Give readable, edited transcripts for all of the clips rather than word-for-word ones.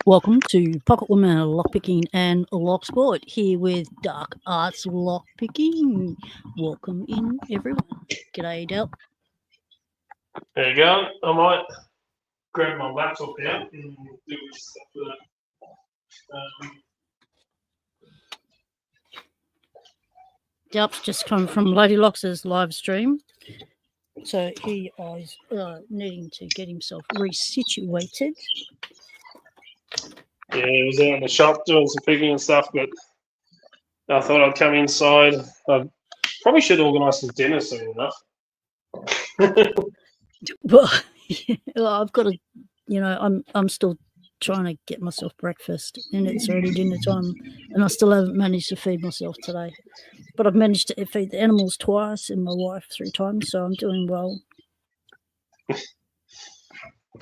Welcome to Pocket Women Lockpicking and Locksport, here with Dark Arts Lockpicking. Welcome in, everyone. G'day, Del. There you go. I might grab my laptop out and do stuff with it. Delp's just come from Lady Lox's live stream, so he is needing to get himself resituated. Yeah, I was out in the shop doing some picking and stuff, but I thought I'd come inside. I probably should organise some dinner soon enough. Well, I've got to, I'm still trying to get myself breakfast, and it's already dinner time, and I still haven't managed to feed myself today. But I've managed to feed the animals twice and my wife 3 times, so I'm doing well.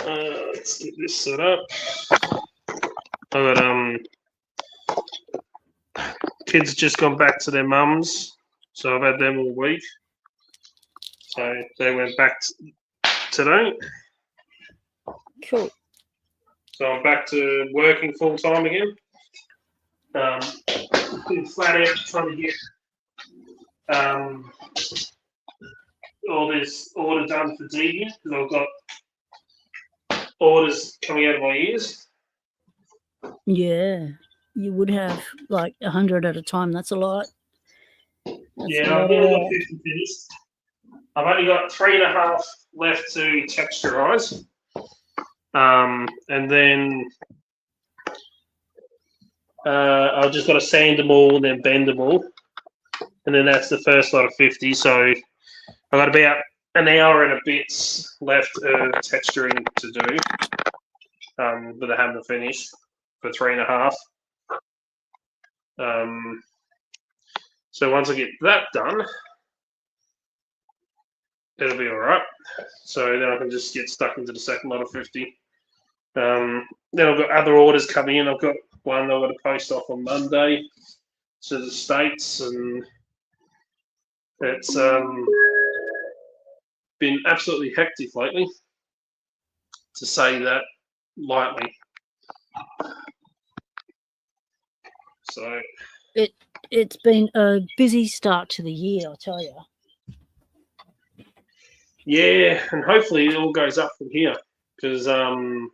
Let's get this set up. I've got kids just gone back to their mums, so I've had them all week. So they went back today. Cool. So I'm back to working full time again. Been flat out trying to get all this order done for Deviant because I've got orders coming out of my ears. Yeah, you would have like 100 at a time. That's a lot. I've only got 50 finished. I've only got 3.5 left to texturize. And then I've just got to sand them all and then bend them all. And then that's the first lot of 50. So I've got about an hour and a bit left of texturing to do. But I haven't finished for 3.5. So once I get that done, it'll be all right. So then I can just get stuck into the second lot of 50. Then I've got other orders coming in. I've got one I've got to post off on Monday to the States, and it's been absolutely hectic lately, to say that lightly. So it's been a busy start to the year, I'll tell you. Yeah, and hopefully it all goes up from here, because the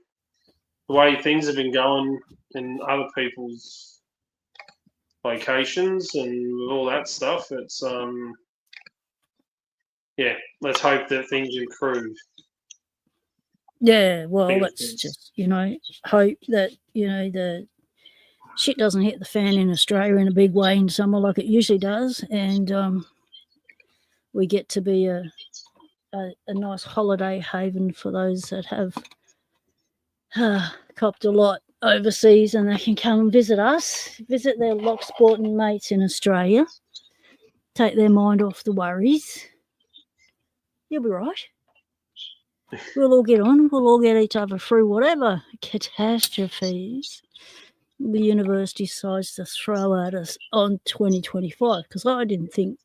way things have been going in other people's locations and all that stuff, it's let's hope that things improve. Yeah, well, let's just, hope that, the shit doesn't hit the fan in Australia in a big way in summer like it usually does, and we get to be a nice holiday haven for those that have copped a lot overseas, and they can come and visit us, visit their Locksporting mates in Australia, take their mind off the worries. You'll be right. We'll all get on. We'll all get each other through whatever catastrophes the universe decides to throw at us on 2025, because I didn't think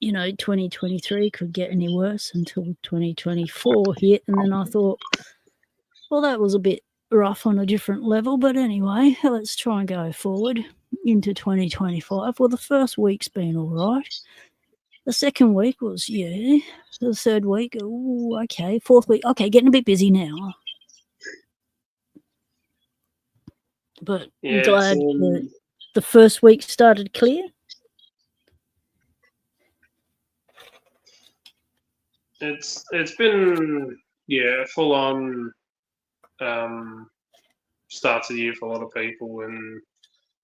2023 could get any worse until 2024 hit, and then I thought, well, that was a bit rough on a different level, but anyway, let's try and go forward into 2025. Well, the first week's been all right. The second week was, the third week, okay, fourth week, okay, getting a bit busy now. But I'm glad that the first week started clear. It's been full on start to the year for a lot of people and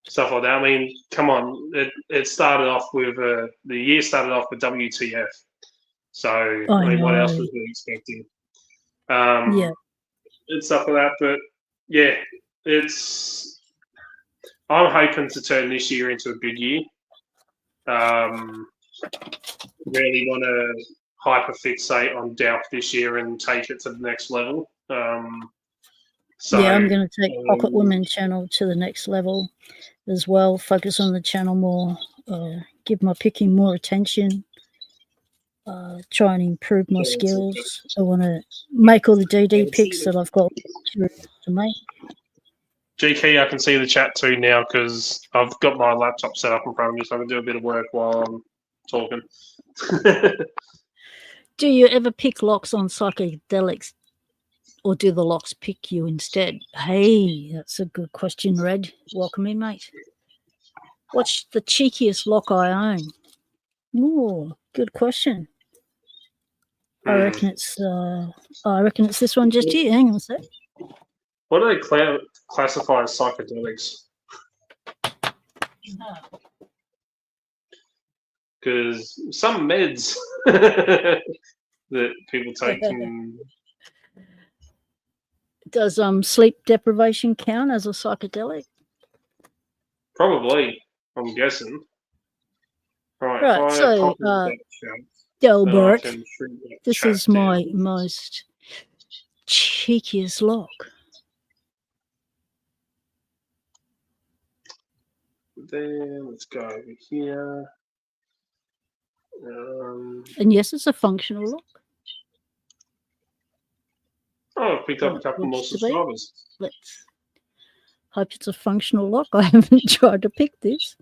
stuff like that. I mean, come on, it started off with the year started off with WTF. So I mean, what else was we expecting? And stuff like that. But yeah, I'm hoping to turn this year into a good year. Really want to hyperfixate on Delp this year and take it to the next level. I'm going to take Pocket Women channel to the next level as well. Focus on the channel more. Give my picking more attention. Try and improve my skills. I want to make all the DD picks that I've got to make. GK, I can see the chat too now because I've got my laptop set up in front of me, so I can do a bit of work while I'm talking. Do you ever pick locks on psychedelics, or do the locks pick you instead? Hey, that's a good question, Red. Welcome in, mate. What's the cheekiest lock I own? Oh, good question. I reckon it's this one just here. Hang on a sec. What do they classify as psychedelics? Because some meds that people take can... Does sleep deprivation count as a psychedelic? Probably, I'm guessing. Right, so Delbert, this is my most cheekiest lock. Then let's go over here. And yes, it's a functional lock. Oh, I've picked up a couple more subscribers. Let's hope it's a functional lock. I haven't tried to pick this.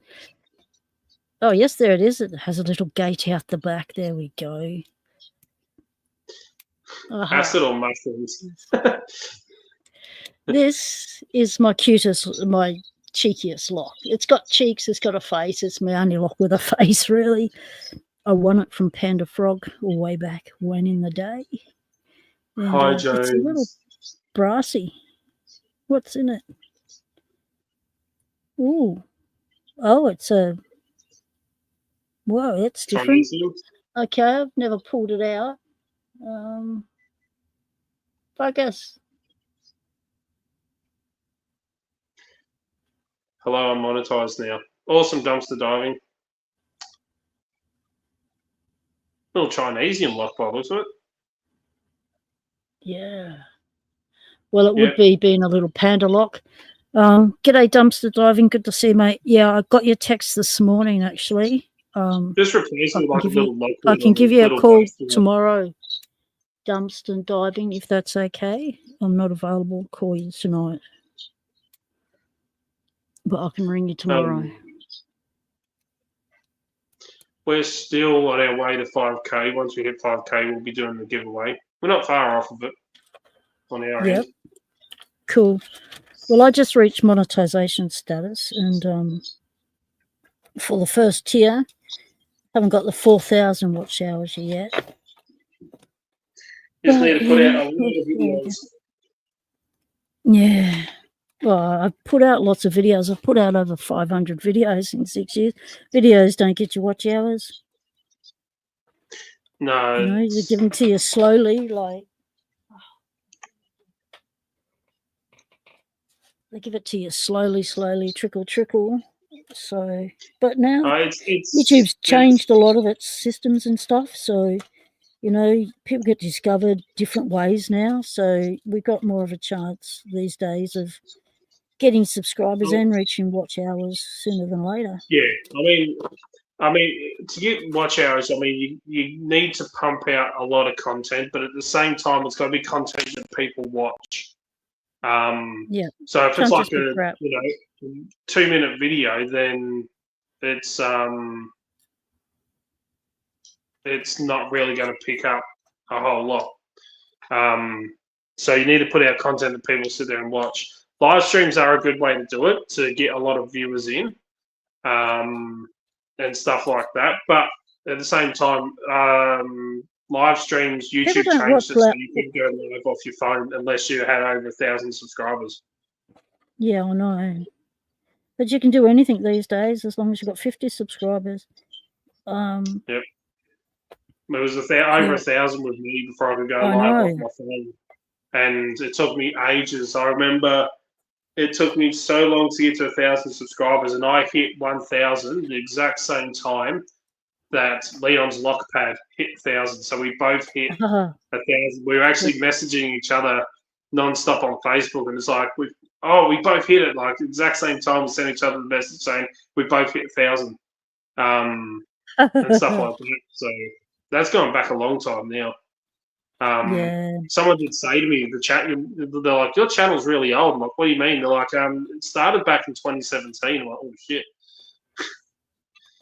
Oh, yes, there it is. It has a little gate out the back. There we go. Acid or mushrooms? This is my cutest, my cheekiest lock. It's got cheeks, it's got a face. It's my only lock with a face, really. I won it from Panda Frog way back when in the day. And, Hi, Jones. It's a little brassy. What's in it? Ooh. Oh, it's a... Whoa, that's different. Okay, I've never pulled it out. Focus. Hello, I'm monetized now. Awesome dumpster diving. Little Chinesian lock by the looks of it. Yeah. Well, it would be being a little panda lock. G'day, dumpster diving. Good to see you, mate. Yeah, I got your text this morning, actually. Just replace it with like a little local. I can give you a call tomorrow, dumpster diving, if that's okay. I'm not available to call you tonight, but I can ring you tomorrow. We're still on our way to 5K. Once we hit 5K, we'll be doing the giveaway. We're not far off of it on our end. Cool. Well, I just reached monetization status, and for the first tier, haven't got the 4,000 watch hours yet. Just need to put out a lot of videos. Yeah. Well, I put out lots of videos. I've put out over 500 videos in 6 years. Videos don't get you watch hours. No. You know, they give them to you slowly, like... They give it to you slowly, trickle. So, but now YouTube's changed a lot of its systems and stuff. So, you know, people get discovered different ways now. So we've got more of a chance these days of getting subscribers and reaching watch hours sooner than later. Yeah, I mean, to get watch hours, I mean, you need to pump out a lot of content, but at the same time, it's got to be content that people watch. So if it's like a 2-minute video, then it's not really going to pick up a whole lot. So you need to put out content that people sit there and watch. Live streams are a good way to do it, to get a lot of viewers in, and stuff like that. But at the same time, live streams, YouTube changed it so you couldn't go live off your phone unless you had over 1,000 subscribers. Yeah, I know. But you can do anything these days as long as you've got 50 subscribers. Yep. It was over 1,000 with me before I could go live off my phone. And it took me ages. I remember it took me so long to get to 1,000 subscribers, and I hit 1,000 the exact same time that Leon's Lockpad hit 1,000. So we both hit 1,000. We were actually messaging each other non-stop on Facebook, and it's like, we both hit it, like exact same time. We sent each other the message saying we both hit 1,000, and stuff like that. So that's going back a long time now. Someone did say to me, they're like, your channel's really old. I'm like, what do you mean? They're like, it started back in 2017. I'm like, oh shit.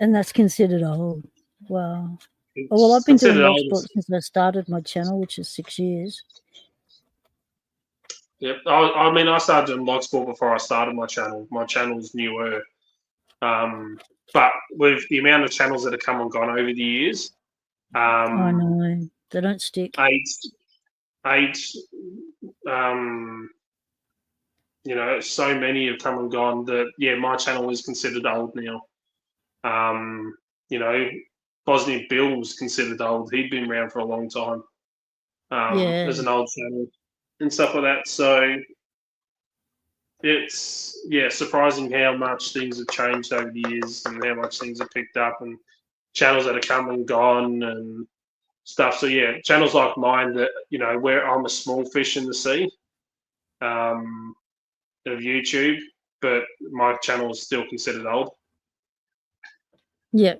And that's considered old. Wow. It's Oh, well, I've been doing considered old. Locksport since I started my channel, which is 6 years. Yep. I mean, I started doing Locksport before I started my channel. My channel's newer. But with the amount of channels that have come and gone over the years, I know. They don't stick. eight, you know, so many have come and gone that, yeah, my channel is considered old now. You know, Bosnian Bill was considered old. He'd been around for a long time as an old channel and stuff like that. So it's, yeah, surprising how much things have changed over the years and how much things have picked up and channels that have come and gone and stuff. So, yeah, channels like mine that, you know, where I'm a small fish in the sea of YouTube, but my channel is still considered old. Yeah.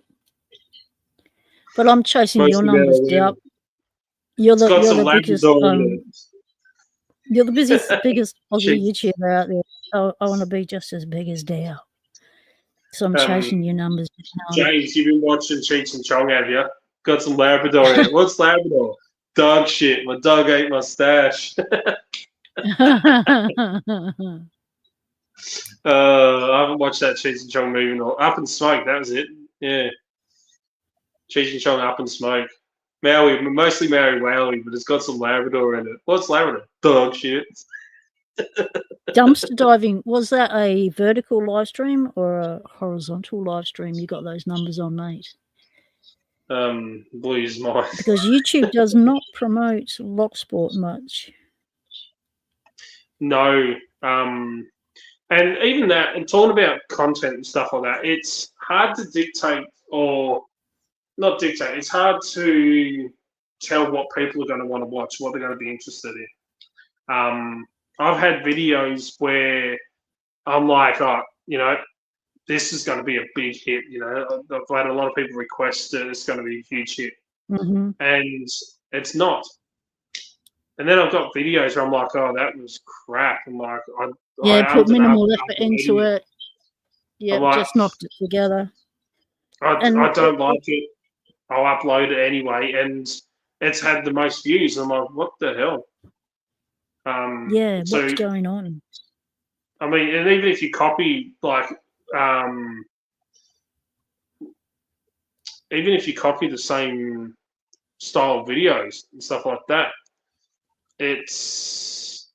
But I'm chasing your numbers down. You're the biggest. You're the biggest Aussie YouTuber out there. I want to be just as big as Dow. So I'm chasing your numbers down. James, you've been watching Cheech and Chong, have you? Got some Labrador in it. What's Labrador? Dog shit. My dog ate my stash. I haven't watched that Cheech and Chong movie. Up in Smoke, that was it. Yeah. Cheech and Chong, Up in Smoke. Maui, mostly Maui Wowie, but it's got some Labrador in it. What's Labrador? Dog shit. Dumpster diving, was that a vertical live stream or a horizontal live stream? You got those numbers on, mate? Blues mine. Because YouTube does not promote Locksport much. No. And even that, and talking about content and stuff like that, it's hard to dictate or not dictate. It's hard to tell what people are going to want to watch, what they're going to be interested in. I've had videos where I'm like, oh, you know, this is going to be a big hit. You know, I've had a lot of people request it. It's going to be a huge hit. Mm-hmm. And it's not. And then I've got videos where I'm like, oh, that was crap. I'm like, I put minimal effort into it. Yeah, like, just knocked it together. I don't like it. I'll upload it anyway, and it's had the most views. I'm like, what the hell? What's going on? I mean, and even if you copy, like, even if you copy the same style of videos and stuff like that, it's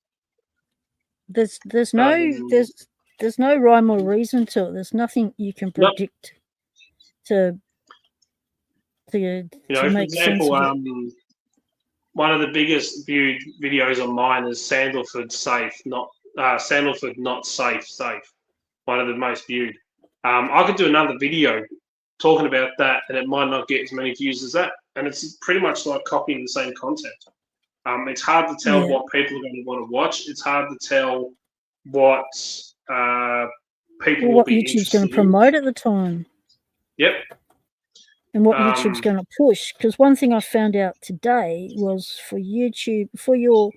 there's no rhyme or reason to it. There's nothing you can predict to make for example, sense of it. One of the biggest viewed videos on mine is Sandalford safe, not Sandalford not safe. One of the most viewed. I could do another video talking about that, and it might not get as many views as that. And it's pretty much like copying the same content. It's hard to tell what people are going to want to watch. It's hard to tell what people will be YouTube's going to promote at the time. Yep. And what YouTube's going to push. Because one thing I found out today was for YouTube, for your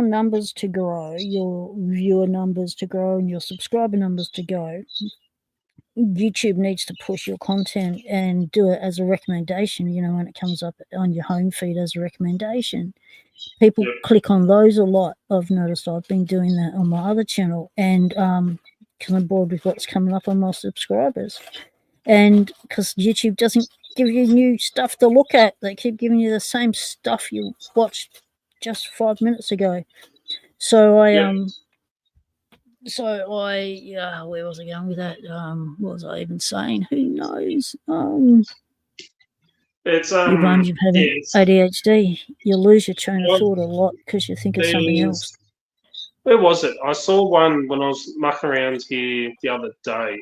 numbers to grow, your viewer numbers to grow, and your subscriber numbers to go, YouTube needs to push your content and do it as a recommendation, you know, when it comes up on your home feed as a recommendation. People click on those a lot. I've noticed I've been doing that on my other channel, and because I'm bored with what's coming up on my subscribers. And because YouTube doesn't give you new stuff to look at, they keep giving you the same stuff you watched just 5 minutes ago. So where was I going with that? What was I even saying? Who knows? It's you've had ADHD. You lose your train of thought a lot because you think of something else. Where was it? I saw one when I was mucking around here the other day.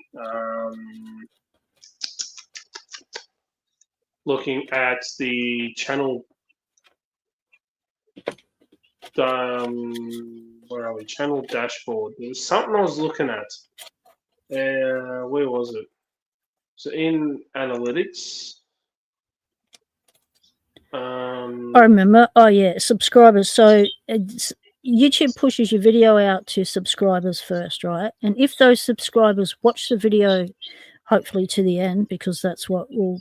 Looking at the channel, where are we? Channel dashboard. There was something I was looking at. Where was it? So in analytics, I remember. Oh, yeah, subscribers. So YouTube pushes your video out to subscribers first, right? And if those subscribers watch the video, hopefully to the end, because that's what will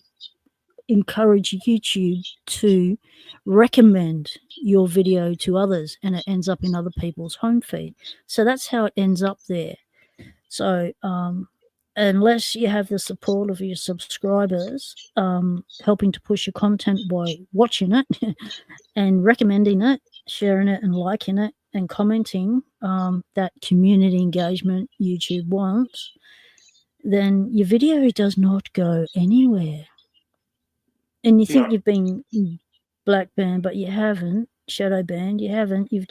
encourage YouTube to recommend your video to others, and it ends up in other people's home feed. So that's how it ends up there. So unless you have the support of your subscribers helping to push your content by watching it and recommending it, sharing it and liking it and commenting, that community engagement YouTube wants, then your video does not go anywhere. And you think you've been black banned, but you haven't. Shadow banned, you haven't. Your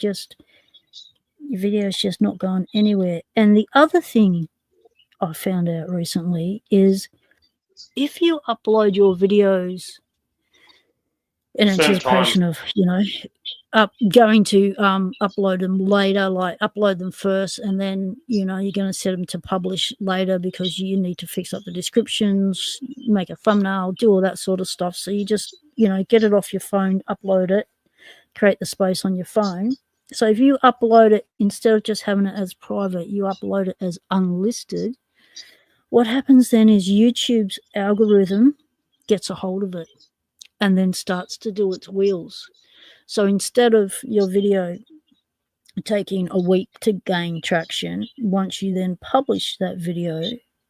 video's just not gone anywhere. And the other thing I found out recently is if you upload your videos in anticipation of, going to upload them later, like upload them first, and then, you're going to set them to publish later because you need to fix up the descriptions, make a thumbnail, do all that sort of stuff. So you just, get it off your phone, upload it, create the space on your phone. So if you upload it, instead of just having it as private, you upload it as unlisted, what happens then is YouTube's algorithm gets a hold of it and then starts to do its wheels. So instead of your video taking a week to gain traction, once you then publish that video,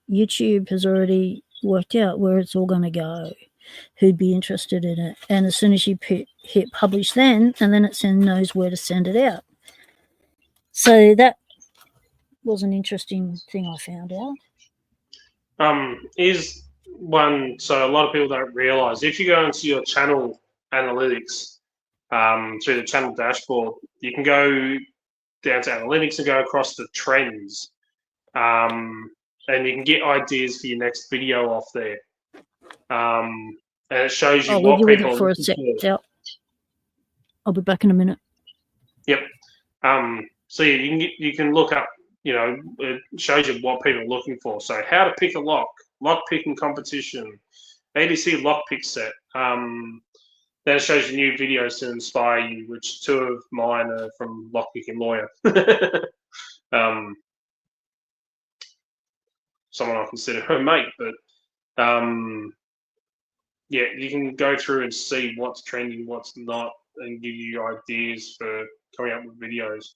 YouTube has already worked out where it's all going to go, who'd be interested in it. And as soon as you hit publish then, and then it knows where to send it out. So that was an interesting thing I found out. Is one, so a lot of people don't realize, if you go into your channel analytics through the channel dashboard, you can go down to analytics and go across the trends, and you can get ideas for your next video off there, and it shows you what people are looking for. I'll be back in a minute. Yep. So yeah, you can look up, it shows you what people are looking for. So how to pick a lock picking competition, ADC lock pick set. Then it shows you new videos to inspire you, which 2 of mine are from Lock Picking Lawyer. Someone I consider a mate, but yeah, you can go through and see what's trending, what's not, and give you ideas for coming up with videos.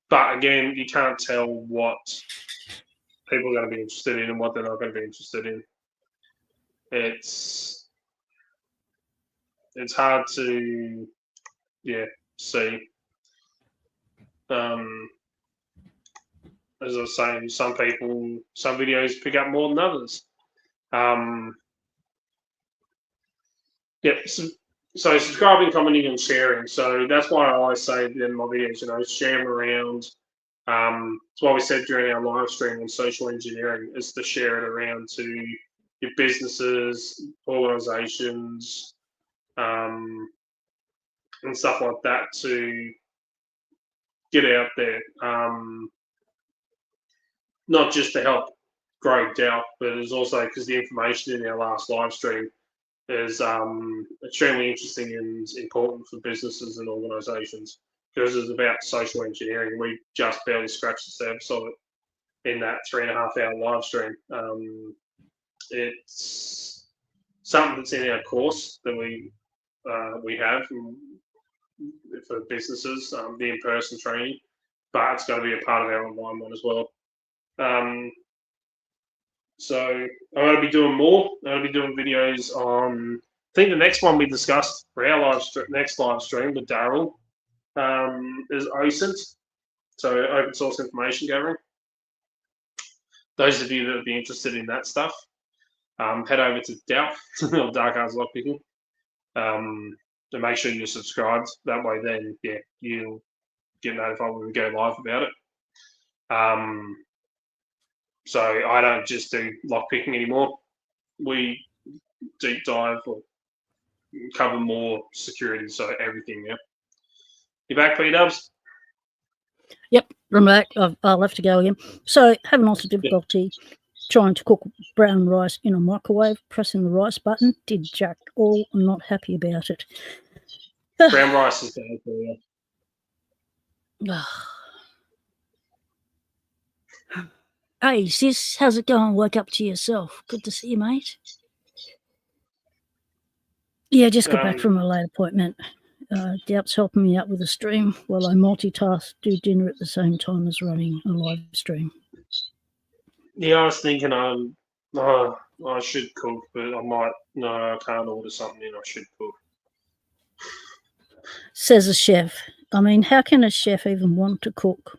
But again, you can't tell what people are going to be interested in and what they're not going to be interested in. It's hard to, see. As I was saying, some videos pick up more than others. So subscribing, commenting, and sharing. So that's why I always say in my videos, share them around. It's what we said during our live stream on social engineering, is to share it around to your businesses, organizations, and stuff like that, to get out there. Not just to help grow Doubt, but it's also because the information in our last live stream is extremely interesting and important for businesses and organizations, because it's about social engineering. We just barely scratched the surface of it in that 3.5-hour live stream. It's something that's in our course that we have for businesses, the in-person training, but it's going to be a part of our online one as well. So I'm going to be doing more. I'm going to be doing videos on, I think the next one we discussed for our next live stream with Daryl is OSINT, so open source information gathering. Those of you that would be interested in that stuff, head over to Doubt or Dark Arts Lockpicking, and make sure you're subscribed. That way, then you'll get notified when we go live about it. So I don't just do lockpicking anymore. We deep dive or cover more security, so everything now. You back, P-Dubs? Yep, I'm back. I'll have to go again. So having lots of difficulty trying to cook brown rice in a microwave, pressing the rice button, did jack all. I'm not happy about it. Brown rice is bad for you. Hey, sis, how's it going? Woke up to yourself. Good to see you, mate. Yeah, just got back from a late appointment. Doubt's helping me out with the stream while I multitask, do dinner at the same time as running a live stream. Yeah, I was thinking I should cook, but I can't order something in. I should cook. Says a chef. I mean, how can a chef even want to cook?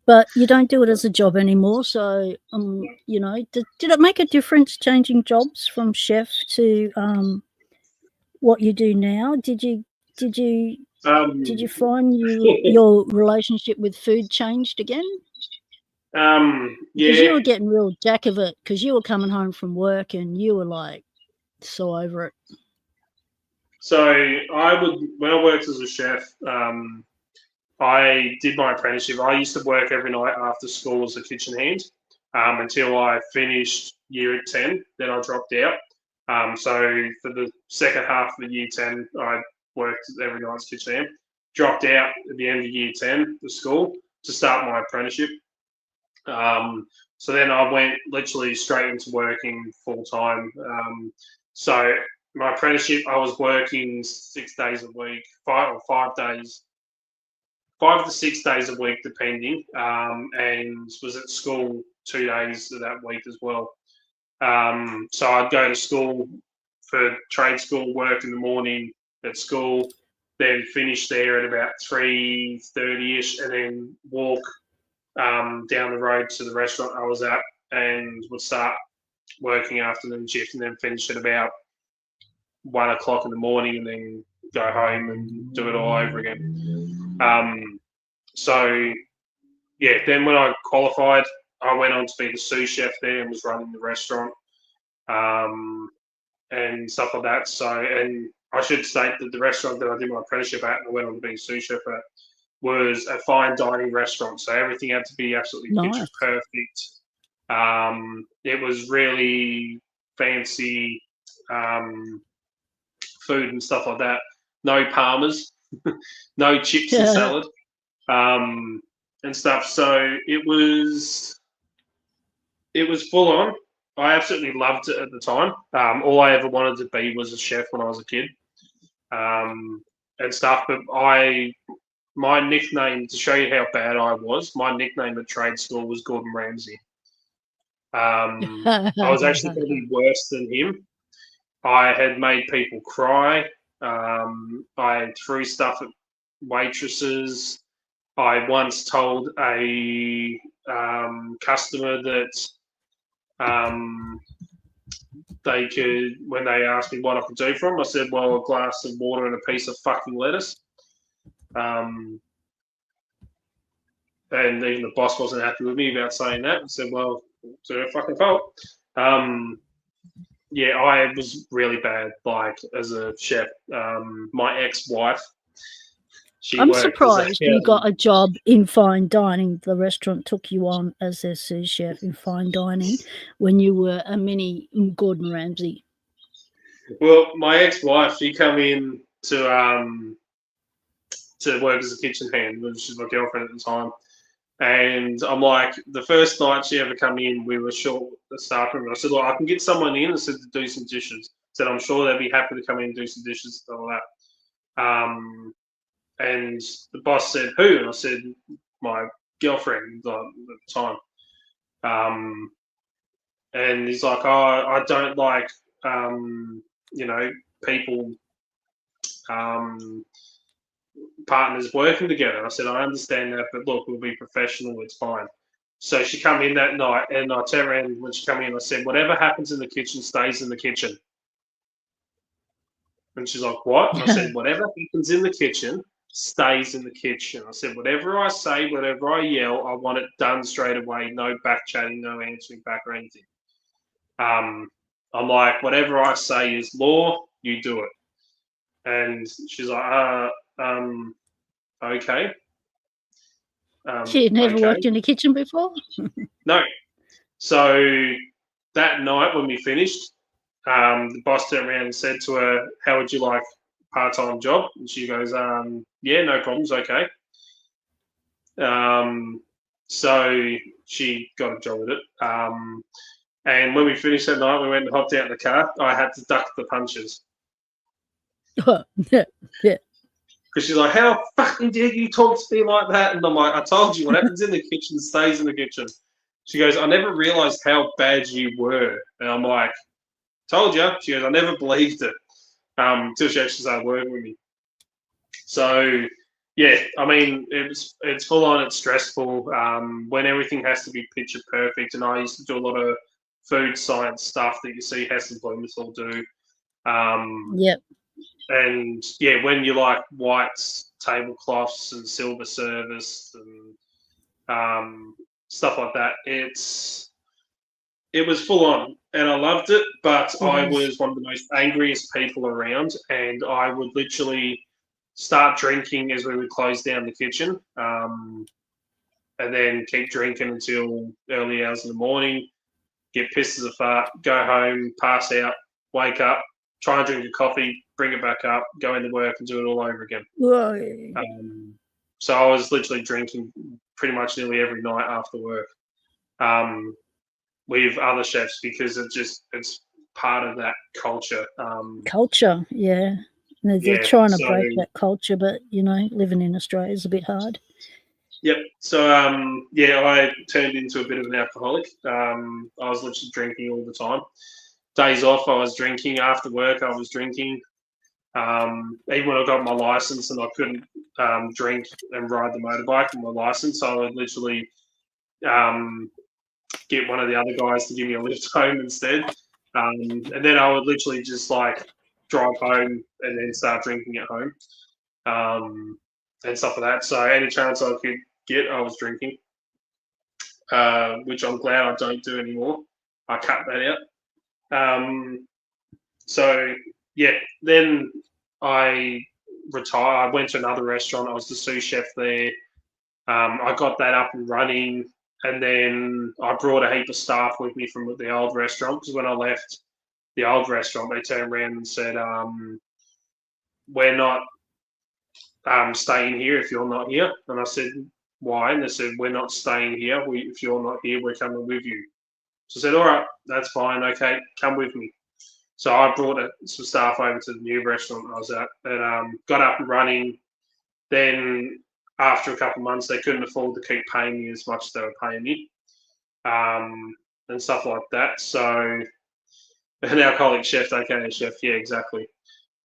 But you don't do it as a job anymore, so you know, did it make a difference changing jobs from chef to what you do now? Did you find your relationship with food changed again? Because you were getting real jack of it, because you were coming home from work and you were like so over it. So when I worked as a chef, I did my apprenticeship. I used to work every night after school as a kitchen hand until I finished year 10. Then I dropped out. So for the second half of the year 10, I worked every night as kitchen hand. Dropped out at the end of year 10, the school, to start my apprenticeship. So then I went literally straight into working full time. So my apprenticeship, I was working 6 days a week, 5 to 6 days a week, depending, and was at school 2 days of that week as well. So I'd go to school for trade school, work in the morning at school, then finish there at about 3:30ish, and then walk down the road to the restaurant I was at, and would start working afternoon shift, and then finish at about 1 o'clock in the morning, and then go home and do it all over again. So yeah, then when I qualified, I went on to be the sous chef there and was running the restaurant and stuff like that. So, and I should state that the restaurant that I did my apprenticeship at and I went on to be sous chef at was a fine dining restaurant. So everything had to be absolutely picture perfect. It was really fancy food and stuff like that. No parmas, no chips and salad, and stuff. So it was full on. I absolutely loved it at the time. All I ever wanted to be was a chef when I was a kid, and stuff. But my nickname, to show you how bad I was, my nickname at trade school was Gordon Ramsay. I was actually probably worse than him. I had made people cry. I threw stuff at waitresses. I once told a customer that they could, when they asked me what I could do for them, I said, well, a glass of water and a piece of fucking lettuce. And even the boss wasn't happy with me about saying that. I said, well, it's their fucking fault. Yeah, I was really bad, like, as a chef. My ex-wife, I'm surprised you got a job in fine dining. The restaurant took you on as their sous chef in fine dining when you were a mini Gordon Ramsay. Well, my ex-wife, she come in to work as a kitchen hand, which is my girlfriend at the time. And I'm like, the first night she ever come in, we were short the staff room. I said, look, I can get someone in. I said, to do some dishes. I said, I'm sure they'd be happy to come in and do some dishes, stuff like that. And the boss said, who? And I said, my girlfriend at the time. And he's like, oh, I don't like, people, partners working together. I said, I understand that, but look, we'll be professional. It's fine. So she come in that night, and I turned around when she come in. I said, whatever happens in the kitchen stays in the kitchen. And she's like, what? And I said, whatever happens in the kitchen stays in the kitchen. I said, whatever I say, whatever I yell, I want it done straight away. No back chatting, no answering back or anything. I'm like, whatever I say is law. You do it. And she's like, okay. She had never worked in a kitchen before? No. So that night when we finished, the boss turned around and said to her, "How would you like a part-time job?" And she goes, "Yeah, no problems, okay." So she got a job with it. And when we finished that night, we went and hopped out in the car. I had to duck the punches. Yeah. Because she's like, "How fucking dare you talk to me like that?" And I'm like, "I told you, what happens in the kitchen stays in the kitchen." She goes, "I never realised how bad you were." And I'm like, "Told you." She goes, "I never believed it." Until she actually started working with me. So, yeah, I mean, it's full on, it's stressful. When everything has to be picture perfect, and I used to do a lot of food science stuff that you see Heston Blumenthal do. Yep. And yeah, when you like whites, tablecloths, and silver service and stuff like that, it was full on, and I loved it. But I was one of the most angriest people around, and I would literally start drinking as we would close down the kitchen, and then keep drinking until early hours in the morning. Get pissed as a fart, go home, pass out, wake up, try and drink a coffee, bring it back up, go into work and do it all over again. So I was literally drinking pretty much nearly every night after work with other chefs because it's part of that culture. Culture, yeah. They're trying to break that culture, but, living in Australia is a bit hard. Yep. So, I turned into a bit of an alcoholic. I was literally drinking all the time. Days off, I was drinking. After work, I was drinking. Even when I got my license and I couldn't drink and ride the motorbike on my license, I would literally get one of the other guys to give me a lift home instead. And then I would literally just like drive home and then start drinking at home and stuff like that. So any chance I could get, I was drinking, which I'm glad I don't do anymore. I cut that out. So yeah, then I retired. I went to another restaurant. I was the sous chef there. I got that up and running, and then I brought a heap of staff with me from the old restaurant because when I left the old restaurant, they turned around and said, "We're not staying here if you're not here." And I said, "Why?" And they said, "We're not staying here. If you're not here, we're coming with you." So I said, "All right, that's fine. Okay, come with me." So I brought some staff over to the new restaurant I was at and got up and running. Then after a couple of months, they couldn't afford to keep paying me as much as they were paying me and stuff like that. So an alcoholic chef, aka chef, yeah, exactly.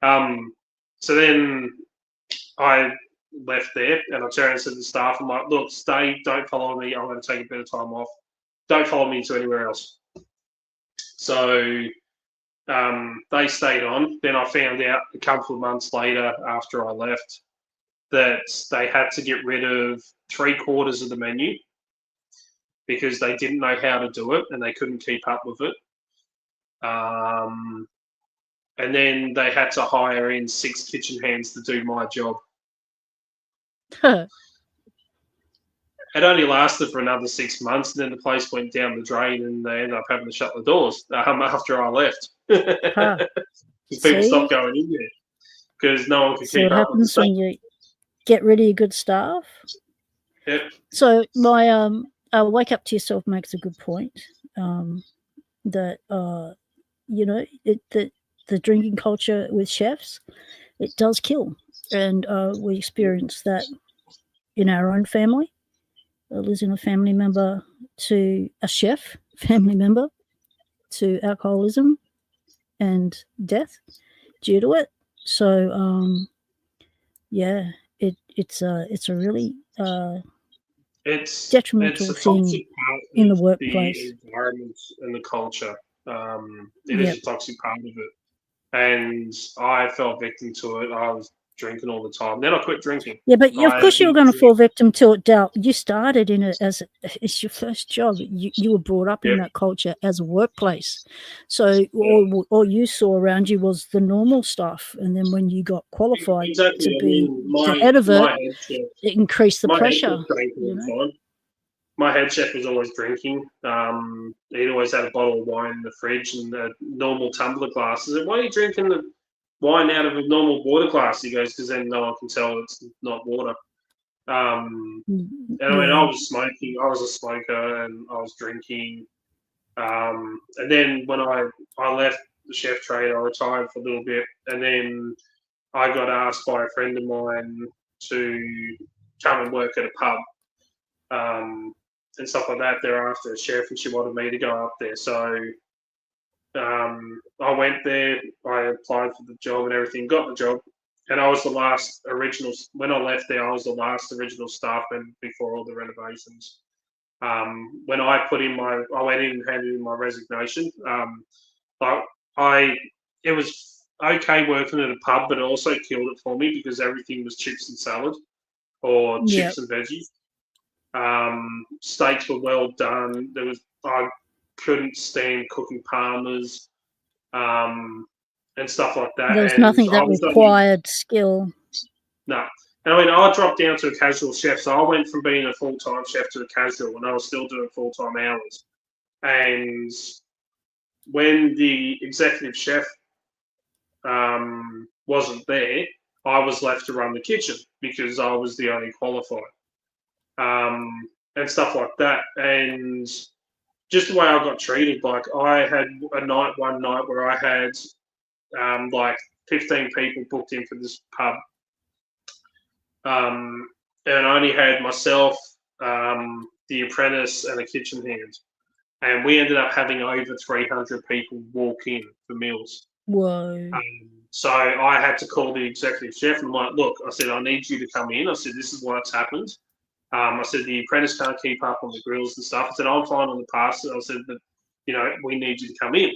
So then I left there and I turned to the staff. I'm like, "Look, stay, don't follow me. I'm going to take a bit of time off. Don't follow me to anywhere else." So they stayed on. Then I found out a couple of months later after I left that they had to get rid of 3/4 of the menu because they didn't know how to do it and they couldn't keep up with it. And then they had to hire in 6 kitchen hands to do my job. It only lasted for another 6 months, and then the place went down the drain, and they ended up having to shut the doors after I left. Because people stopped going in there because no one could keep up. What happens when you get rid of your good staff? Yep. So my wake up to yourself makes a good point. That the drinking culture with chefs, it does kill, and we experience that in our own family. Losing a family member to a chef, family member to alcoholism and death due to it. So it's a really detrimental thing in the workplace. The environment and the culture. It is a toxic part of it, and I fell victim to it. I was drinking all the time. Then I quit drinking. Yeah, but of course you were going to fall victim to it, Dal. You started in it as it's your first job. You were brought up in that culture as a workplace. So all you saw around you was the normal stuff. And then when you got qualified to be the head of it, it increased the pressure. my head chef was always drinking. He'd always had a bottle of wine in the fridge and a normal tumbler glass. I said, "Why are you drinking the wine out of a normal water glass?" He goes, "Because then no one can tell it's not water." And I mean, I was smoking. I was a smoker, and I was drinking. And then when I left the chef trade, I retired for a little bit, and then I got asked by a friend of mine to come and work at a pub and stuff like that. They're after a chef, and she wanted me to go up there. So I went there. I applied for the job and everything, got the job, and I was the last original. When I left there, I was the last original staffman before all the renovations. When I put in I went in and handed in my resignation. But it was okay working at a pub, but it also killed it for me because everything was chips and salad or chips and veggies. Steaks were well done. I couldn't stand cooking parmas and stuff like that. There was nothing that required skill. No. I mean, I dropped down to a casual chef, so I went from being a full-time chef to a casual, and I was still doing full-time hours. And when the executive chef wasn't there, I was left to run the kitchen because I was the only qualified, and stuff like that. And just the way I got treated, like I had one night where I had like 15 people booked in for this pub. And I only had myself, the apprentice, and a kitchen hand. And we ended up having over 300 people walk in for meals. Whoa. So I had to call the executive chef and I'm like, "Look," I said, "I need you to come in." I said, "This is what's happened." I said, "The apprentice can't keep up on the grills and stuff." I said, "I'm fine on the pasta." I said, "But, we need you to come in."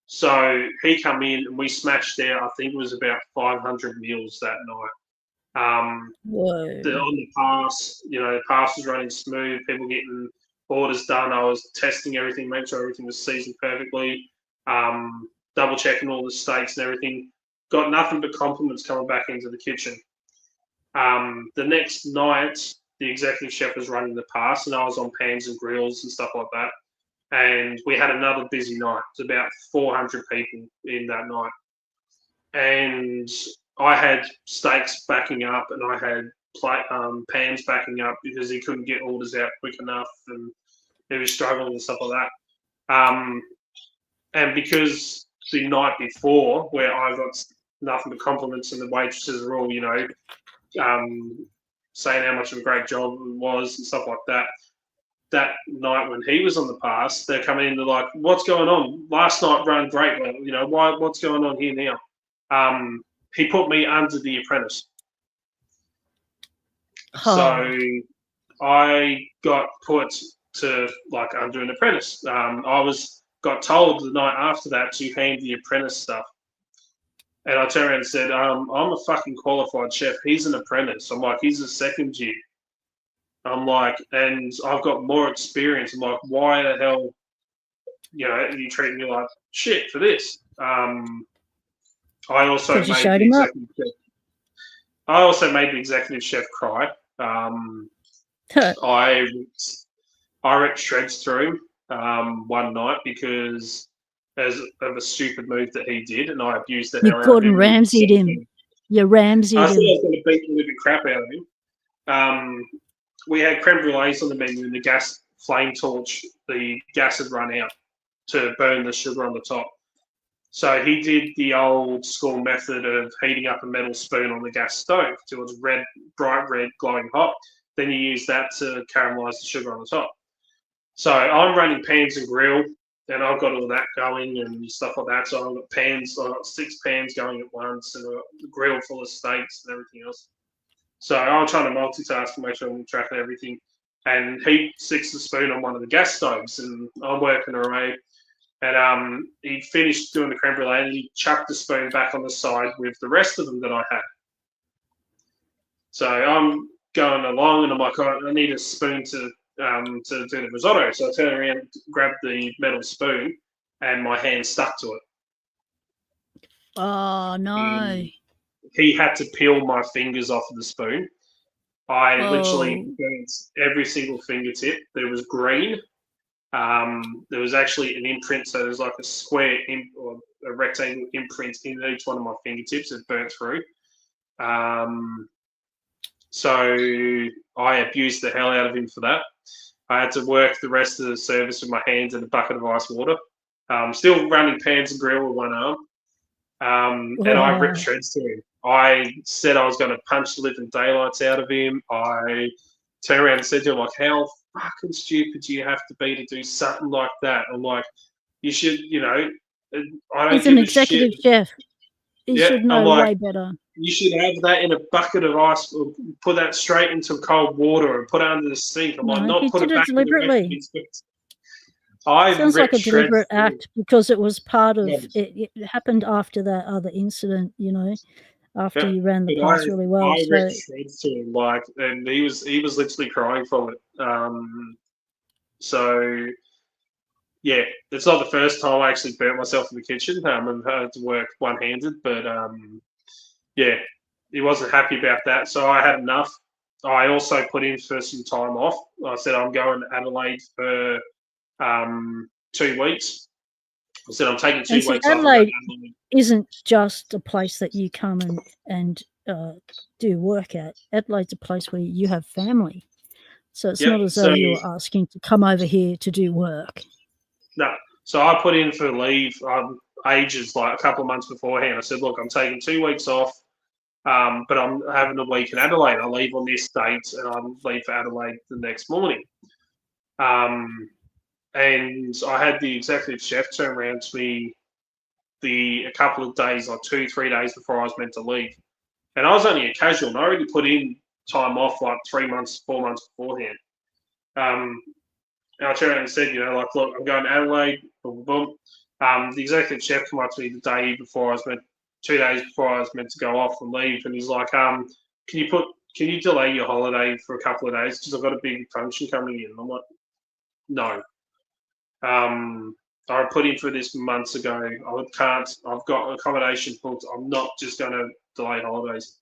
So he come in and we smashed out, I think it was about 500 meals that night. On the pass, the pass was running smooth, people getting orders done. I was testing everything, make sure everything was seasoned perfectly, double checking all the steaks and everything. Got nothing but compliments coming back into the kitchen. The next night, the executive chef was running the pass, and I was on pans and grills and stuff like that. And we had another busy night. It's about 400 people in that night. And I had steaks backing up, and I had pans backing up because he couldn't get orders out quick enough, and he was struggling and stuff like that. And because the night before, where I got nothing but compliments, and the waitresses were all, saying how much of a great job it was and stuff like that. That night when he was on the pass, they're coming in, they're like, "What's going on? Last night ran great. Why? What's going on here now?" He put me under the apprentice. So I got put to under an apprentice. I got told the night after that to hand the apprentice stuff. And I turned around and said, "I'm a fucking qualified chef. He's an apprentice." I'm like, "He's a second year." I'm like, "And I've got more experience." I'm like, "Why the hell, are you treating me like shit for this?" I also made the executive chef cry. I ripped shreds through him one night because of a stupid move that he did, and I abused the hell out of him. Gordon Ramsay'd him. You Ramsay'd him. I thought I was going to beat the living crap out of him. We had creme brulees on the menu, and the gas flame torch, the gas had run out to burn the sugar on the top. So he did the old school method of heating up a metal spoon on the gas stove till it's red, bright red, glowing hot. Then you use that to caramelize the sugar on the top. So I'm running pans and grill, and I've got all that going and stuff like that. So I've got pans, I've got 6 pans going at once, and I've got the grill full of steaks and everything else. So I'm trying to multitask and make sure I'm tracking everything. And he sticks the spoon on one of the gas stoves, and I'm working away. And he finished doing the creme brulee, and he chucked the spoon back on the side with the rest of them that I had. So I'm going along, and I'm like, I need a spoon to do the risotto. So I turn around, grab the metal spoon, and my hand stuck to it. Oh, no. He had to peel my fingers off of the spoon. I literally burnt every single fingertip. There was green. There was actually an imprint, so there's like a square or a rectangle imprint in each one of my fingertips that burnt through. So I abused the hell out of him for that. I had to work the rest of the service with my hands in a bucket of ice water. Still running pans and grill with one arm. And I ripped shreds to him. I said I was going to punch the living daylights out of him. I turned around and said to him, like, how fucking stupid do you have to be to do something like that? I'm like, you should, you know, I don't He's give an a executive shit. chef. He Yeah, should know way better. You should have that in a bucket of ice, or put that straight into cold water and put it under the sink. I'm like, not he put did it back deliberately. Sounds like a deliberate act because it was part of it happened after that other incident, you know, after you ran the pass really well. I ripped shreds to him, like, and he was literally crying from it. So yeah, it's not the first time I actually burnt myself in the kitchen. And had to work one-handed, but yeah, he wasn't happy about that. So I had enough. I also put in for some time off. I said I'm going to Adelaide for 2 weeks. I said I'm taking 2 weeks off. Adelaide isn't just a place that you come and do work at. Adelaide's a place where you have family. So it's not as though you're asking to come over here to do work. No. So I put in for leave ages, like a couple of months beforehand. I said, look, I'm taking 2 weeks off, but I'm having a week in Adelaide. I leave on this date and I leave for Adelaide the next morning. And I had the executive chef turn around to me a couple of days, like 2-3 days before I was meant to leave. And I was only a casual, and I already put in time off like 3 months, 4 months beforehand. And I turned around and said, you know, like, look, I'm going to Adelaide, boom, boom, boom. The executive chef came up to me the day before 2 days before I was meant to go off and leave, and he's like, can you delay your holiday for a couple of days because I've got a big function coming in? And I'm like, no. I put in for this months ago. I can't. I've got accommodation booked. I'm not just going to delay holidays.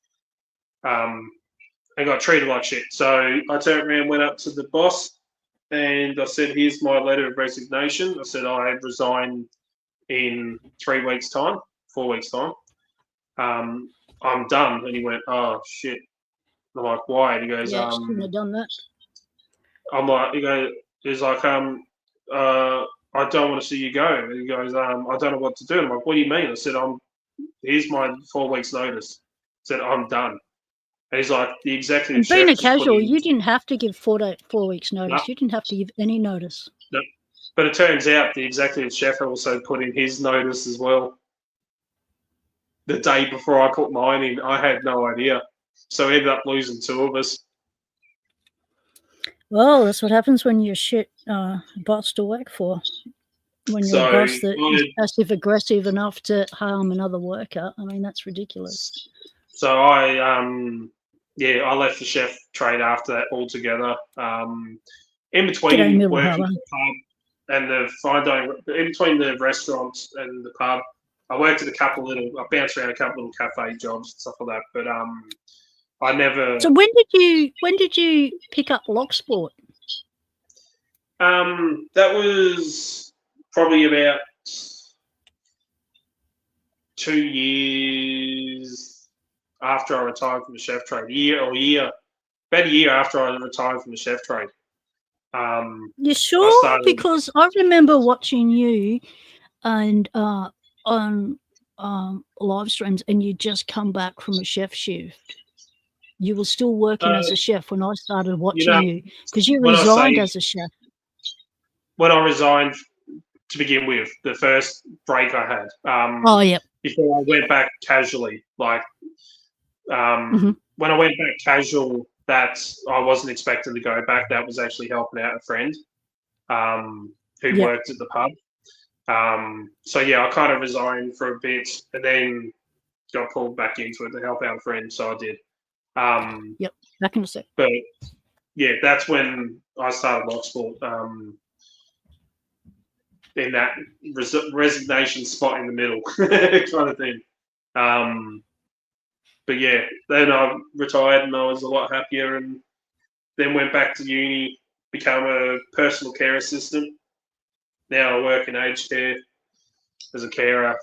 I got treated like shit. So I turned around, went up to the boss, and I said, "Here's my letter of resignation." I said I resign in 3 weeks' time, 4 weeks' time. I'm done. And he went, "Oh shit." I'm like, "Why?" And he goes, "Yeah, shouldn't have done that." I'm like, he's like, I don't want to see you go. And he goes, I don't know what to do. And I'm like, what do you mean? I said, here's my 4 weeks notice. I said, I'm done. And he's like, the executive chef. Being a casual, you didn't have to give 4 weeks notice. No. You didn't have to give any notice. No. But it turns out the executive chef also put in his notice as well. The day before I put mine in, I had no idea. So I ended up losing 2 of us. Well, that's what happens when you're shit boss to work for. When you're a boss that is passive-aggressive enough to harm another worker, I mean, that's ridiculous. So I left the chef trade after that altogether. In between working at the pub and the fine dining, in between the restaurants and the pub, I worked at I bounced around a couple little cafe jobs and stuff like that. But I never. So when did you pick up Locksport? That was probably about 2 years after I retired from the chef trade. About a year after I retired from the chef trade. You sure? Because I remember watching you and on live streams, and you just come back from a chef shift. You were still working as a chef when I started watching you, because you resigned as a chef. When I resigned, to begin with, the first break I had. Before I went back casually, like when I went back casual, that I wasn't expecting to go back. That was actually helping out a friend who worked at the pub. So yeah, I kind of resigned for a bit and then got pulled back into it to help out a friend. So I did. Back in a sec. But yeah, that's when I started Locksport. In that resignation spot in the middle kind of thing. but yeah, then I retired and I was a lot happier, and then went back to uni, become a personal care assistant. Now I work in aged care as a carer,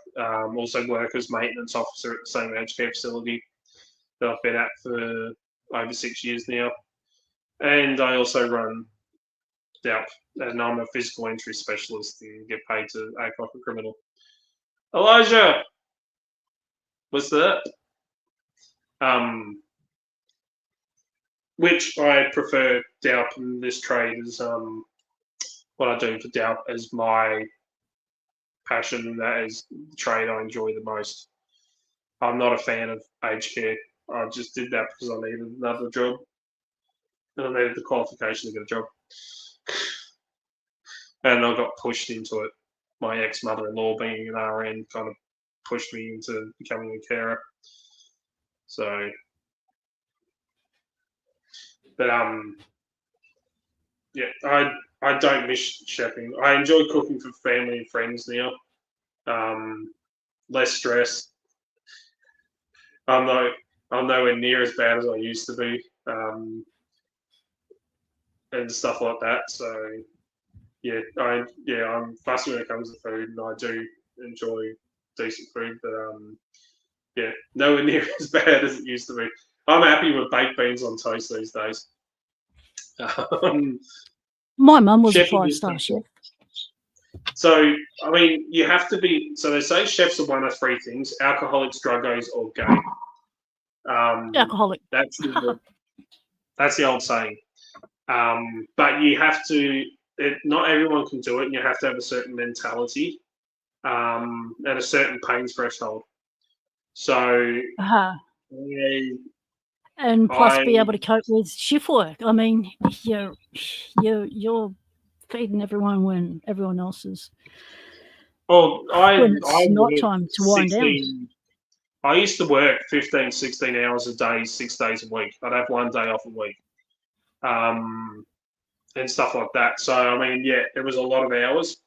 also work as maintenance officer at the same aged care facility that I've been at for over 6 years now. And I also run DALP, and I'm a physical entry specialist and get paid to act like a criminal. Elijah! What's that? Which I prefer DALP in this trade is what I do for DALP as my passion. That is the trade I enjoy the most. I'm not a fan of aged care. I just did that because I needed another job. And I needed the qualification to get a job. And I got pushed into it. My ex-mother-in-law, being an RN, kind of pushed me into becoming a carer. So, but yeah, I don't miss chefing. I enjoy cooking for family and friends now. Less stress. I'm nowhere near as bad as I used to be, and stuff like that. So yeah, I'm fussy when it comes to food, and I do enjoy decent food, but yeah, nowhere near as bad as it used to be. I'm happy with baked beans on toast these days. My mum was a Chefing is 5-star chef. So, I mean, you have to be. So they say chefs are one of three things: alcoholics, druggos, or gay. Alcoholic. That's the old saying. But you have to. Not everyone can do it, and you have to have a certain mentality and a certain pain threshold. So, and plus be able to cope with shift work. I mean, you're feeding everyone when everyone else is. Well, when it's not time to wind 16, down. I used to work 15, 16 hours a day, 6 days a week. I'd have one day off a week, and stuff like that. So, I mean, yeah, it was a lot of hours.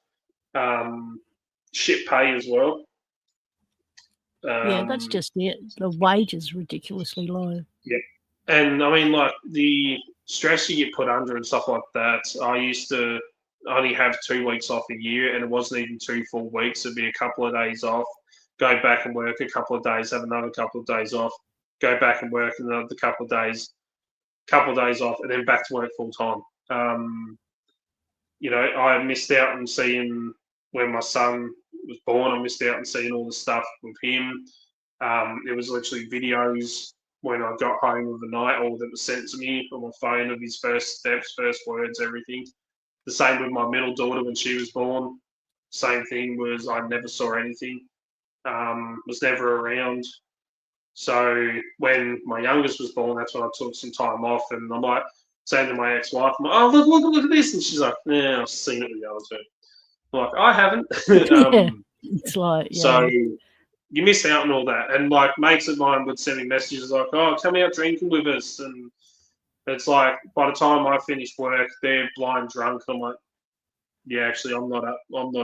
Shit pay as well. Yeah, that's just it. The wage is ridiculously low. Yeah. And I mean, like the stress you get put under and stuff like that. I used to only have 2 weeks off a year, and it wasn't even 2 full weeks. It'd be a couple of days off, go back and work a couple of days, have another couple of days off, go back and work another couple of days off, and then back to work full time. You know, I missed out on seeing when my son was born. I missed out on seeing all the stuff with him. It was literally videos when I got home of the night, all that was sent to me on my phone of his first steps, first words, everything. The same with my middle daughter when she was born. Same thing was I never saw anything, was never around. So when my youngest was born, that's when I took some time off, and I'm like saying to my ex-wife, I'm like, oh, look at this. And she's like, yeah, I've seen it with the other two. I'm like, I haven't. It's like, yeah. So you miss out on all that. And like mates of mine would send me messages like, oh, come out drinking with us. And it's like, by the time I finish work, they're blind drunk. I'm like, yeah, actually, I'm not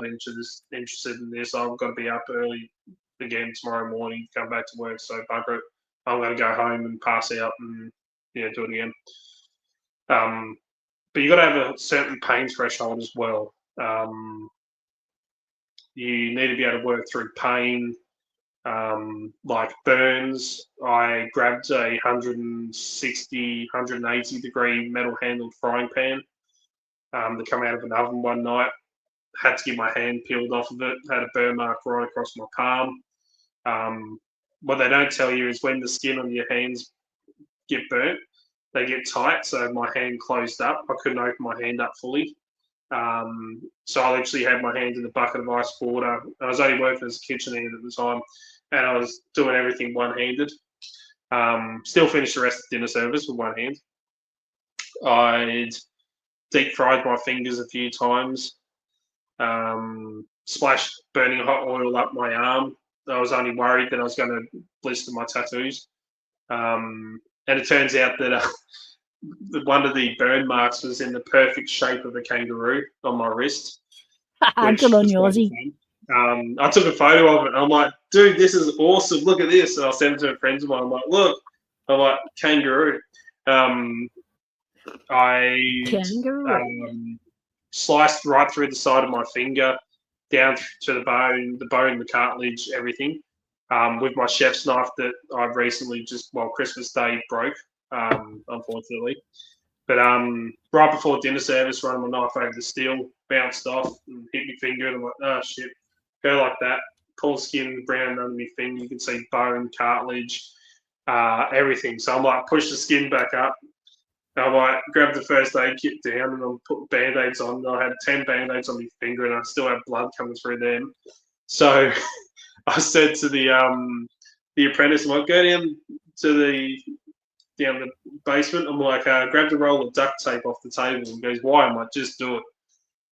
interested in this. I've got to be up early again tomorrow morning, come back to work. So bugger it. I'm going to go home and pass out and do it again. But you got to have a certain pain threshold as well. You need to be able to work through pain, like burns. I grabbed a 160, 180 degree metal handled frying pan that come out of an oven one night. Had to get my hand peeled off of it. Had a burn mark right across my palm. What they don't tell you is when the skin on your hands get burnt, they get tight. So my hand closed up. I couldn't open my hand up fully. So I literally had my hand in a bucket of ice water. I was only working as a kitchen hand at the time, and I was doing everything one-handed. Still finished the rest of the dinner service with one hand. I'd deep fried my fingers a few times. Splashed burning hot oil up my arm. I was only worried that I was going to blister my tattoos. And it turns out that one of the burn marks was in the perfect shape of a kangaroo on my wrist. Good on you, Aussie. I took a photo of it. And I'm like, dude, this is awesome. Look at this. And I'll send it to a friend of mine. I'm like, look. I'm like, kangaroo. Kangaroo. Sliced right through the side of my finger, down to the bone, the cartilage, everything. With my chef's knife that I recently Christmas Day broke, unfortunately. But right before dinner service, running my knife over the steel, bounced off and hit my finger, and I'm like, oh shit, go like that. Pull skin brown under my finger. You can see bone, cartilage, everything. So I'm like, push the skin back up. I might grab the first aid kit down and I'll put band-aids on. And I had 10 band-aids on my finger and I still have blood coming through them. So I said to the apprentice, I'm like, go down to the basement. I'm like, grab the roll of duct tape off the table. And he goes, why? I'm like, just do it.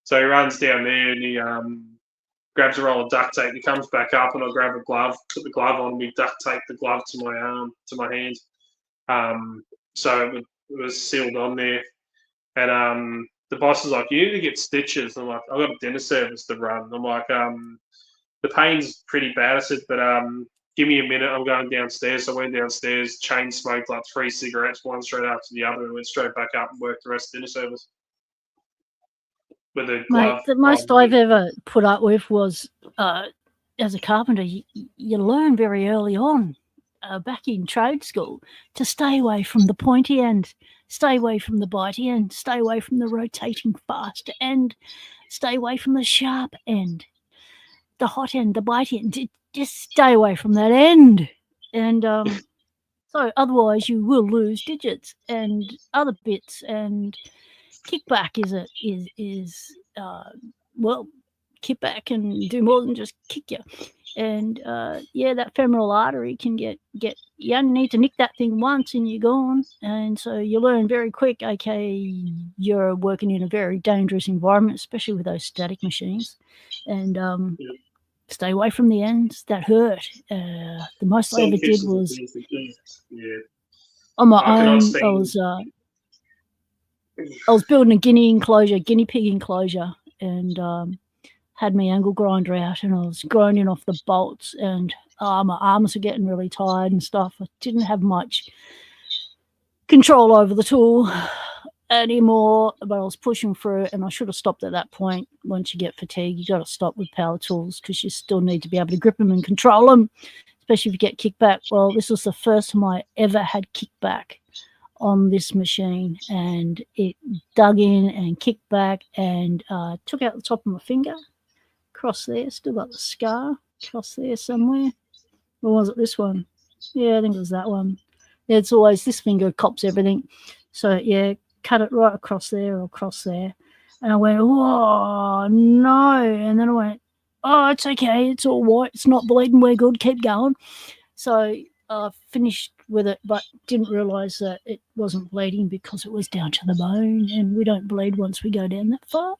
So he runs down there and he grabs a roll of duct tape. He comes back up and I grab a glove, put the glove on. We duct tape the glove to my arm, to my hand. So it was sealed on there. And the boss is like, you need to get stitches. I'm like, I've got a dinner service to run. I'm like, the pain's pretty bad. I said, but give me a minute. I'm going downstairs. So I went downstairs, chain smoked like 3 cigarettes, one straight after the other, and went straight back up and worked the rest of dinner service. With a glove. Mate, the most I've ever put up with was, as a carpenter, you learn very early on, back in trade school, to stay away from the pointy end, stay away from the bitey end, stay away from the rotating fast end, stay away from the sharp end, the hot end, the bitey end. Just stay away from that end. And so otherwise you will lose digits and other bits. And kickback kickback can do more than just kick you. And that femoral artery can get you only need to nick that thing once and you're gone. And so you learn very quick, okay, you're working in a very dangerous environment, especially with those static machines. And stay away from the ends that hurt. The most I ever did was on my own. I was building a guinea pig enclosure, and had my angle grinder out, and I was grinding off the bolts, and my arms were getting really tired and stuff. I didn't have much control over the tool anymore, but I was pushing through it, and I should have stopped at that point. Once you get fatigued, you got to stop with power tools because you still need to be able to grip them and control them, especially if you get kickback. Well, this was the first time I ever had kickback on this machine, and it dug in and kicked back and took out the top of my finger, across there, still got the scar across there somewhere. Or was it this one? Yeah, I think it was that one. Yeah, it's always this finger cops everything. So yeah, cut it right across there or across there. And I went, oh no. And then I went, oh, it's okay, it's all right, it's not bleeding, we're good, keep going. So I finished with it, but didn't realise that it wasn't bleeding because it was down to the bone, and we don't bleed once we go down that far.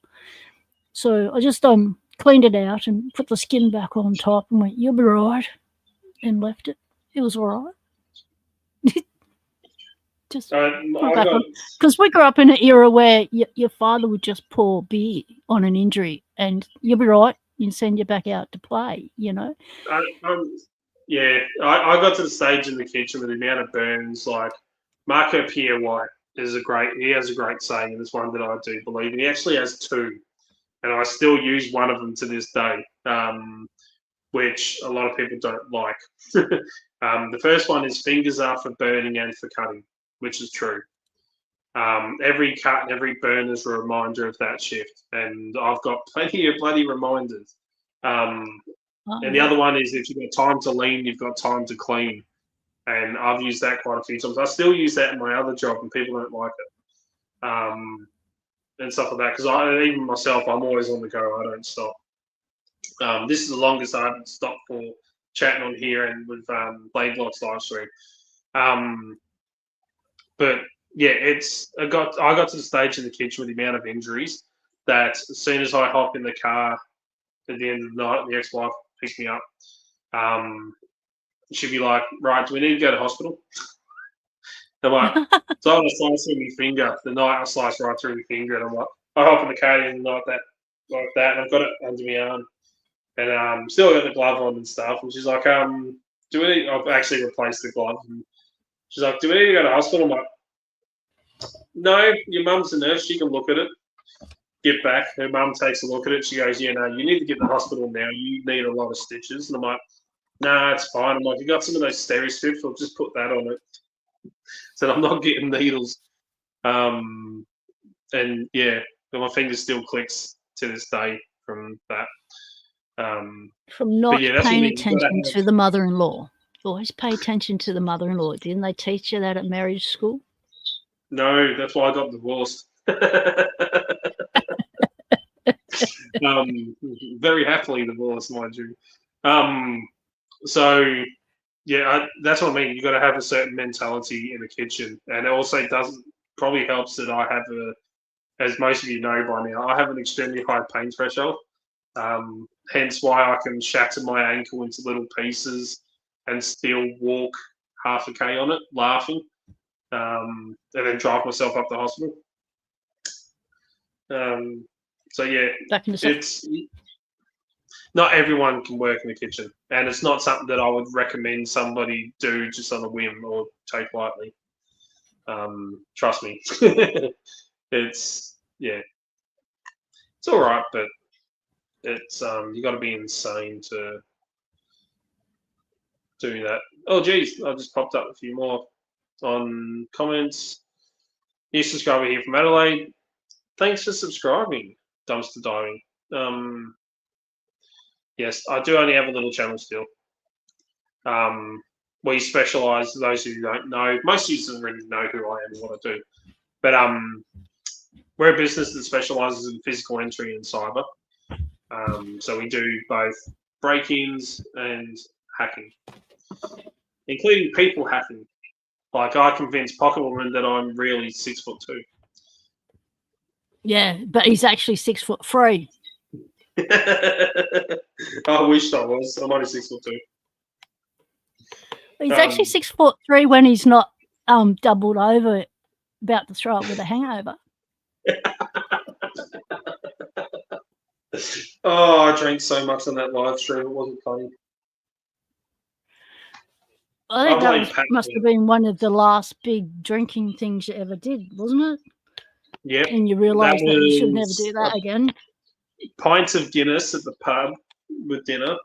So I just cleaned it out and put the skin back on top and went, you'll be right, and left it. It was all right. Just put it back on. Because we grew up in an era where your father would just pour beer on an injury and you'll be right and send you back out to play, you know. I got to the stage in the kitchen with the amount of burns. Like Marco Pierre White has a great saying, and it's one that I do believe in. He actually has 2, and I still use one of them to this day, which a lot of people don't like. The first one is fingers are for burning and for cutting, which is true. Every cut and every burn is a reminder of that shift, and I've got plenty of bloody reminders. And the other one is if you've got time to lean, you've got time to clean. And I've used that quite a few times. I still use that in my other job, and people don't like it. And stuff like that. Because even myself, I'm always on the go. I don't stop. This is the longest I haven't stopped for chatting on here and with Blade Blocks live stream. But yeah, I got to the stage in the kitchen with the amount of injuries that as soon as I hop in the car at the end of the night, the ex-wife picked me up. She'd be like, right, do we need to go to hospital? I'm like, so I was slicing my finger. The night I sliced right through my finger, and I'm like, I hop in the car in the night like that, and I've got it under my arm. and still got the glove on and stuff. And she's like, do we need, I've actually replaced the glove. And she's like, do we need to go to hospital? I'm like, no, your mum's a nurse. She can look at it. Get back. Her mum takes a look at it. She goes, yeah, no, you need to get to the hospital now. You need a lot of stitches. And I'm like, nah, it's fine. I'm like, you got some of those steri-strips? I'll just put that on it. So I'm not getting needles. And yeah, my finger still clicks to this day from that. From not yeah, paying attention to the mother-in-law. Always pay attention to the mother-in-law. Didn't they teach you that at marriage school? No, that's why I got divorced. Very happily divorced, mind you. So yeah, that's what I mean. You got to have a certain mentality in the kitchen, and it also probably helps that I have as most of you know by now, I have an extremely high pain threshold. Hence why I can shatter my ankle into little pieces and still walk half a K on it, laughing, and then drive myself up the hospital. So yeah, it's not everyone can work in the kitchen, and it's not something that I would recommend somebody do just on a whim or take lightly. Trust me, it's all right, but it's you got to be insane to do that. Oh geez, I just popped up a few more on comments. New subscriber here from Adelaide. Thanks for subscribing, Dumpster Diving. Yes, I do only have a little channel still. We specialise, those who don't know, most of you don't really know who I am and what I do. But we're a business that specialises in physical entry and cyber. So we do both break-ins and hacking, including people hacking. Like I convinced Pocket Woman that I'm really 6'2". Yeah, but he's actually 6'3". I wish I was. I'm only 6'2". He's actually 6'3" when he's not doubled over, about to throw up with a hangover. Oh, I drank so much on that live stream. It wasn't funny. I think that must have been one of the last big drinking things you ever did, wasn't it? Yep. And you realised that you should never do that again. Pints of Guinness at the pub with dinner.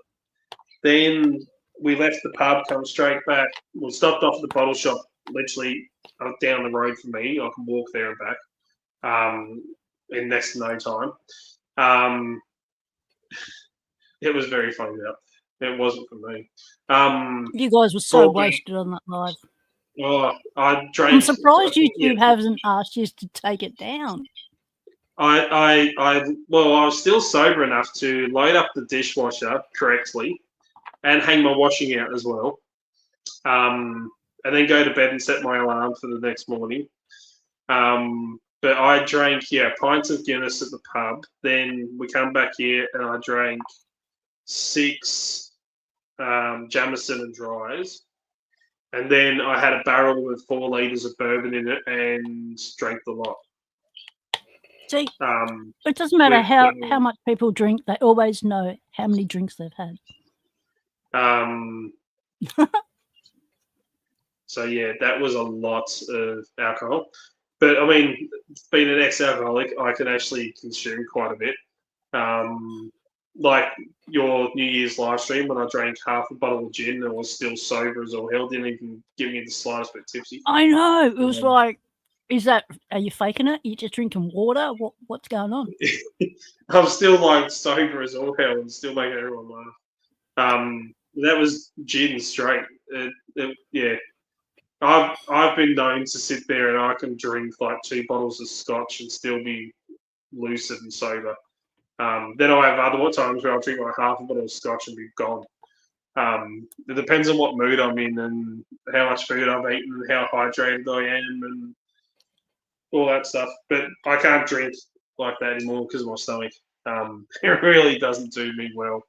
Then we left the pub, come straight back. We stopped off at the bottle shop, literally down the road from me. I can walk there and back in next to no time. It was very funny though. It wasn't for me. You guys were so wasted on that live. Oh, I drank. I'm surprised YouTube hasn't asked you to take it down. I was still sober enough to load up the dishwasher correctly and hang my washing out as well. And then go to bed and set my alarm for the next morning. But I drank, pints of Guinness at the pub. Then we come back here and I drank 6 Jameson and Dries. And then I had a barrel with 4 litres of bourbon in it and drank the lot. See, it doesn't matter how much people drink. They always know how many drinks they've had. So, yeah, that was a lot of alcohol. But, I mean, being an ex-alcoholic, I can actually consume quite a bit. Like your New Year's live stream when I drank half a bottle of gin and was still sober as all hell, didn't even give me the slightest bit tipsy. I know. It was like, are you faking it? Are you just drinking water? What's going on? I'm still like sober as all hell and still making everyone laugh. That was gin straight. I've been known to sit there and I can drink like 2 bottles of scotch and still be lucid and sober. Then I have other times where I'll drink like half a bottle of scotch and be gone. It depends on what mood I'm in and how much food I've eaten and how hydrated I am and all that stuff. But I can't drink like that anymore because of my stomach. It really doesn't do me well.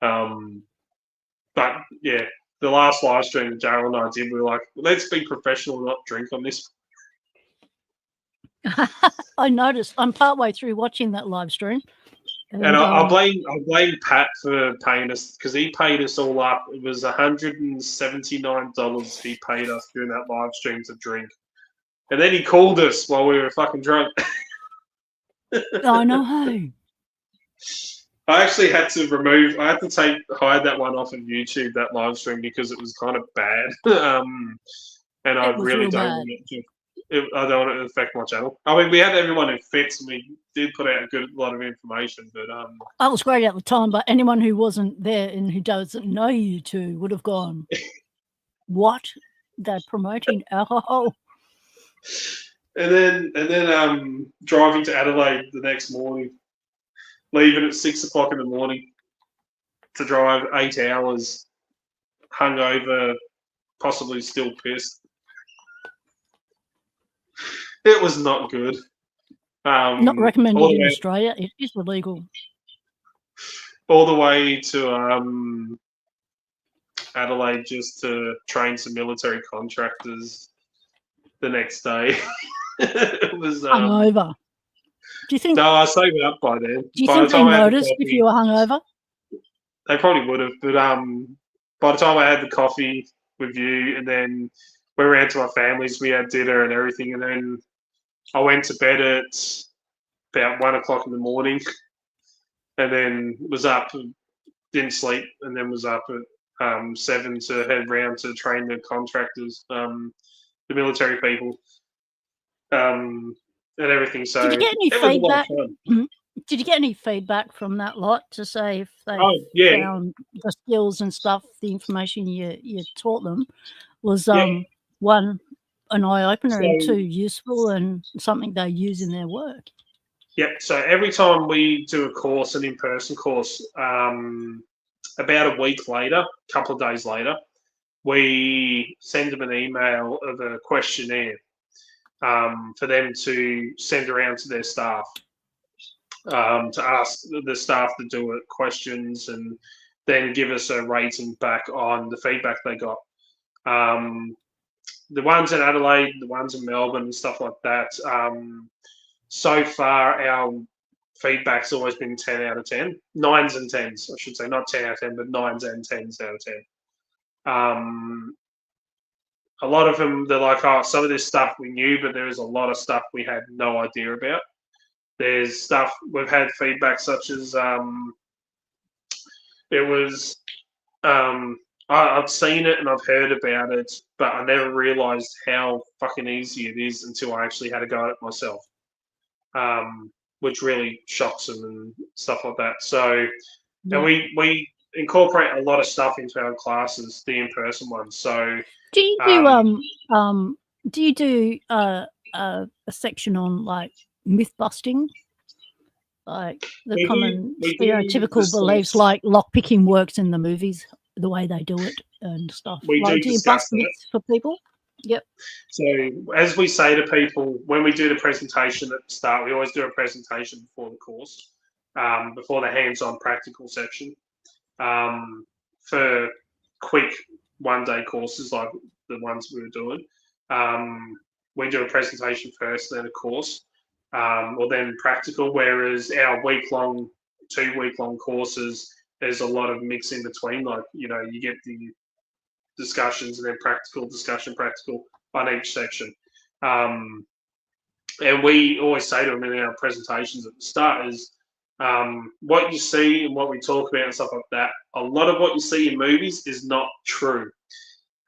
But yeah, the last live stream that Jarrell and I did, we were like, let's be professional and not drink on this. I noticed. I'm partway through watching that live stream. And I blame Pat for paying us because he paid us all up. It was $179 he paid us during that live stream to drink, and then he called us while we were fucking drunk. I know. I actually had to hide that one off of YouTube, that live stream, because it was kind of bad. And I really don't want it to. I don't want it to affect my channel. I mean, we had everyone who fits, and we did put out a lot of information, but I was great at the time, but anyone who wasn't there and who doesn't know you two would have gone, "What? They're promoting alcohol?" And then driving to Adelaide the next morning, leaving at 6 o'clock in the morning to drive 8 hours, hungover, possibly still pissed. It was not good. Not recommended in Australia. It is illegal. All the way to Adelaide just to train some military contractors the next day. It was hungover. Do you think? No, I saved it up by then. Do you think they noticed if you were hungover? They probably would have, but by the time I had the coffee with you, and then we ran to our families, we had dinner and everything, and then I went to bed at about 1 o'clock in the morning, and then was up, didn't sleep, and then was up at 7 to head round to train the contractors, the military people, and everything. So did you get any feedback? Did you get any feedback from that lot to say if they found the skills and stuff, the information you taught them was one, an eye opener, and two, useful and something they use in their work? Yep. So every time we do a course, an in-person course, about a week later, a couple of days later, we send them an email of a questionnaire for them to send around to their staff, to ask the staff to do it questions and then give us a rating back on the feedback they got. The ones in Adelaide, the ones in Melbourne and stuff like that, so far our feedback's always been 10 out of 10. 9s and 10s, I should say. Not 10 out of 10, but 9s and 10s out of 10. A lot of them, they're like, oh, some of this stuff we knew, but there is a lot of stuff we had no idea about. There's stuff, we've had feedback such as, it was, I've seen it and I've heard about it, but I never realised how fucking easy it is until I actually had a go at it myself, which really shocks them and stuff like that. So, and we incorporate a lot of stuff into our classes, the in-person ones. So, do you do a section on like myth busting, like the common stereotypical beliefs, like lockpicking works in the movies, the way they do it and stuff? Do you bust myths for people? Yep. So as we say to people, when we do the presentation at the start, we always do a presentation before the course, before the hands-on practical section. For quick one-day courses like the ones we were doing, we do a presentation first, then a course, or then practical, whereas our week-long, 2-week-long courses, there's a lot of mix in between. Like, you get the discussions and then discussion, practical on each section. And we always say to them in our presentations at the start is, what you see and what we talk about and stuff like that, a lot of what you see in movies is not true.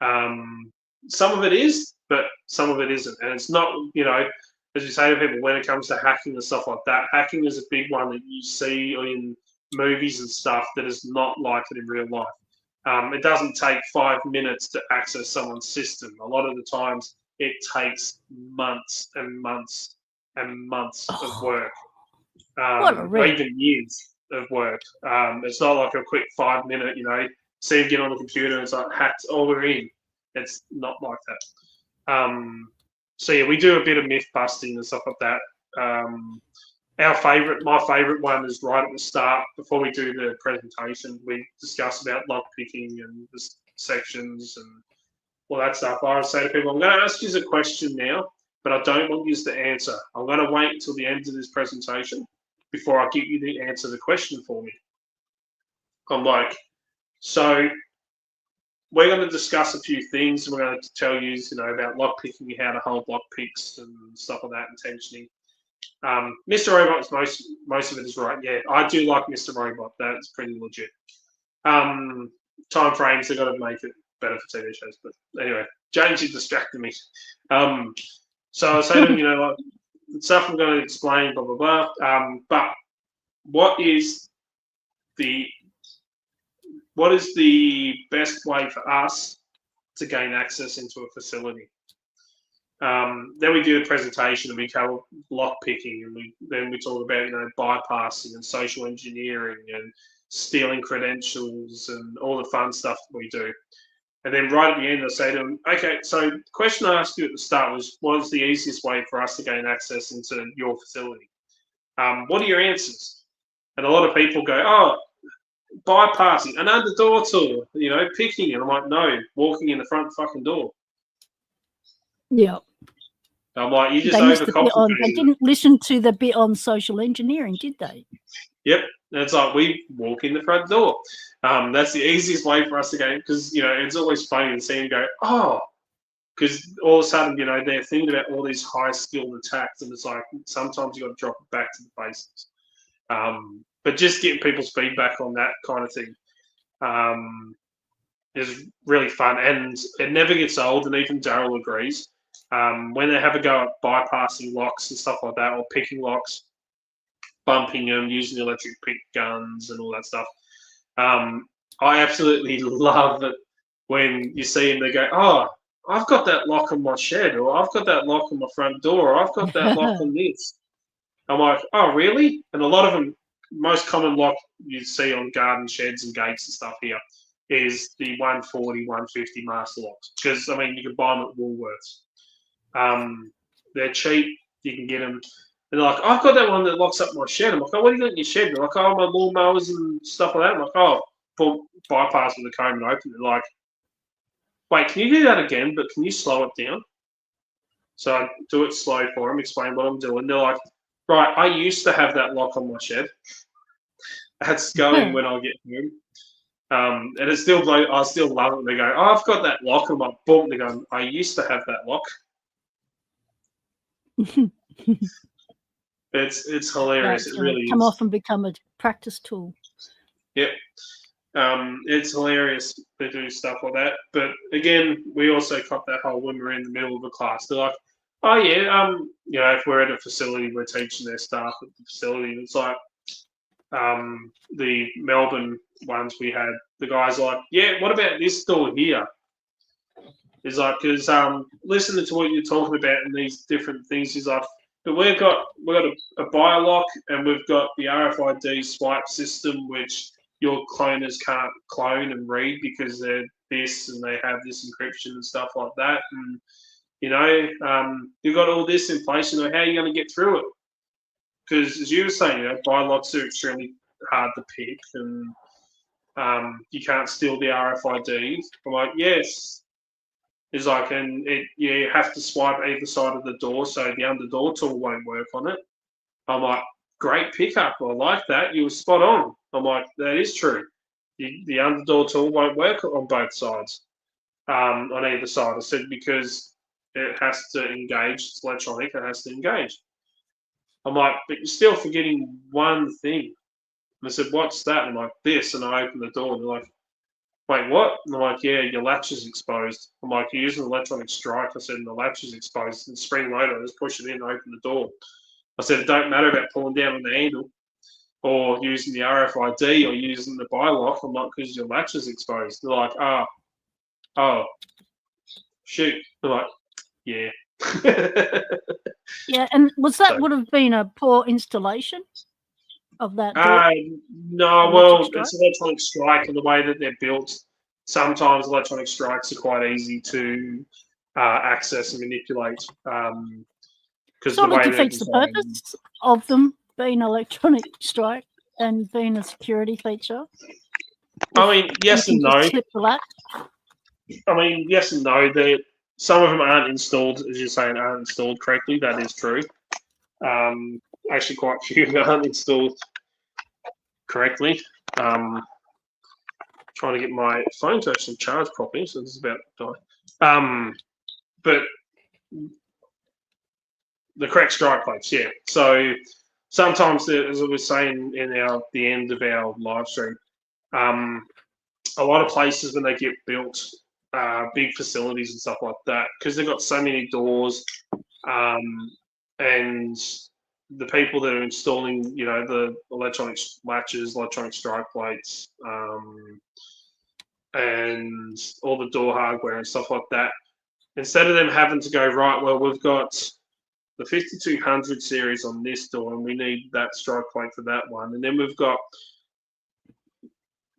Some of it is, but some of it isn't. And it's not, as you say to people, when it comes to hacking and stuff like that, hacking is a big one that you see in movies and stuff that is not like it in real life. It doesn't take 5 minutes to access someone's system. A lot of the times it takes months and months and months of work, or even years of work. It's not like a quick 5-minute, see him get on the computer and it's like hacked, oh, we're in. It's not like that. So yeah, we do a bit of myth busting and stuff like that. My favourite one is right at the start, before we do the presentation. We discuss about lock picking and the sections and all that stuff. I always say to people, I'm going to ask you a question now, but I don't want you to answer. I'm going to wait until the end of this presentation, before I get you to answer the question for me. I'm like, so we're going to discuss a few things. We're going to tell you, about lock picking, how to hold lock picks and stuff like that, and tensioning. Mr. Robot, most of it is right. Yeah, I do like Mr. Robot. That's pretty legit. Time frames, they've got to make it better for TV shows. But anyway, James, you distracted me. So I was saying, like, the stuff I'm going to explain, blah, blah, blah. But what is the best way for us to gain access into a facility? Then we do a presentation and we cover lock picking, and then we talk about bypassing and social engineering and stealing credentials and all the fun stuff that we do. And then right at the end, I say to them, okay, so the question I asked you at the start was, what is the easiest way for us to gain access into your facility? What are your answers? And a lot of people go, oh, bypassing, an under door tool, picking. And I'm like, no, walking in the front fucking door. Yeah. I'm like, you just overcomplicated. They didn't listen to the bit on social engineering, did they? Yep. And it's like, we walk in the front door. That's the easiest way for us to go, because, it's always funny to see them go, oh, because all of a sudden, they're thinking about all these high-skilled attacks, and it's like, sometimes you've got to drop it back to the basics. But just getting people's feedback on that kind of thing is really fun, and it never gets old, and even Daryl agrees. When they have a go at bypassing locks and stuff like that, or picking locks, bumping them, using electric pick guns and all that stuff, I absolutely love it when you see them, they go, oh, I've got that lock on my shed, or I've got that lock on my front door, or I've got that lock on this. I'm like, oh, really? And a lot of them, most common lock you see on garden sheds and gates and stuff here is the 140, 150 master locks. Because, you can buy them at Woolworths. They're cheap. You can get them. And they're like, oh, I've got that one that locks up my shed. I'm like, oh, what do you got in your shed? They're like, oh, my lawnmowers and stuff like that. I'm like, oh, bypass with the comb and open. They're like, wait, can you do that again? But can you slow it down? So I do it slow for them, explain what I'm doing. They're like, right, I used to have that lock on my shed. That's going when I get home. And it's still, I still love it. They go, oh, I've got that lock. I'm like, boom. They go, I used to have that lock. It's hilarious. It really come is. off and become a practice tool. Yep. It's hilarious to do stuff like that. But again, we also cop that whole when we're in the middle of a class. They're like, oh yeah, if we're at a facility, we're teaching their staff at the facility. It's like the Melbourne ones we had. The guys are like, yeah, what about this door here? It's like, because listening to what you're talking about and these different things, is like, but we've got a BioLock, and we've got the RFID swipe system, which your cloners can't clone and read because they're this and they have this encryption and stuff like that. And you've got all this in place. How are you going to get through it? Because as you were saying, BioLocks are extremely hard to pick, and you can't steal the RFID. I'm like, yes. It's like, and you have to swipe either side of the door, so the under door tool won't work on it. I'm like, great pickup. I like that. You were spot on. I'm like, that is true. The under door tool won't work on both sides, on either side. I said, because it has to engage. It's electronic. It has to engage. I'm like, but you're still forgetting one thing. And I said, what's that? And I'm like, this. And I open the door, and they're like, wait, what? And I'm like, yeah, your latch is exposed. I'm like, you're using an electronic strike. I said, and the latch is exposed. And spring loaded, I just push it in and open the door. I said, it don't matter about pulling down on the handle or using the RFID or using the BioLock. I'm like, because your latch is exposed. They're like, oh, shoot. I'm like, yeah. Yeah, and would have been a poor installation of that door? No, well, it's electronic strike, and the way that they're built, sometimes electronic strikes are quite easy to access and manipulate. Sort of defeats the purpose of them being electronic strike and being a security feature. Yes and no. Slip the latch. Yes and no. Some of them aren't installed, as you're saying, aren't installed correctly. That is true. actually quite a few that aren't installed correctly. Trying to get my phone to actually charge properly, so this is about to die. But the correct strike plates, yeah. So sometimes, as I was saying in the end of our live stream, a lot of places when they get built, big facilities and stuff like that, because they've got so many doors, and the people that are installing, the electronic latches, electronic strike plates, and all the door hardware and stuff like that, instead of them having to go, right, well, we've got the 5200 series on this door and we need that strike plate for that one, and then we've got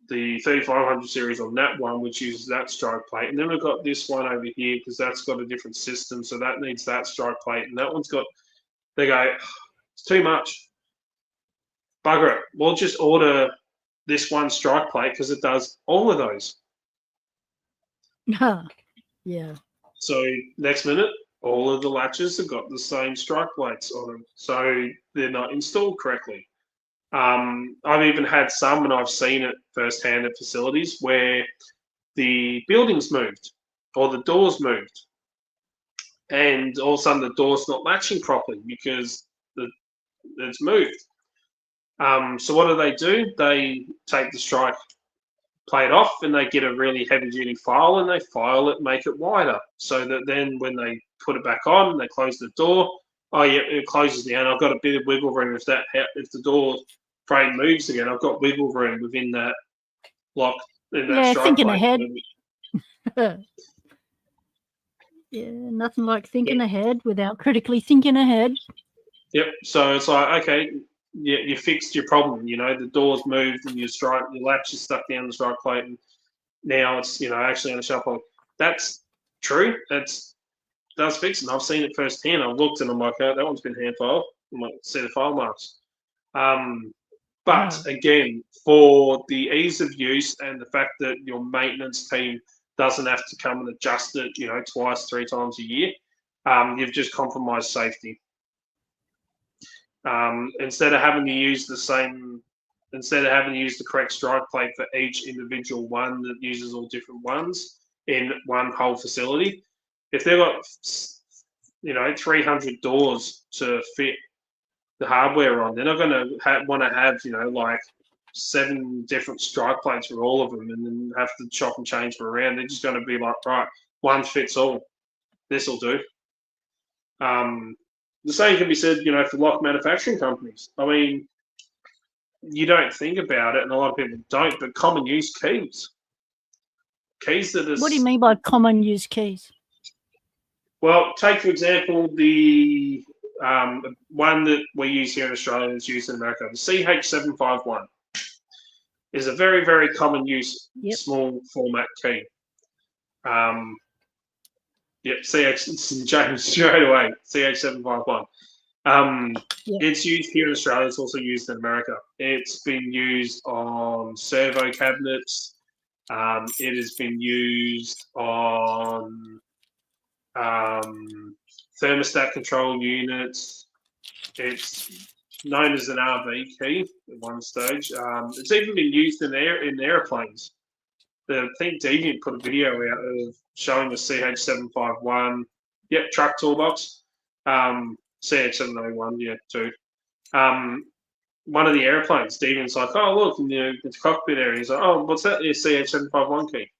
the 3500 series on that one, which uses that strike plate, and then we've got this one over here because that's got a different system, so that needs that strike plate, and that one's got. They go, it's too much. Bugger it. We'll just order this one strike plate because it does all of those. Yeah. So next minute, all of the latches have got the same strike plates on them, so they're not installed correctly. I've even had some, and I've seen it firsthand at facilities where the buildings moved or the doors moved, and all of a sudden the door's not latching properly because it's moved. So what do? They take the strike plate off and they get a really heavy duty file and they file it, make it wider, so that then when they put it back on, they close the door. Oh yeah, it closes now. I've got a bit of wiggle room if the door frame moves again. I've got wiggle room within that lock. In that strike thinking plate. ahead. Yeah, nothing like thinking ahead without critically thinking ahead. Yep. So it's like, okay, you fixed your problem. The door's moved and your latch is stuck down the strike plate, and now it's actually on the shelf. That's true. Does fix it. I've seen it firsthand. I've looked and I'm like, oh, that one's been hand filed. I might see the file marks. But again, for the ease of use and the fact that your maintenance team doesn't have to come and adjust it, twice, 3 times a year, you've just compromised safety. Instead of having to use the correct strike plate for each individual one that uses all different ones in one whole facility, if they've got 300 doors to fit the hardware on, they're not going to want to have like 7 different strike plates for all of them and then have to chop and change them around. They're just going to be like, right, one fits all. This will do. The same can be said, for lock manufacturing companies. I mean, you don't think about it, and a lot of people don't, but common use keys. Keys that are... What do you mean by common use keys? Well, take, for example, the one that we use here in Australia and is used in America, the CH751 is a very, very common use small format key. James straight away, CH751. It's used here in Australia. It's also used in America. It's been used on servo cabinets. It has been used on thermostat control units. It's known as an RV key at one stage. It's even been used in airplanes. I think Deviant put a video out of showing the CH751. Yep, truck toolbox. CH701, too. One of the airplanes, Deviant's like, oh, look, in the cockpit area. He's like, oh, what's that? It's CH751 key.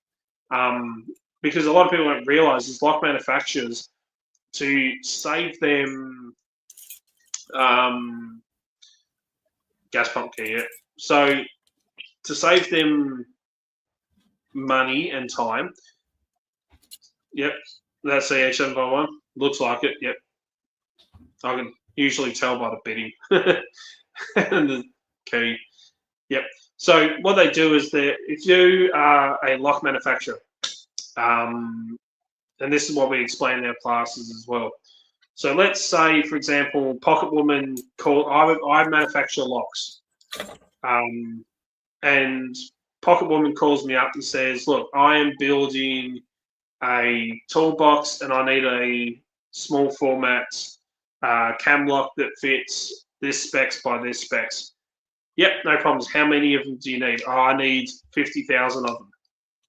Because a lot of people don't realise is lock manufacturers, to save them gas pump key, So to save them money and time, that's CH751. Looks like it, I can usually tell by the bidding and the key. So what they do is if you are a lock manufacturer, and this is what we explain in our classes as well. So let's say, for example, Pocket Woman I manufacture locks, and Pocket Woman calls me up and says, look, I am building a toolbox and I need a small format cam lock that fits this specs by this specs. Yep, no problems. How many of them do you need? Oh, I need 50,000 of them.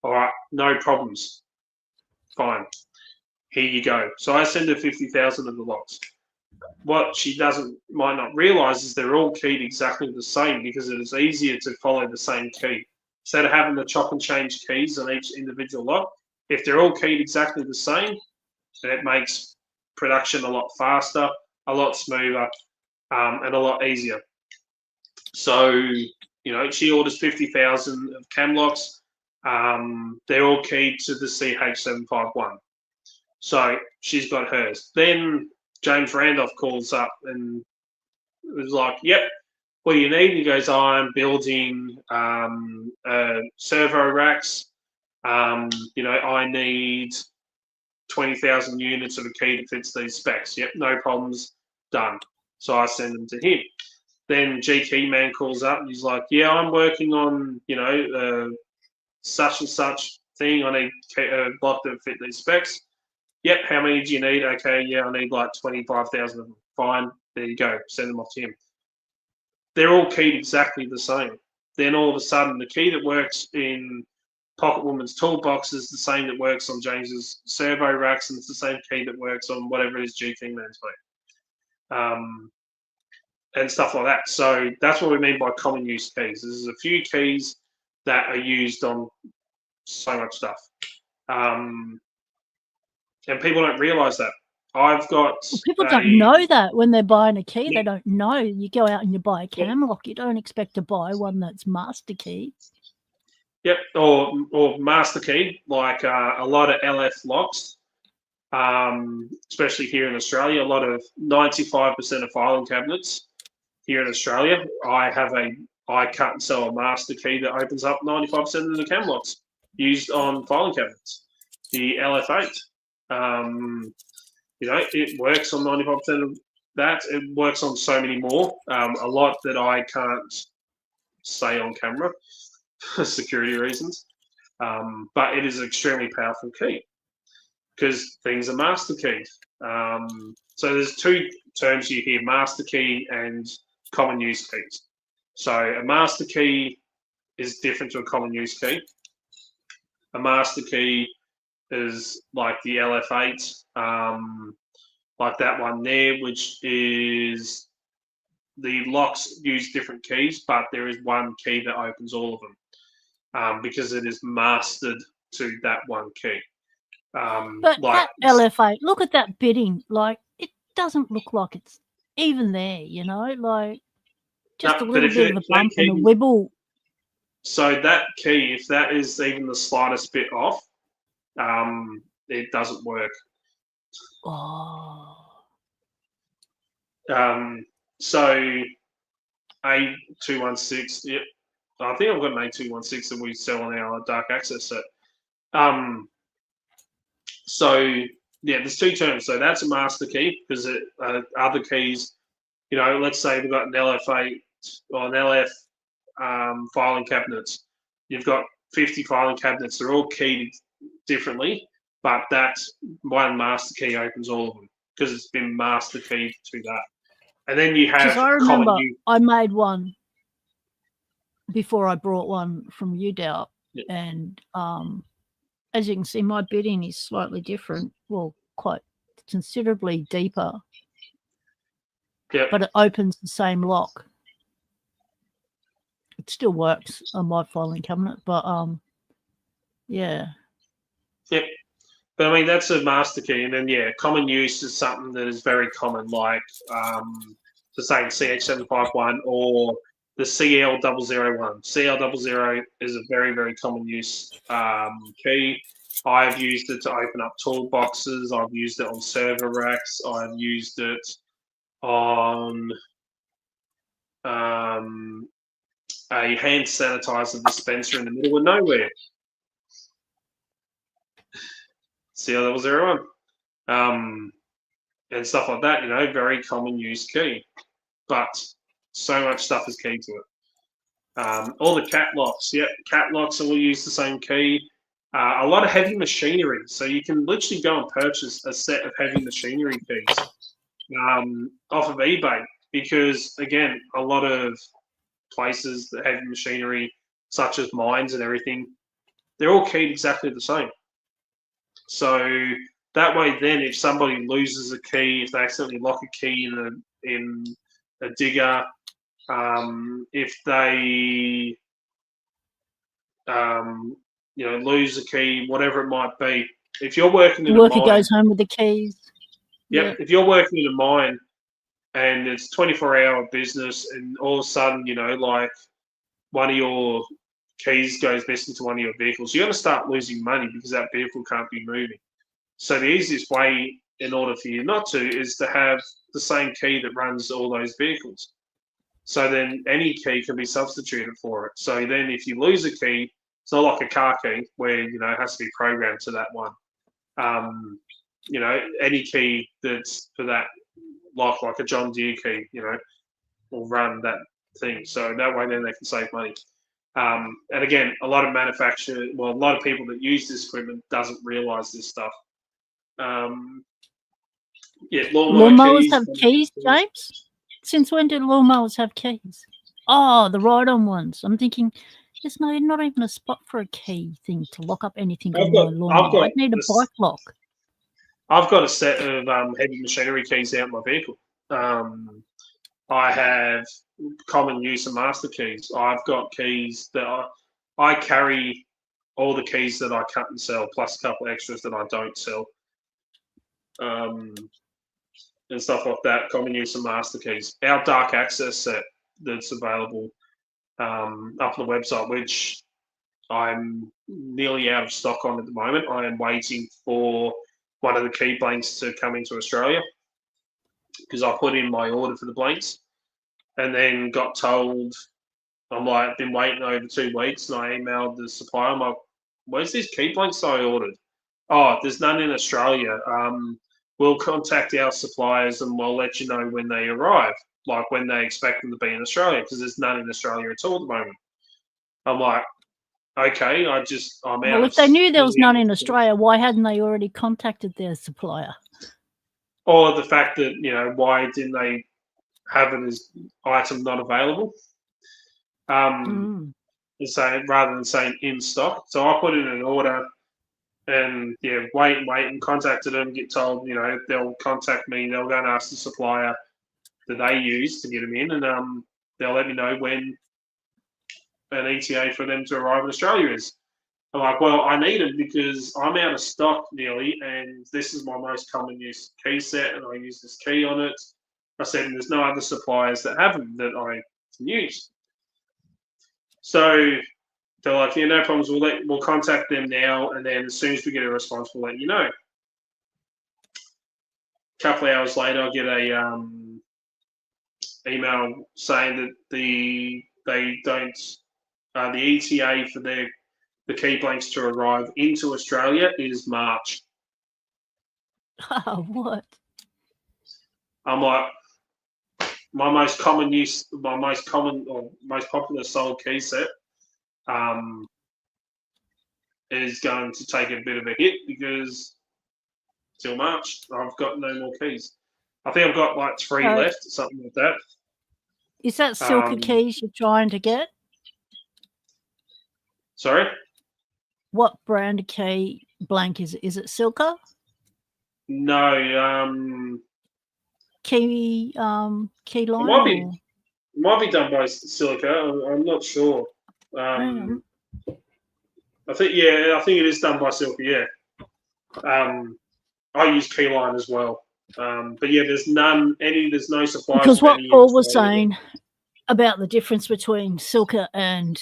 All right, no problems. Fine. Here you go. So I send her 50,000 of the locks. What she might not realise is they're all keyed exactly the same because it is easier to follow the same key. Instead of having to chop and change keys on each individual lock, if they're all keyed exactly the same, it makes production a lot faster, a lot smoother, and a lot easier. So, she orders 50,000 of cam locks. They're all keyed to the CH751. So she's got hers. Then James Randolph calls up and was like, yep, what do you need? He goes, I'm building servo racks. I need 20,000 units of a key that fits these specs. Yep, no problems, done. So I send them to him. Then G Keyman calls up and he's like, yeah, I'm working on, such and such thing. I need a block that fit these specs. Yep, how many do you need? Okay, yeah, I need like 25,000 of them. Fine, there you go. Send them off to him. They're all keyed exactly the same. Then all of a sudden, the key that works in Pocket Woman's toolbox is the same that works on James's servo racks, and it's the same key that works on whatever it is G Keyman's made. And stuff like that. So that's what we mean by common use keys. There's a few keys that are used on so much stuff. And people don't realise that. People don't know that when they're buying a key. Yeah. They don't know. You go out and you buy a cam lock. You don't expect to buy one that's master key. Yep, or master key, like a lot of LF locks, especially here in Australia. A lot of 95% of filing cabinets here in Australia, I cut and sell a master key that opens up 95% of the cam locks used on filing cabinets. The LF8. It works on 95% of that. It works on so many more. A lot that I can't say on camera for security reasons. But it is an extremely powerful key because things are master keys. So there's two terms you hear, master key and common use keys. So a master key is different to a common use key. A master key is like the LF8, like that one there, which is the locks use different keys, but there is one key that opens all of them because it is mastered to that one key. But that LF8, look at that bitting. Like, it doesn't look like it's even there, like just a little bit of a bump and a wibble. So that key, if that is even the slightest bit off, it doesn't work. Oh. So A216, yep. I think I've got an A216 that we sell on our dark access set. So yeah, there's two terms. So that's a master key because other keys, let's say we've got an LF8 or an LF filing cabinets. You've got 50 filing cabinets. They're all keyed differently, but that one master key opens all of them because it's been master keyed to that. And then you have. I remember I made one before I brought one from UDOW, and as you can see, my bitting is slightly different. Well, quite considerably deeper. Yep. But it opens the same lock. It still works on my filing cabinet, but yeah. Yep. But I mean, that's a master key. And then, common use is something that is very common, like the same CH751 or the CL001. CL00 is a very, very common use key. I've used it to open up toolboxes. I've used it on server racks. I've used it on a hand sanitizer dispenser in the middle of nowhere. CL001. And stuff like that, very common use key. But so much stuff is key to it. All the cat locks, cat locks will use the same key. A lot of heavy machinery. So you can literally go and purchase a set of heavy machinery keys off of eBay. because, again, a lot of places that have machinery, such as mines and everything, they're all keyed exactly the same. So that way, then, if somebody loses a key, if they accidentally lock a key in a digger, if they lose a key, whatever it might be, if you're working The in a worker mine, goes home with the keys. yep, if you're working in a mine and it's 24-hour business, and all of a sudden, like one of your keys goes missing to one of your vehicles, you're going to start losing money because that vehicle can't be moving. So the easiest way, in order for you not to, is to have the same key that runs all those vehicles. So then any key can be substituted for it. So then if you lose a key, it's not like a car key where, it has to be programmed to that one. Any key that's for that, like a John Deere key, will run that thing. So that way then they can save money. And again, a lot of people that use this equipment doesn't realize this stuff. Lawnmowers have keys, James? Since when did lawnmowers have keys? Oh, the ride-on ones. I'm thinking, there's not even a spot for a key thing to lock up anything on my lawnmower. I'd need a bike lock. I've got a set of heavy machinery keys out in my vehicle. I have common use and master keys. I've got keys that I carry all the keys that I cut and sell, plus a couple of extras that I don't sell. And stuff like that, common use and master keys. Our dark access set that's available up on the website, which I'm nearly out of stock on at the moment. I am waiting for one of the key blanks to come into Australia because I put in my order for the blanks and then got told, been waiting over 2 weeks, and I emailed the supplier. I'm like, where's these key blanks I ordered? Oh, there's none in Australia. We'll contact our suppliers and we'll let you know when they arrive, like when they expect them to be in Australia, because there's none in Australia at all at the moment. I'm like, okay, I'm out. Well, if they knew there was none in Australia, why hadn't they already contacted their supplier? Or the fact that, why didn't they have it as item not available? So rather than saying in stock. So I put in an order. And wait and contacted them, get told, they'll contact me, they'll go and ask the supplier that they use to get them in, and they'll let me know when an ETA for them to arrive in Australia is. I'm like, well, I need it because I'm out of stock nearly, and this is my most common use key set, and I use this key on it. I said, and there's no other suppliers that have them that I can use. So they're like, no problems. We'll contact them now, and then as soon as we get a response, we'll let you know. A couple of hours later, I get a email saying that the ETA for the key blanks to arrive into Australia is March. Oh, what? I'm like, my most popular sold key set is going to take a bit of a hit because till March I've got no more keys. I think I've got like 3 left, something like that. Is that Silka keys you're trying to get? Sorry? What brand of key blank is it? Is it Silka? No, Key line? It might be done by Silica. I'm not sure. I think it is done by Silka. Yeah. I use Keyline as well. But there's no suppliers. Because what Paul was saying about the difference between Silka and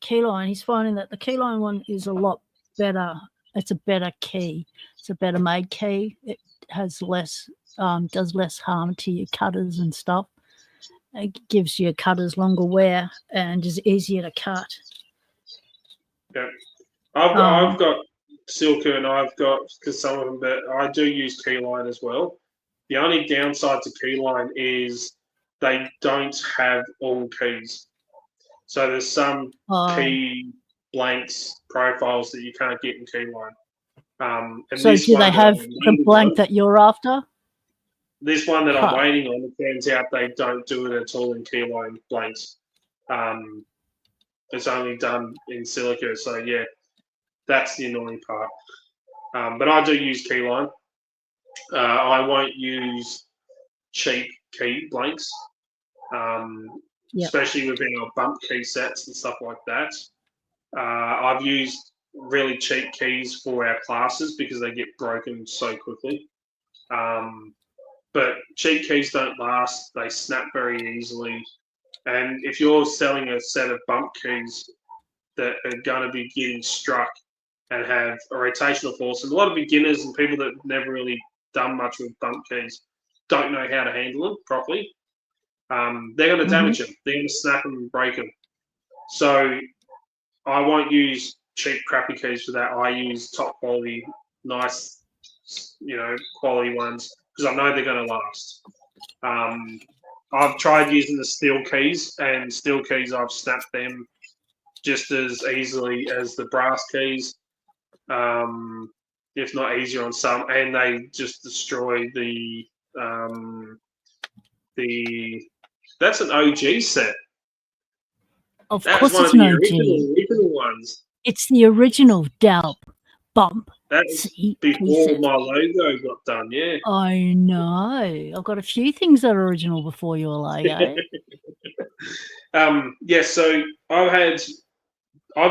Keyline, he's finding that the Keyline one is a lot better. It's a better key. It's a better made key. It has less, does less harm to your cutters and stuff. It gives your cutters longer wear and is easier to cut. Yeah, I've got Silka and I've got, because some of them, but I do use Keyline as well. The only downside to Keyline is they don't have all keys. So there's some key blanks profiles that you can't get in Keyline. So do they have the blank that you're after? This one that I'm Huh. waiting on, it turns out they don't do it at all in keyline blanks. It's only done in silica. So yeah, that's the annoying part. But I do use keyline. I won't use cheap key blanks, Yep. especially with our bump key sets and stuff like that. I've used really cheap keys for our classes because they get broken so quickly. But cheap keys don't last; they snap very easily. And if you're selling a set of bump keys that are going to be getting struck and have a rotational force, and a lot of beginners and people that have never really done much with bump keys don't know how to handle them properly. They're going to damage them. They're going to snap them and break them. So I won't use cheap, crappy keys for that. I use top quality, nice, quality ones because I know they're going to last. I've tried using the steel keys, and steel keys, I've snapped them just as easily as the brass keys, if not easier on some, and they just destroy the. That's an OG set. Of That was course, one it's of an the OG. original ones. It's the original Dalp Bump. That was C before set. my logo got done, yeah. I know. I've got a few things that are original before your logo. Yeah, so I've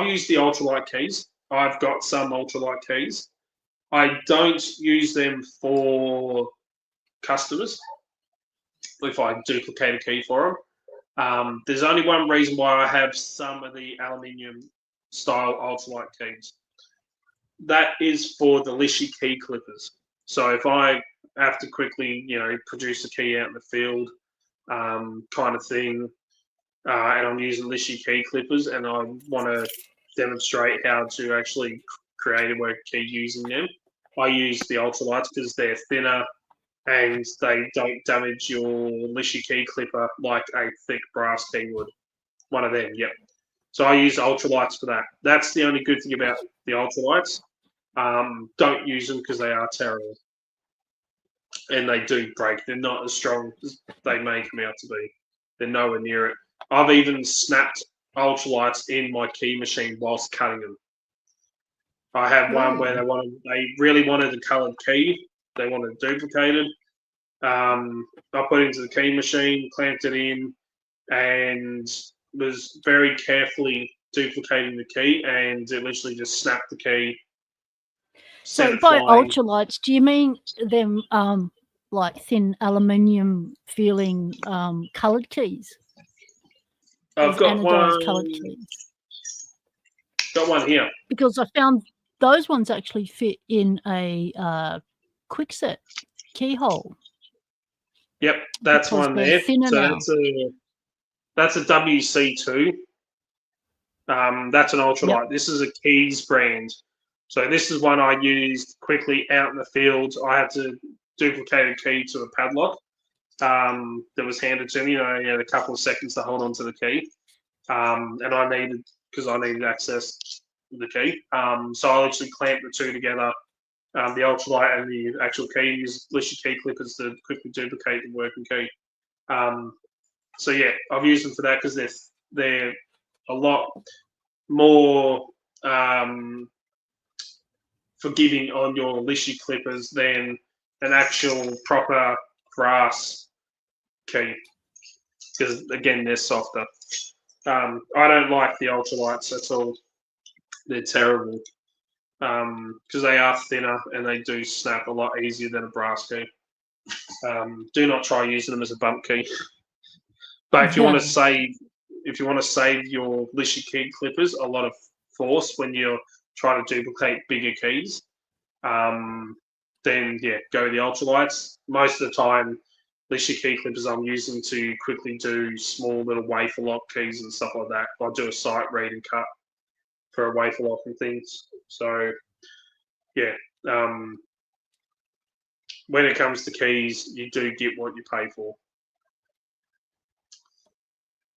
used the ultralight keys. I've got some ultralight keys. I don't use them for customers if I duplicate a key for them. There's only one reason why I have some of the aluminium style ultralight keys. That is for the Lishi key clippers. So if I have to quickly, produce a key out in the field, kind of thing, and I'm using Lishi key clippers, and I want to demonstrate how to actually create a work key using them, I use the ultralights because they're thinner and they don't damage your Lishi key clipper like a thick brass key would. One of them, yep. So I use ultralights for that. That's the only good thing about the ultralights. Don't use them because they are terrible. And they do break. They're not as strong as they make them out to be. They're nowhere near it. I've even snapped ultralights in my key machine whilst cutting them. I had one where they really wanted a coloured key. They wanted it duplicated. I put it into the key machine, clamped it in, and was very carefully duplicating the key, and it literally just snapped the key. So by ultralights, do you mean them like thin aluminium feeling coloured keys? I've got one. Coloured keys. Got one here. Because I found those ones actually fit in a quickset keyhole. Yep, that's one there. So that's a WC2. That's an ultralight. Yep. This is a Keys brand. So this is one I used quickly out in the field. I had to duplicate a key to a padlock that was handed to me. I had a couple of seconds to hold on to the key. And I needed access to the key. So I literally clamped the two together, the ultralight and the actual key, use Lishi key clippers to quickly duplicate the working key. So yeah, I've used them for that because they're a lot more forgiving on your Lishi clippers than an actual proper brass key, because again they're softer. I don't like the ultralights at all. They're terrible because they are thinner and they do snap a lot easier than a brass key. Do not try using them as a bump key. But if you want to save your Lishi key clippers a lot of force when you're trying to duplicate bigger keys, then yeah, go the ultralights. Most of the time, Lishi key clippers I'm using to quickly do small little wafer lock keys and stuff like that. I'll do a sight read and cut for a wafer lock and things. So yeah, when it comes to keys, you do get what you pay for.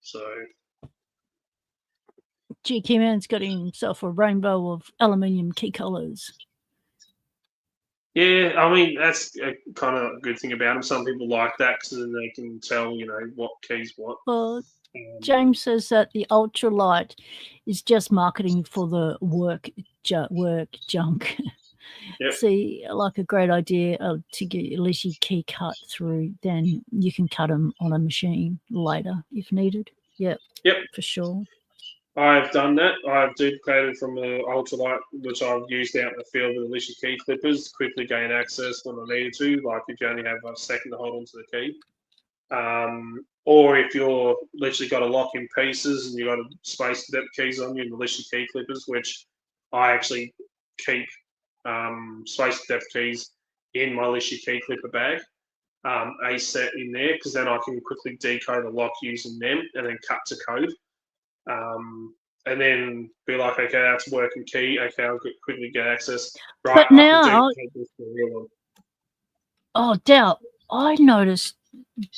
So GK Man's got himself a rainbow of aluminium key colours. Yeah, I mean that's a kind of good thing about them. Some people like that because then they can tell, what keys what. Well, Um, James says that the ultralight is just marketing for the work junk. Yep. See, like a great idea to get at least your key cut through, then you can cut them on a machine later if needed. Yep, for sure. I've done that. I've duplicated from the ultralight, which I've used out in the field with Alicia key clippers to quickly gain access when I needed to, like if you only have a second to hold onto the key. Or if you're literally got a lock in pieces and you've got a space depth keys on you and the Alicia key clippers, which I actually keep space depth keys in my Alicia key clipper bag, a set in there, because then I can quickly decode a lock using them and then cut to code. And then be like, okay, that's a working key. Okay, I'll quickly get access. Right, But I now, can do this for real. oh, Doubt, I noticed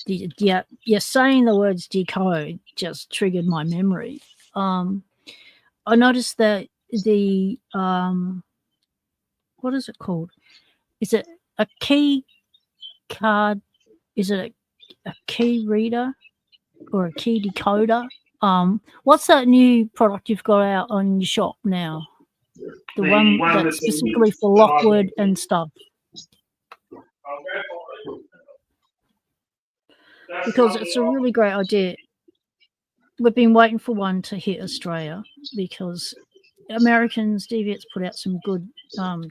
you're saying the words decode just triggered my memory. I noticed that the what is it called? Is it a key card? Is it a key reader or a key decoder? What's that new product you've got out on your shop now? The one that's specifically for Lockwood and stuff. Because it's a really great idea. We've been waiting for one to hit Australia because Americans, Deviant's put out some good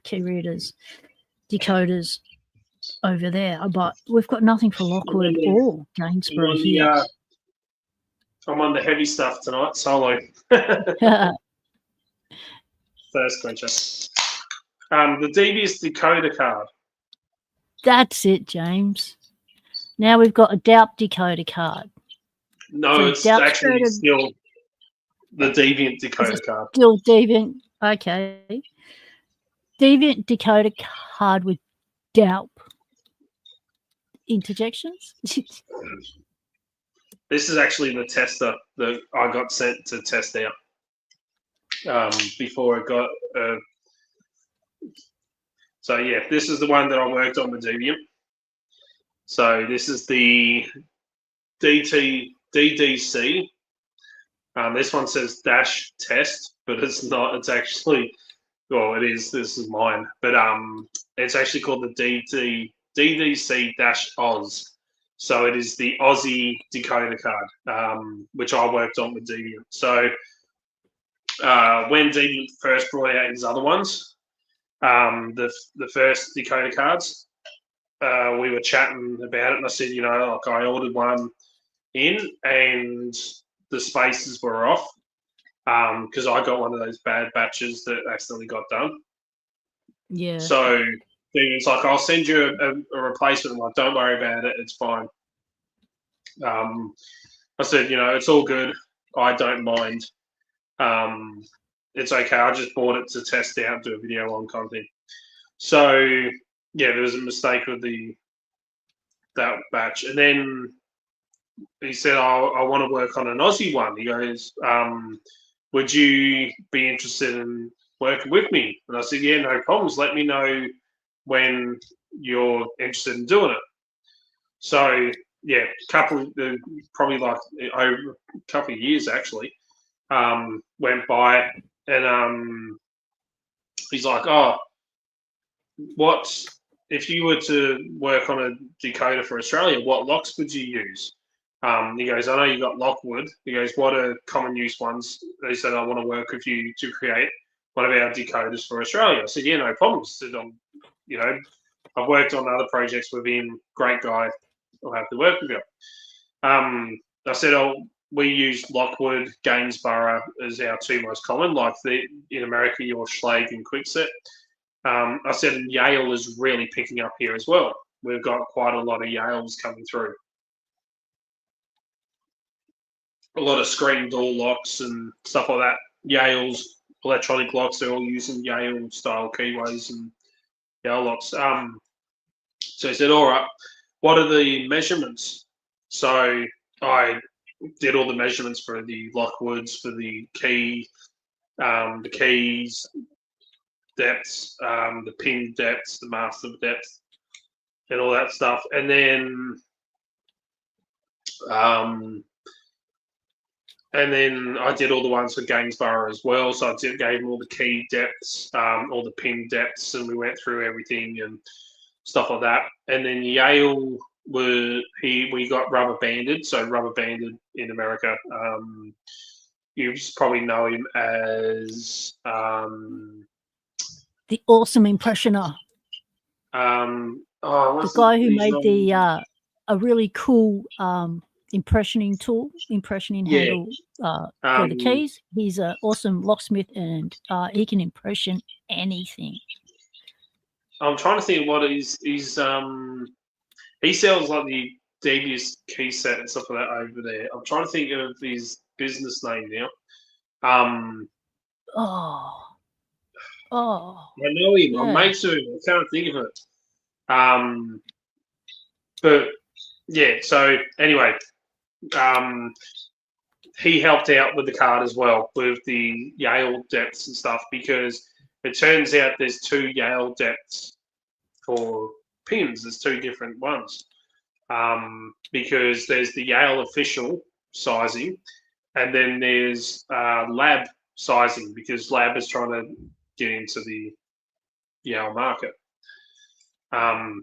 key readers, decoders over there, but we've got nothing for Lockwood or Gainsborough here. I'm on the heavy stuff tonight, solo. First quencher. The Devious decoder card. That's it, James. Now we've got a Doubt decoder card. No, So it's actually still the Deviant decoder card. Still Deviant. Okay. Deviant decoder card with Doubt interjections. This is actually the tester that I got sent to test out before it got. So yeah, this is the one that I worked on with Deviant. So this is the DDC. This one says dash test, but it's not. It's actually, well, it is. This is mine, but it's actually called the DDC-Oz. So it is the Aussie decoder card, which I worked on with Deviant. So when Deviant first brought out his other ones, the first decoder cards, we were chatting about it, and I said, like I ordered one in, and the spaces were off because I got one of those bad batches that accidentally got done. Yeah. So it's like, I'll send you a replacement. I'm like, don't worry about it. It's fine. I said, it's all good. I don't mind. It's okay. I just bought it to test out, do a video on kind of thing. So yeah, there was a mistake with that batch, and then he said, I want to work on an Aussie one. He goes, would you be interested in working with me? And I said, yeah, no problems. Let me know when you're interested in doing it. So yeah, probably like over a couple of years actually went by, and he's like, oh, what if you were to work on a decoder for Australia? What locks would you use? He goes, I know you got Lockwood. He goes, what are common use ones? He said, I want to work with you to create one of our decoders for Australia. I said, yeah, no problems. I said, I've worked on other projects with him. Great guy. I'll have to work with you. I said, we use Lockwood, Gainsborough as our two most common. Like in America, your Schlage and Quickset. I said Yale is really picking up here as well. We've got quite a lot of Yales coming through. A lot of screen door locks and stuff like that. Yale's electronic locks, they're all using Yale style keyways and Yale locks. So he said, all right, what are the measurements? So I did all the measurements for the Lockwoods, for the key, the keys, depths, the pin depths, the master depths, and all that stuff. And then I did all the ones for Gainsborough as well. So gave them all the key depths, all the pin depths, and we went through everything and stuff like that. And then Yale we got rubber banded. So rubber banded in America. You probably know him as the awesome impressioner. The guy who made a really cool impressioning handle for the keys. He's an awesome locksmith, and he can impression anything. I'm trying to think what he's he sells like the Devious key set and stuff like that over there. I'm trying to think of his business name now. I know him. Yeah. I'm mates with him. I can't think of it. But yeah. So anyway, he helped out with the card as well with the Yale depths and stuff, because it turns out there's 2 Yale depths for pins. There's 2 different ones. Because there's the Yale official sizing, and then there's lab sizing, because lab is trying to get into the Yale market.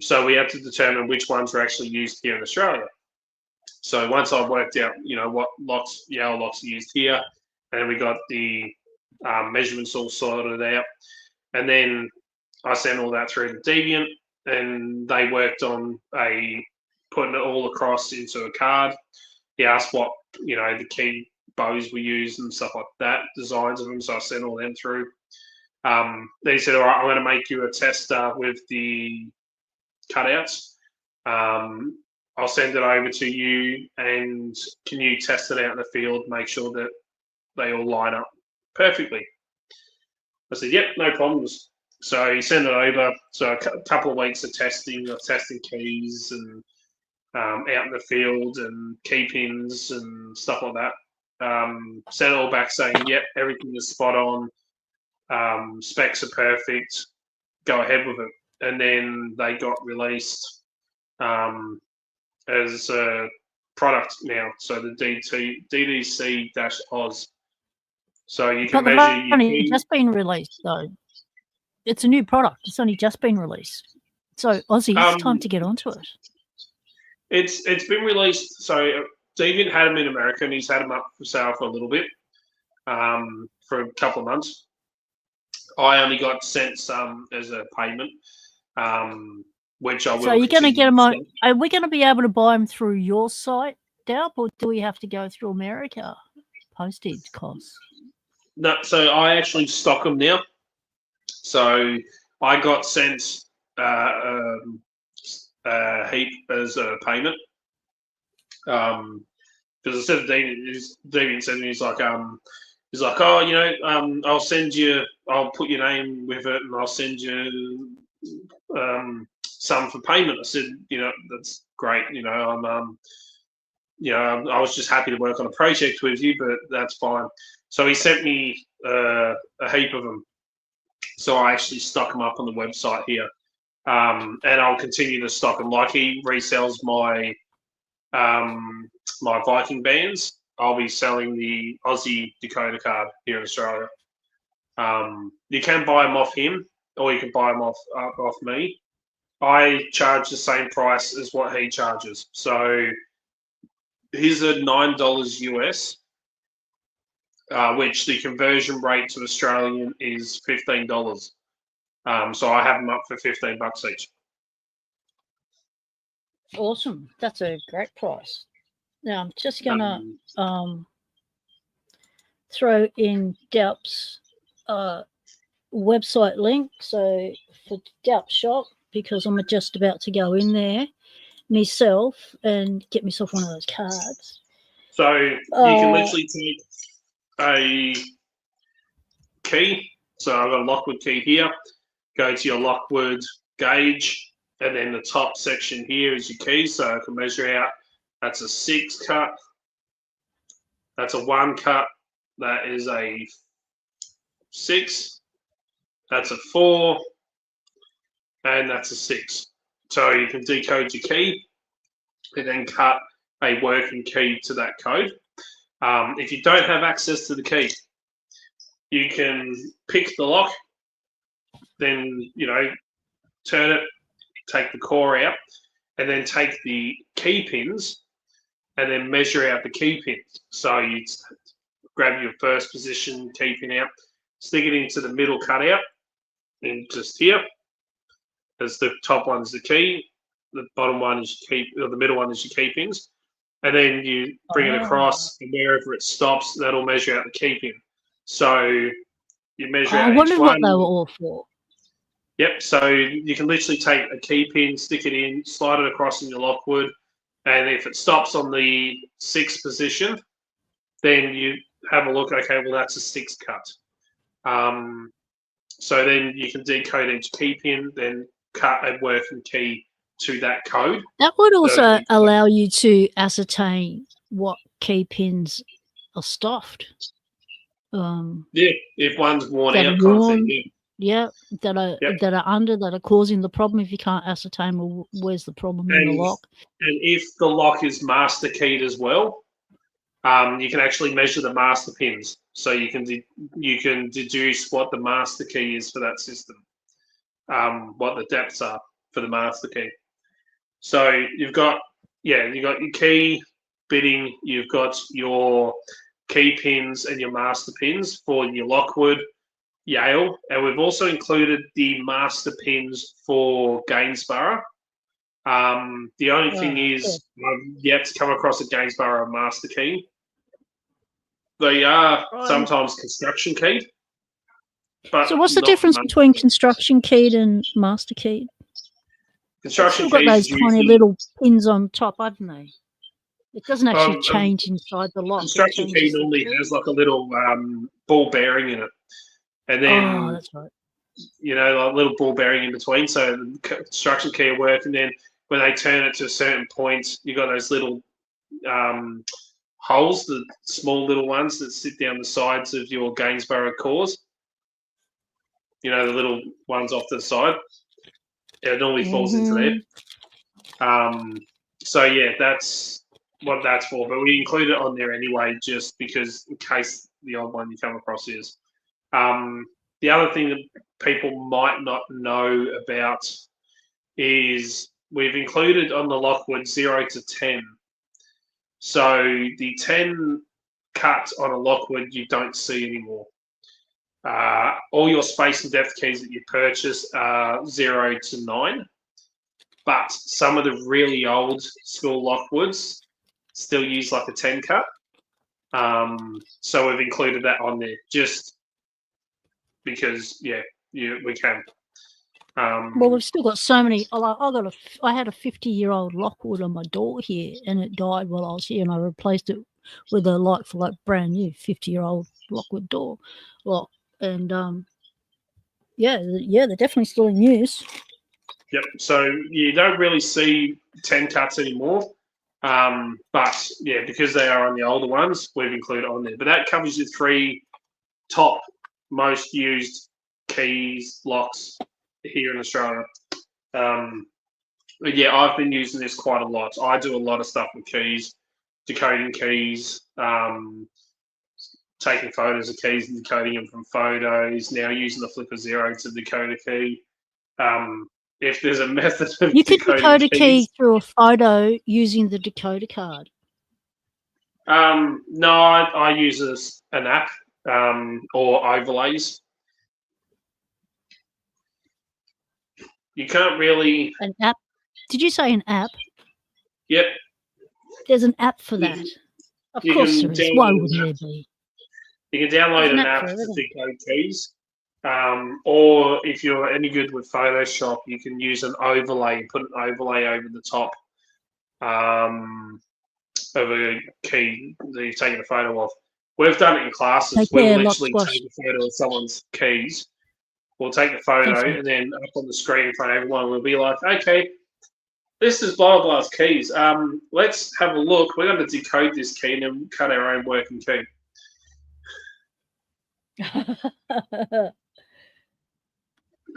So we have to determine which ones are actually used here in Australia. So once I worked out, what Yale locks are used here, and we got the measurements all sorted out, and then I sent all that through to Deviant, and they worked on putting it all across into a card. He asked what the key bows we used and stuff like that, designs of them. So I sent all them through. Then he said, "All right, I'm going to make you a tester with the cutouts. I'll send it over to you, and can you test it out in the field, make sure that they all line up perfectly?" I said, "Yep, no problems." So he sent it over. So a couple of weeks of testing keys and out in the field and key pins and stuff like that. Sent it all back saying, "Yep, everything is spot on. Specs are perfect. Go ahead with it." And then they got released as a product now. So the DDC-Oz. So you can measure your key. It's just been released though. It's a new product. It's only just been released. So Aussie, it's time to get onto it. It's been released. So Deviant had them in America, and he's had them up for sale for a little bit, for a couple of months. I only got sent some as a payment, which I will. So you're going to get them on? Are we going to be able to buy them through your site, Dalp, or do we have to go through America? Postage costs. No, so I actually stock them now. So I got sent a heap as a payment. Because I said to Deviant said to me, he's like, "Oh, I'll send you. I'll put your name with it, and I'll send you some for payment." I said, "That's great. I was just happy to work on a project with you, but that's fine." So he sent me a heap of them. So I actually stock them up on the website here, and I'll continue to stock them. Like he resells my my Viking bands. I'll be selling the Aussie Dakota card here in Australia. You can buy them off him, or you can buy them off me. I charge the same price as what he charges. So he's at $9 US, which the conversion rate to Australian is $15. So I have them up for $15 each. Awesome. That's a great price. Now I'm just gonna throw in Dalp's website link. So for Dalp shop, because I'm just about to go in there myself and get myself one of those cards. So you can literally take a key. So I've got a Lockwood key here. Go to your Lockwood gauge, and then the top section here is your key. So I can measure out. That's a 6 cut. That's a 1 cut. That is a 6. that's a 4, and that's a 6. So you can decode your key and then cut a working key to that code. If you don't have access to the key, you can pick the lock, then, turn it, take the core out, and then take the key pins and then measure out the key pins. So you grab your first position key pin out, stick it into the middle cutout, and just here, as the top one is the key, the bottom one is your key, or the middle one is your key pins, and then you bring it across, and wherever it stops, that'll measure out the key pin. So you measure out I wondered each one. what they were all for. Yep, so you can literally take a key pin, stick it in, slide it across in your lockwood, and if it stops on the 6th position, then you have a look, okay, well, that's a 6 cut. So then you can decode each key pin, then cut a working key to that code. That would also allow you to ascertain what key pins are stuffed. Yeah, if one's worn out, kind of thing. Yeah, that are under, that are causing the problem. If you can't ascertain, well, where's the problem in the lock? And if the lock is master keyed as well, you can actually measure the master pins, so you can deduce what the master key is for that system, what the depths are for the master key. So you've got your key bitting, you've got your key pins and your master pins for your lockwood, Yale, and we've also included the master pins for Gainsborough. The only thing is, I've yet to come across a Gainsborough master key. They are sometimes construction keyed. So what's the difference between construction keyed and master keyed? Construction keyed got those tiny little pins on top, haven't they? It doesn't actually change inside the lock. Construction key normally has like a little ball bearing in it. And then, that's right. Like a little ball bearing in between. So the construction key will work. And then when they turn it to a certain point, you've got those little holes, the small little ones that sit down the sides of your Gainsborough cores. The little ones off to the side. It normally falls into there. So, yeah, that's what that's for. But we include it on there anyway, just because in case the odd one you come across is. The other thing that people might not know about is we've included on the lockwood 0 to 10. So the 10 cut on a lockwood you don't see anymore. All your space and depth keys that you purchase are 0 to 9, but some of the really old school lockwoods still use like a 10 cut. So we've included that on there just because, we can. Well, we've still got so many. I had a 50-year-old lockwood on my door here, and it died while I was here, and I replaced it with a like brand new 50-year-old lockwood door lock. And they're definitely still in use. Yep. So you don't really see 10 cuts anymore, but because they are on the older ones, we've included on there. But that covers your 3 top most used keys, locks here in Australia. I've been using this quite a lot. I do a lot of stuff with keys, decoding keys, taking photos of keys and decoding them from photos, now using the Flipper Zero to decode a key. If there's a method of you could decode a key through a photo using the decoder card. No, I use an app or overlays. You can't really... An app? Did you say an app? Yep. There's an app for that. Of course there is. Why wouldn't there be? You can download an app to decode keys. Or if you're any good with Photoshop, you can use an overlay, put an overlay over the top of a key that you've taken a photo of. We've done it in classes. We'll literally take a photo of someone's keys. We'll take the photo and then up on the screen in front of everyone, we'll be like, okay, this is blah, blah's keys. Let's have a look. We're going to decode this key and then cut our own working key.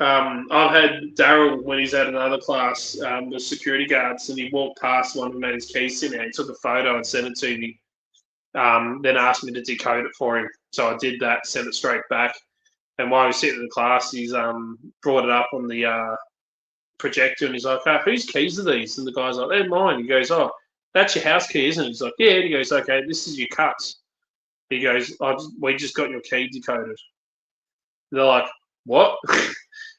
I've had Daryl when he's at another class with security guards, and he walked past one of the man's keys in there. He took a photo and sent it to me. Then asked me to decode it for him, so I did that, sent it straight back. And while he was sitting in the class, he's brought it up on the projector, and he's like, oh, "Whose keys are these?" And the guy's like, "They're mine." He goes, "Oh, that's your house key, isn't it?" He's like, "Yeah." And he goes, "Okay, this is your cuts." He goes, "We just got your key decoded." They're like, "What?"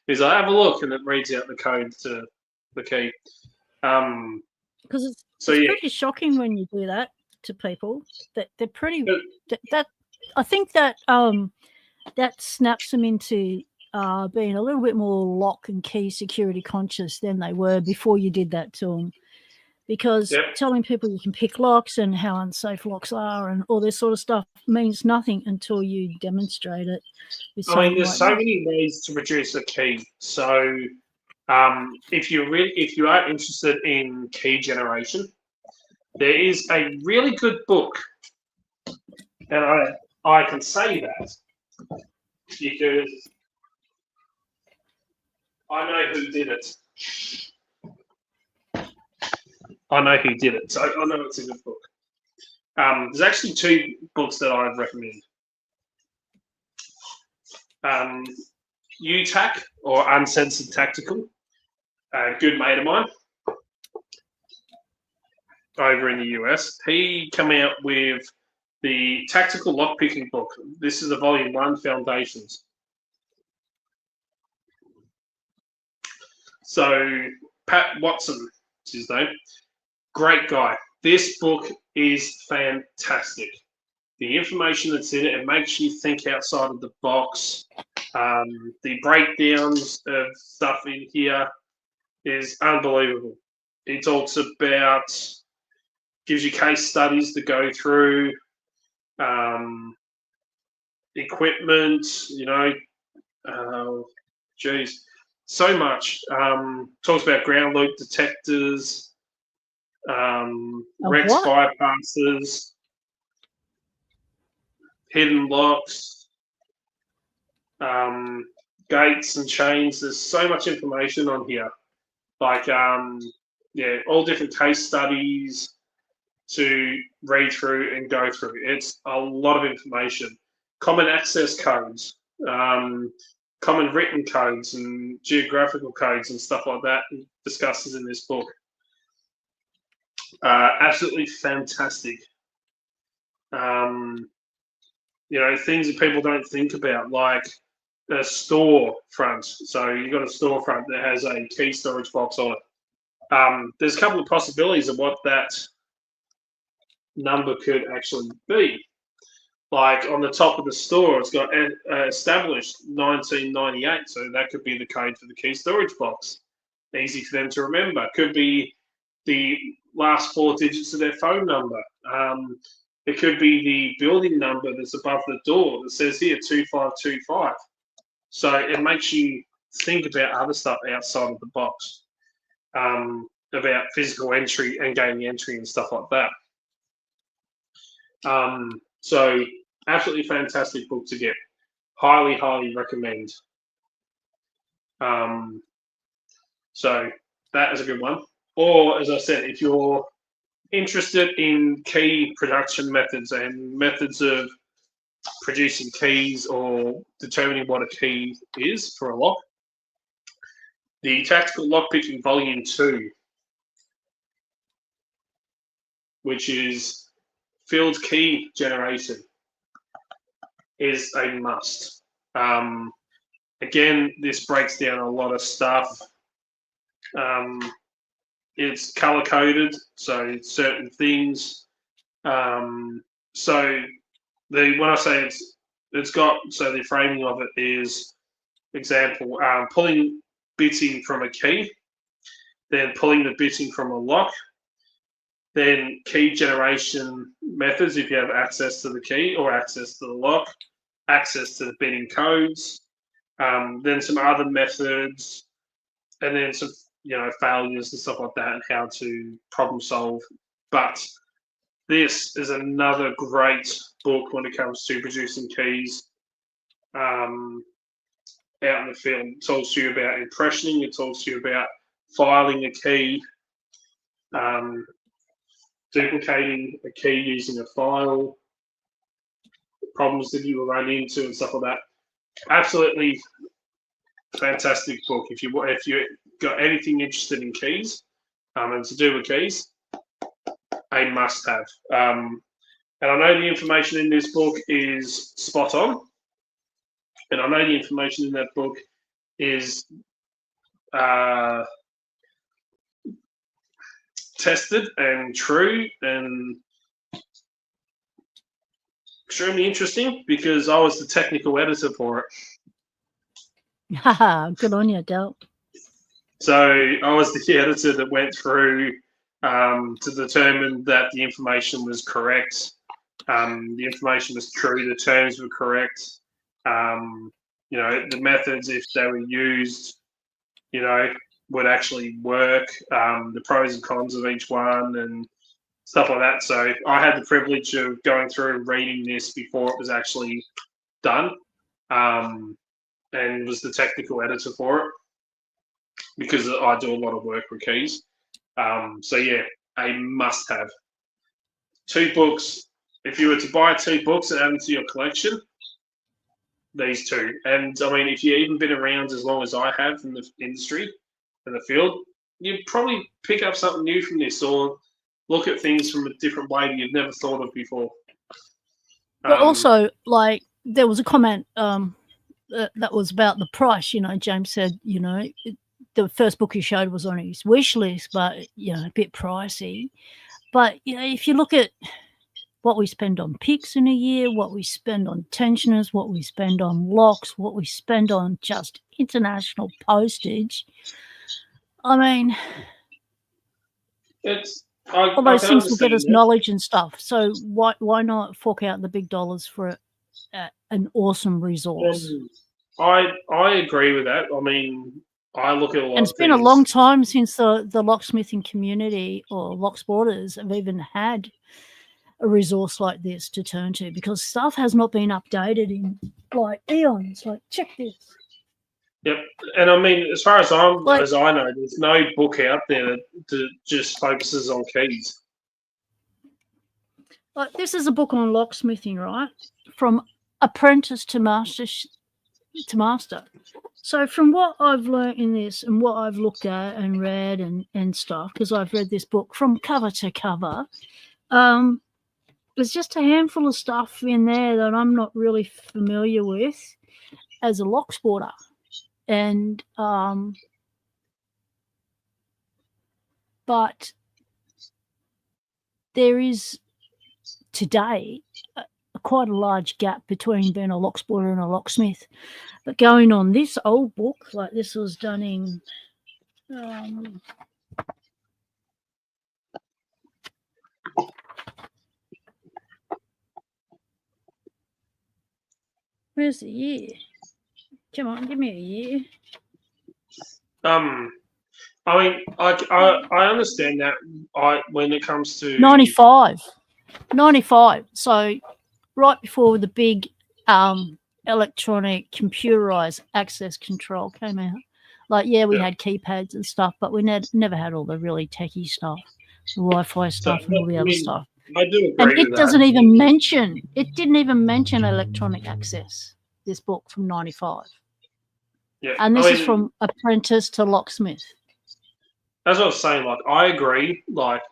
He's like, "Have a look," and it reads out the code to the key. Because it's pretty shocking when you do that to people. That they're pretty. That I think that that snaps them into being a little bit more lock and key security conscious than they were before you did that to them. Because telling people you can pick locks and how unsafe locks are and all this sort of stuff means nothing until you demonstrate it. I mean, there's so many ways to produce a key. So, if you are interested in key generation, there is a really good book, and I can say that because I know who did it. I know who did it, so I know it's a good book. There's actually two books that I'd recommend. UTAC, or Uncensored Tactical, a good mate of mine over in the US. He came out with the Tactical Lockpicking book. This is a volume 1, Foundations. So Pat Watson is his name. Great guy. This book is fantastic. The information that's in it, it makes you think outside of the box. The breakdowns of stuff in here is unbelievable. He talks about, gives you case studies to go through, equipment, so much. Talks about ground loop detectors, Rex bypasses, hidden locks, gates and chains. There's so much information on here. Like, all different case studies to read through and go through. It's a lot of information. Common access codes, common written codes and geographical codes and stuff like that discusses in this book. Absolutely fantastic. Things that people don't think about, like a store front. So you've got a storefront that has a key storage box on it. There's a couple of possibilities of what that number could actually be. Like on the top of the store, it's got established 1998, so that could be the code for the key storage box. Easy for them to remember. Could be the last 4 digits of their phone number. It could be the building number that's above the door that says here 2525. So it makes you think about other stuff outside of the box, about physical entry and gaining entry and stuff like that. So absolutely fantastic book to get. Highly, highly recommend. So that is a good one. Or, as I said, if you're interested in key production methods and methods of producing keys or determining what a key is for a lock, the Tactical Lockpicking Volume 2, which is field key generation, is a must. Again, this breaks down a lot of stuff. It's color coded, so certain things. When I say it's got, so the framing of it is, example, pulling bitting from a key, then pulling the bitting from a lock, then key generation methods if you have access to the key or access to the lock, access to the bitting codes, then some other methods, and then some failures and stuff like that and how to problem solve. But this is another great book when it comes to producing keys. out in the field. It talks to you about impressioning. It talks to you about filing a key, duplicating a key using a file, problems that you will run into and stuff like that. Absolutely fantastic book. If you got anything interested in keys and to do with keys, a must-have. And I know the information in this book is spot on, and I know the information in that book is tested and true and extremely interesting because I was the technical editor for it. Haha, good on you, Del. So I was the editor that went through to determine that the information was correct, the information was true, the terms were correct, you know, the methods, if they were used, you know, would actually work, the pros and cons of each one and stuff like that. So I had the privilege of going through and reading this before it was actually done, and was the technical editor for it because I do a lot of work with keys. So yeah, a must-have. 2 books. If you were to buy 2 books and add them to your collection, these 2. And I mean, if you've even been around as long as I have in the industry, in the field, you'd probably pick up something new from this or look at things from a different way that you've never thought of before. But also, like, there was a comment that was about the price. You know, James said, you know, the first book he showed was on his wish list, but, you know, a bit pricey. But, you know, if you look at what we spend on picks in a year, what we spend on tensioners, what we spend on locks, what we spend on just international postage, I mean, all those things will get us knowledge and stuff. So why not fork out the big dollars for an awesome resource? I agree with that. I mean, I look at a lot and it's of been things. A long time since the locksmithing community or locksporters have even had a resource like this to turn to, because stuff has not been updated in like eons. Like, check this. Yep, and I mean, as far as I know, there's no book out there that just focuses on keys. Like, this is a book on locksmithing, right? From apprentice to master. So from what I've learned in this and what I've looked at and read and stuff, because I've read this book from cover to cover, there's just a handful of stuff in there that I'm not really familiar with as a locksporter. And but there is today quite a large gap between being a locksporter and a locksmith. But going on this old book, like this was done in where's the year? Come on, give me a year. I mean, I understand that. When it comes to 95. So right before the big electronic computerized access control came out. Like, yeah, we had keypads and stuff, but we never had all the really techie stuff, the Wi-Fi stuff and all the other stuff. I do agree and with it that. doesn't even mention, it didn't even mention electronic access, this book from 95. Yeah. And this is from apprentice to locksmith. As I was saying, like, I agree, like,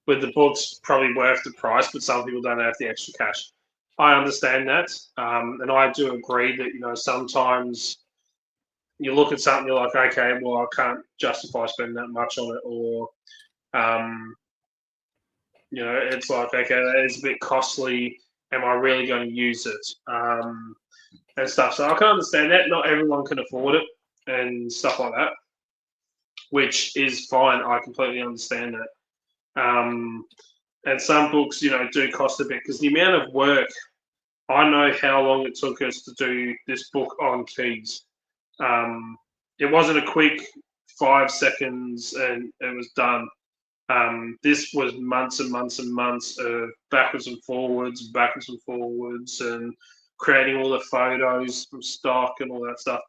with the books probably worth the price, but some people don't have the extra cash. I understand that. And I do agree that, you know, sometimes you look at something, you're like, okay, well, I can't justify spending that much on it, or, you know, it's like, okay, that is a bit costly. Am I really going to use it? And stuff. So I can understand that. Not everyone can afford it and stuff like that, which is fine. I completely understand that. And some books, you know, do cost a bit because the amount of work, I know how long it took us to do this book on keys. It wasn't a quick 5 seconds and it was done. This was months and months and months of backwards and forwards, and creating all the photos from stock and all that stuff.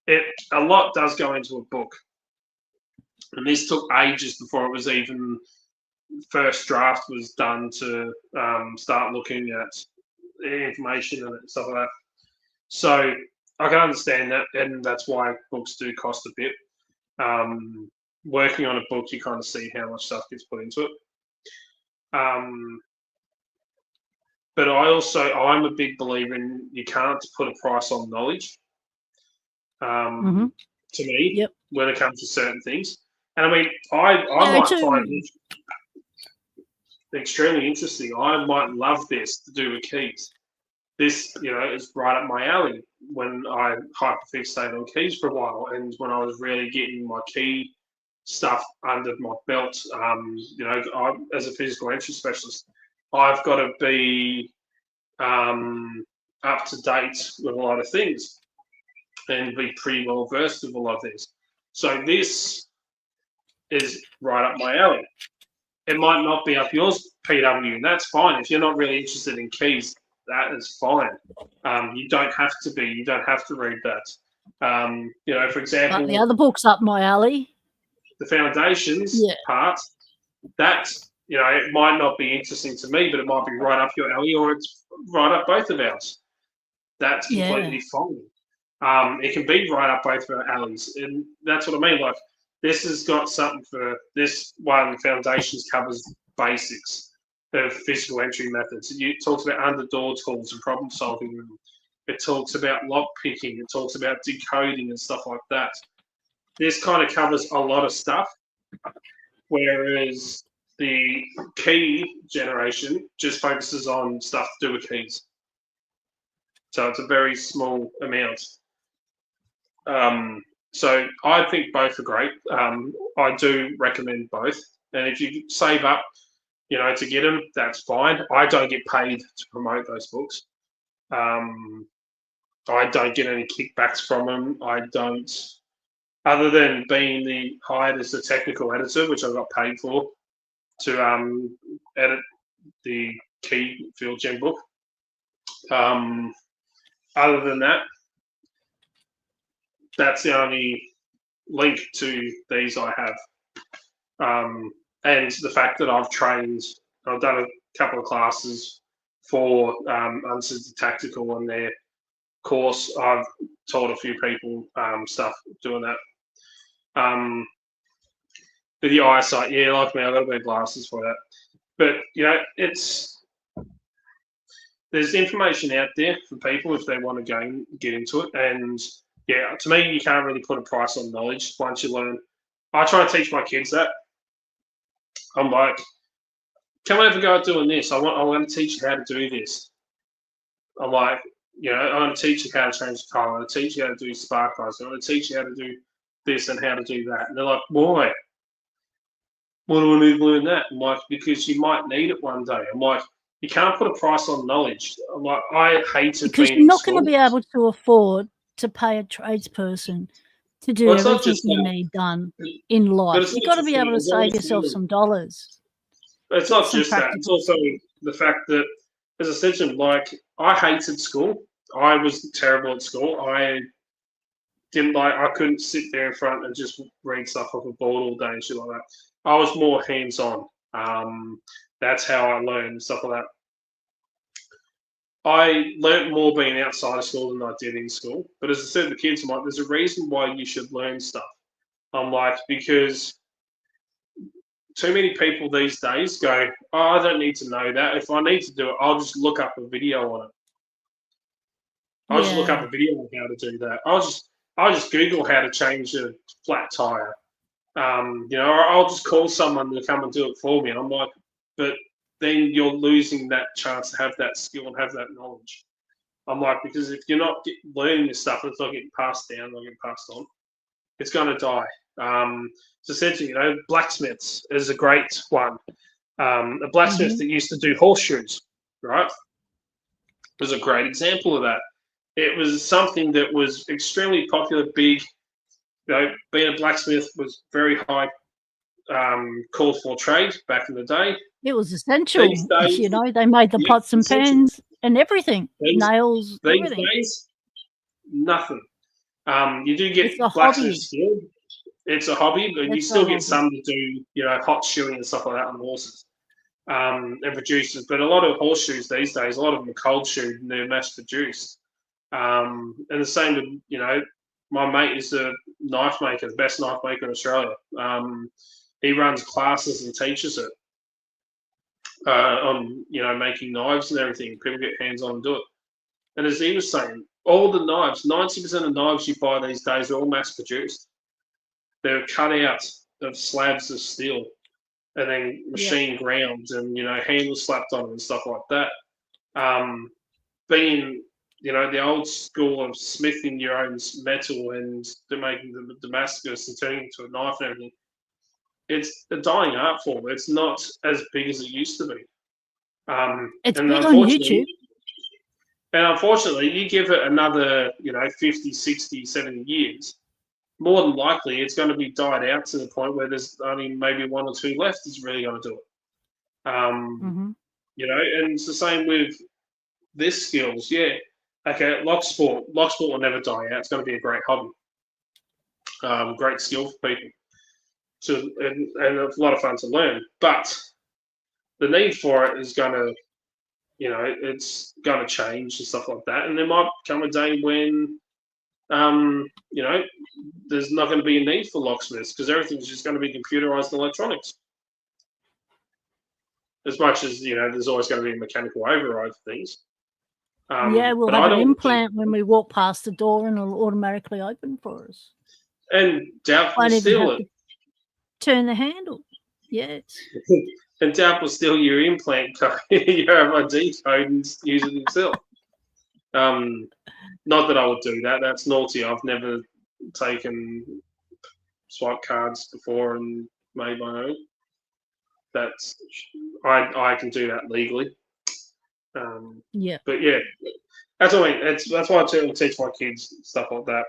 A lot does go into a book. And this took ages before it was even first draft was done to start looking at information and stuff like that. So I can understand that, and that's why books do cost a bit. Working on a book, you kind of see how much stuff gets put into it. But I'm a big believer in you can't put a price on knowledge. To me, when it comes to certain things, and I mean, I might find it extremely interesting. I might love this to do with keys. This, is right up my alley. When I hyperfixated on keys for a while, and when I was really getting my key stuff under my belt, as a physical entry specialist, I've got to be up to date with a lot of things and be pretty well versed with a lot of things. So this is right up my alley. It might not be up yours, PW, and that's fine. If you're not really interested in keys, that is fine. You don't have to be. You don't have to read that. For example, but the other book's up my alley. The foundations part, that, it might not be interesting to me, but it might be right up your alley, or it's right up both of ours. That's completely fine. It can be right up both of our alleys, and that's what I mean. Like, this has got something for this one. Foundations covers basics of physical entry methods. It talks about under door tools and problem solving. It talks about lock picking. It talks about decoding and stuff like that. This kind of covers a lot of stuff, whereas the key generation just focuses on stuff to do with keys. So it's a very small amount. So I think both are great. I do recommend both. And if you save up, to get them, that's fine. I don't get paid to promote those books. I don't get any kickbacks from them. I don't, other than being hired as the technical editor, which I got paid for, to edit the key field gen book. Other than that, that's the only link to these I have. And the fact that I've done a couple of classes for Uncensored Tactical on their course. I've taught a few people stuff doing that. With the eyesight, like me, I've got to wear glasses for that. But, there's information out there for people if they want to go and get into it. And, to me, you can't really put a price on knowledge once you learn. I try and teach my kids that. I'm like, can we ever go out doing this? I want to teach you how to do this. I'm like, I'm going to teach you how to change the car. I'm going to teach you how to do spark eyes. I'm going to teach you how to do this and how to do that. And they're like, why? Why do I need to learn that? I'm like, because you might need it one day. I'm like, you can't put a price on knowledge. I'm like, I hate it. Because you're not going to be able to afford to pay a tradesperson to do everything you need done in life. You've got to be able to save yourself some dollars. It's not just that. It's also the fact that, as I said to him, like, I hated school. I was terrible at school. I couldn't sit there in front and just read stuff off a board all day and shit like that. I was more hands-on. That's how I learned stuff like that. I learnt more being outside of school than I did in school. But as I said to the kids, I'm like, there's a reason why you should learn stuff. I'm like, because too many people these days go, oh, I don't need to know that. If I need to do it, I'll just look up a video on it. I'll just look up a video on how to do that. I'll just Google how to change a flat tire. Or I'll just call someone to come and do it for me. And I'm like, but then you're losing that chance to have that skill and have that knowledge. I'm like, because if you're not learning this stuff, it's not getting passed down, not getting passed on, it's going to die. So essentially, blacksmiths is a great one. A blacksmith that used to do horseshoes, right, was a great example of that. It was something that was extremely popular, big. Being a blacksmith was very high called for trade back in the day. It was essential. These days, they made the pots and pans. and everything, nails, These everything. days, nothing. You do get It's a blacksmith hobby. skill. It's a hobby, but you It's a still get hobby. some to do, hot shoeing and stuff like that on horses. And producers. But a lot of horseshoes these days, a lot of them are cold shoed and they're mass produced. And the same with, my mate is a knife maker, the best knife maker in Australia. He runs classes and teaches it on, making knives and everything. People get hands on and do it. And as he was saying, all the knives, 90% of knives you buy these days are all mass produced. They're cut out of slabs of steel and then machine ground and, handles slapped on them and stuff like that. Being, the old school of smithing your own metal and making the Damascus and turning it into a knife and everything, it's a dying art form. It's not as big as it used to be. It's and big on YouTube. And unfortunately, you give it another, 50, 60, 70 years, more than likely it's going to be died out to the point where there's only maybe one or two left that's really going to do it. And it's the same with this skills. Yeah. Okay, Locksport will never die out. It's going to be a great hobby. Great skill for people. And it's a lot of fun to learn. But the need for it is going to, it's going to change and stuff like that. And there might come a day when, there's not going to be a need for locksmiths because everything's just going to be computerized electronics. As much as, there's always going to be a mechanical override for things. We'll have an implant when we walk past the door and it'll automatically open for us. And doubt will steal it. Turn the handle. Yes. And doubt will steal your implant code, your RFID code, and use it himself. Not that I would do that. That's naughty. I've never taken swipe cards before and made my own. I can do that legally. But yeah, that's what I mean. That's why I teach my kids stuff like that.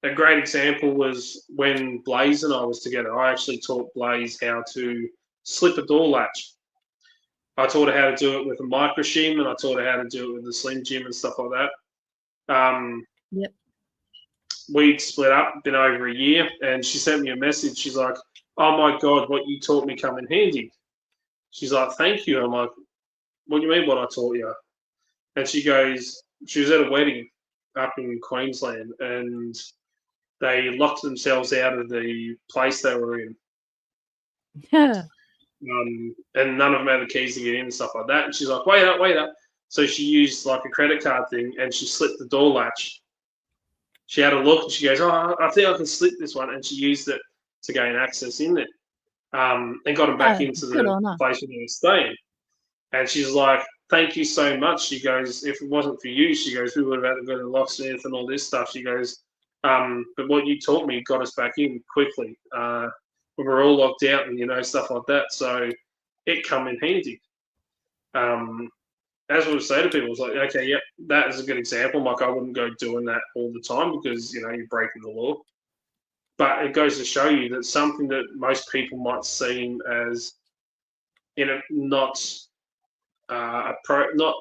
A great example was when Blaze and I was together. I actually taught Blaze how to slip a door latch. I taught her how to do it with a micro shim, and I taught her how to do it with the Slim Jim and stuff like that. We split up, been over a year, and she sent me a message. She's like, "Oh my God, what you taught me come in handy." She's like, "Thank you." I'm like, "What do you mean what I taught you?" And she goes, she was at a wedding up in Queensland, and they locked themselves out of the place they were in. Yeah. And none of them had the keys to get in and stuff like that. And she's like, wait up. So she used like a credit card thing and she slipped the door latch. She had a look and she goes, "Oh, I think I can slip this one." And she used it to gain access in there. And got them back into the place where they were staying. And she's like, "Thank you so much." She goes, "If it wasn't for you," she goes, "we would have had to go to the locksmith and all this stuff." She goes, "But what you taught me got us back in quickly. We were all locked out and, stuff like that. So it come in handy." As we would say to people, it's like, okay, yep, that is a good example. Like, I wouldn't go doing that all the time because, you're breaking the law. But it goes to show you that something that most people might seem as, not not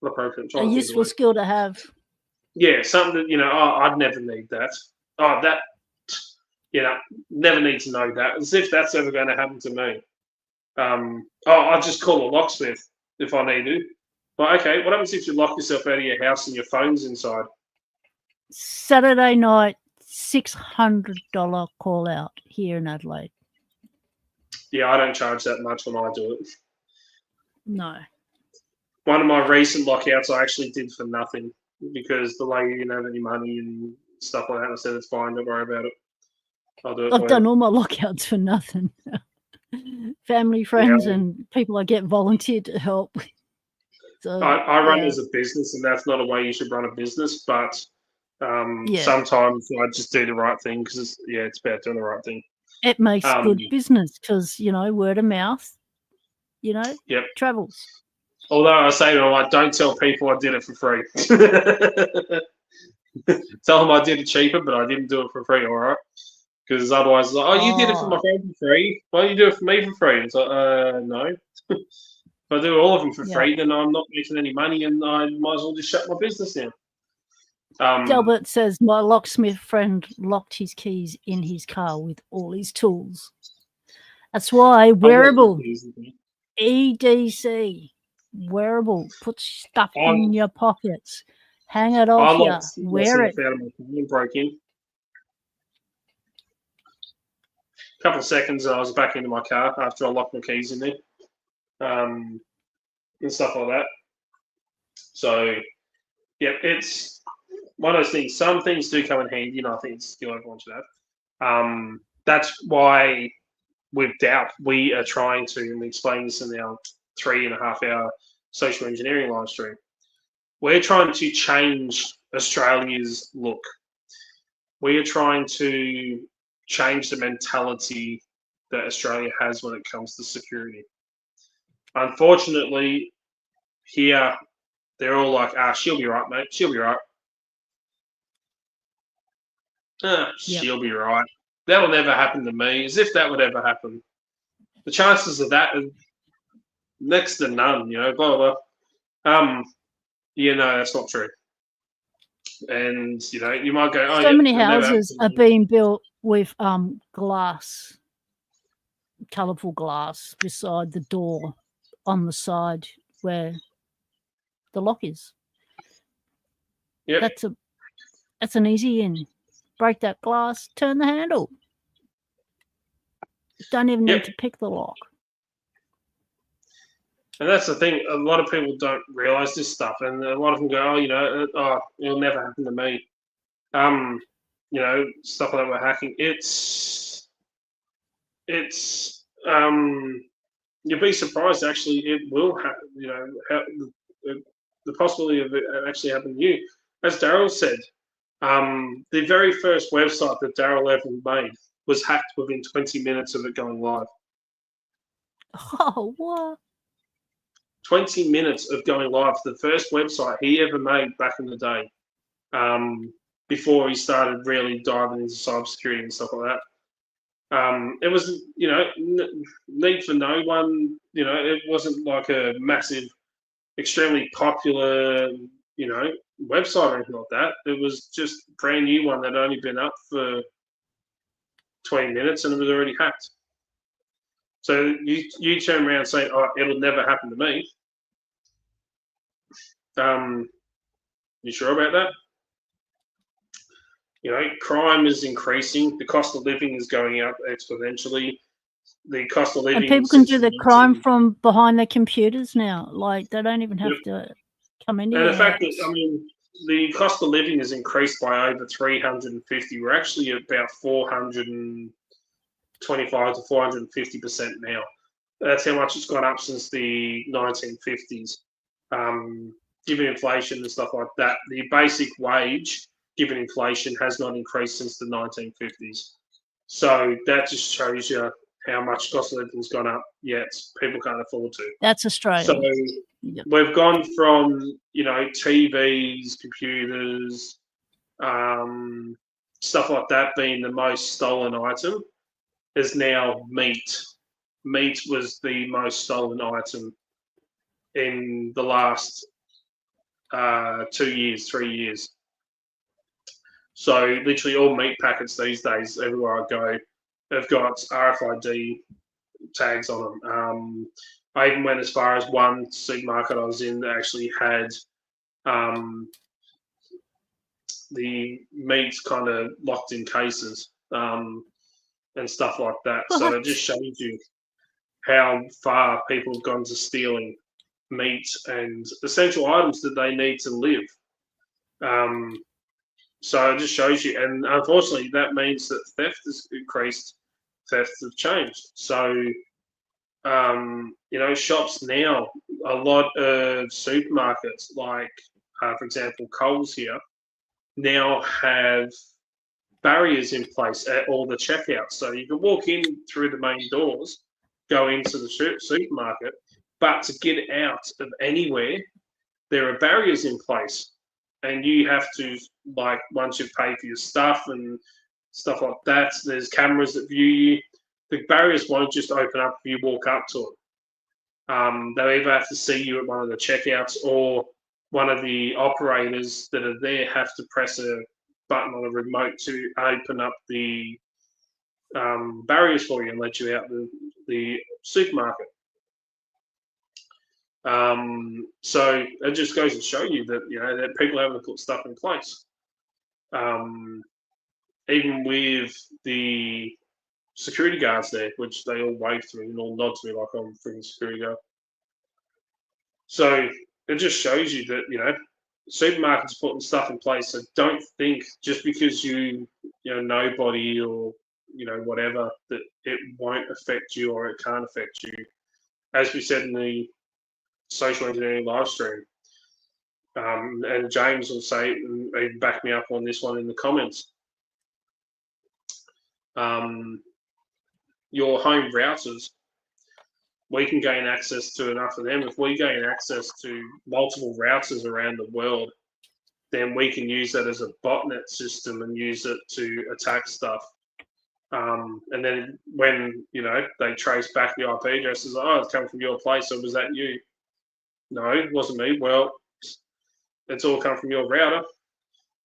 appropriate. A useful skill to have. Yeah, something that, I'd never need that. Oh, that, never need to know that. As if that's ever going to happen to me. I'll just call a locksmith if I need to. Well, okay, what happens if you lock yourself out of your house and your phone's inside? Saturday night, $600 call out here in Adelaide. Yeah, I don't charge that much when I do it. No. One of my recent lockouts I actually did for nothing because the lady didn't have any money and stuff like that. I said, "It's fine, don't worry about it. I'll do it." I've done all my lockouts for nothing. Family, friends, and people I get volunteered to help. So, I run as a business, and that's not a way you should run a business. But sometimes I just do the right thing because it's about doing the right thing. It makes good business because word of mouth, travels. Although I say to them, like, don't tell people I did it for free. Tell them I did it cheaper, but I didn't do it for free. All right. Because otherwise, it's like, "Oh, you did it for my friend for free. Why don't you do it for me for free?" It's like, no. If I do all of them for Yeah. free, then I'm not making any money, and I might as well just shut my business down. Delbert says my locksmith friend locked his keys in his car with all his tools. That's why wearable EDC wearable. Put stuff in your pockets. Hang it off you. Wear it. Out of my car and broke in. A couple of seconds, and I was back into my car after I locked my keys in there, and stuff like that. So, yeah, it's one of those things. Some things do come in handy, and I think it's a skill everyone should have. That's why with Doubt, we are trying to, and we explain this in our 3.5 hour social engineering live stream. We're trying to change Australia's look. We are trying to change the mentality that Australia has when it comes to security. Unfortunately, here, they're all like, she'll be right, mate. She'll be right. She'll be right. That'll never happen to me. As if that would ever happen. The chances of that are next to none, blah, blah, blah. That's not true. And, you might go, so many houses are being built with glass, colourful glass beside the door on the side where the lock is. Yep. That's an easy in. Break that glass, turn the handle. Don't even need to pick the lock. And that's the thing. A lot of people don't realise this stuff, and a lot of them go, it'll never happen to me. Stuff like that with hacking. You'll be surprised. Actually, it will happen. The possibility of it actually happening to you, as Daryl said. The very first website that Daryl ever made was hacked within 20 minutes of it going live. Oh, what? 20 minutes of going live. The first website he ever made back in the day, before he started really diving into cybersecurity and stuff like that. It was, need for no one. It wasn't like a massive, extremely popular, website or anything like that. It was just a brand new one that had only been up for 20 minutes and it was already hacked. So you turn around saying, it'll never happen to me. You sure about that? Crime is increasing. The cost of living is going up exponentially. The cost of living. And people can do the crime from behind their computers now. Like, they don't even have to come into your house. And the fact that, the cost of living has increased by over 350. We're actually at about 425 to 450% now. That's how much it's gone up since the 1950s. Given inflation and stuff like that, the basic wage, given inflation, has not increased since the 1950s. So that just shows you how much cost of living's gone up, yet people can't afford to. That's Australia. So we've gone from, TVs, computers, stuff like that being the most stolen item, is now meat. Meat was the most stolen item in the last 2 years, 3 years. So literally all meat packets these days, everywhere I go, have got RFID tags on them. I even went as far as one supermarket I was in that actually had the meat kind of locked in cases and stuff like that. What? So it just shows you how far people have gone to stealing meat and essential items that they need to live. So it just shows you, and unfortunately, that means that theft has increased, thefts have changed. So, shops now, a lot of supermarkets, like, for example, Coles here, now have barriers in place at all the checkouts. So you can walk in through the main doors, go into the supermarket, but to get out of anywhere, there are barriers in place. And you have to, like, once you've paid for your stuff and stuff like that, there's cameras that view you. The barriers won't just open up if you walk up to them. They either have to see you at one of the checkouts, or one of the operators that are there have to press a button on a remote to open up the barriers for you and let you out the supermarket. So it just goes to show you that, you know, that people have to put stuff in place. Even with the security guards there, which they all wave to me and all nod to me like I'm a freaking security guard. So it just shows you that, you know, supermarkets putting stuff in place. So don't think just because you know nobody or, you know, whatever, that it won't affect you or it can't affect you. As we said in the social engineering live stream, and James will say, and even back me up on this one in the comments, your home routers, we can gain access to enough of them. If we gain access to multiple routers around the world, then we can use that as a botnet system and use it to attack stuff. And then when, you know, they trace back the IP addresses, oh, it's coming from your place, or was that you? No, it wasn't me. Well, it's all come from your router.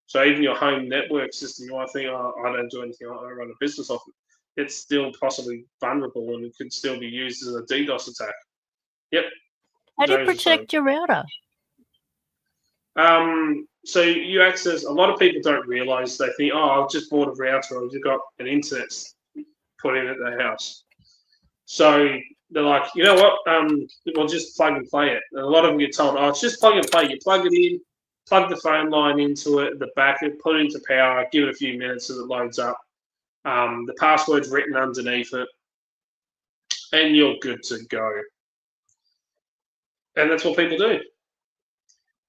So even your home network system, you might think, oh, I don't do anything, I don't run a business off it. It's still possibly vulnerable and it could still be used as a DDoS attack. Yep. How do you protect your router? So you access, a lot of people don't realize, they think, oh, I've just bought a router, I've just got an internet put in at the house. So they're like, you know what, we'll just plug and play it. And a lot of them get told, oh, it's just plug and play. You plug it in, plug the phone line into it, the back, put it into power, give it a few minutes as it loads up. The password's written underneath it, and you're good to go. And that's what people do.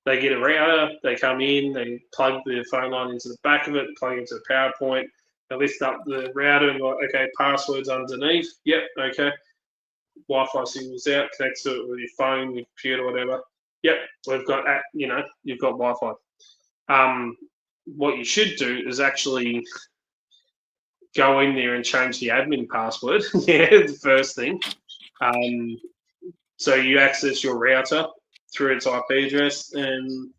They get a router, they come in, they plug the phone line into the back of it, plug it into the PowerPoint, they lift up the router and go, okay, password's underneath. Yep, okay. Wi-Fi signal's out, connect to it with your phone, your computer, whatever. Yep, we've got, you know, you've got Wi-Fi. What you should do is actually go in there and change the admin password. Yeah, the first thing. So you access your router through its IP address, and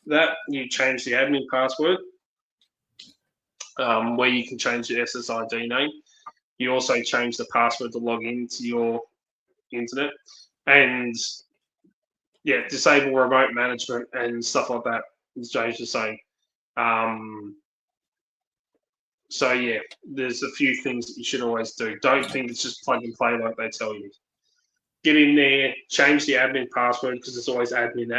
that you change the admin password, where you can change the SSID name. You also change the password to log into your internet, and yeah, disable remote management and stuff like that, as James was saying. So yeah, there's a few things that you should always do. Don't think it's just plug and play like they tell you. Get in there, change the admin password, because it's always admin,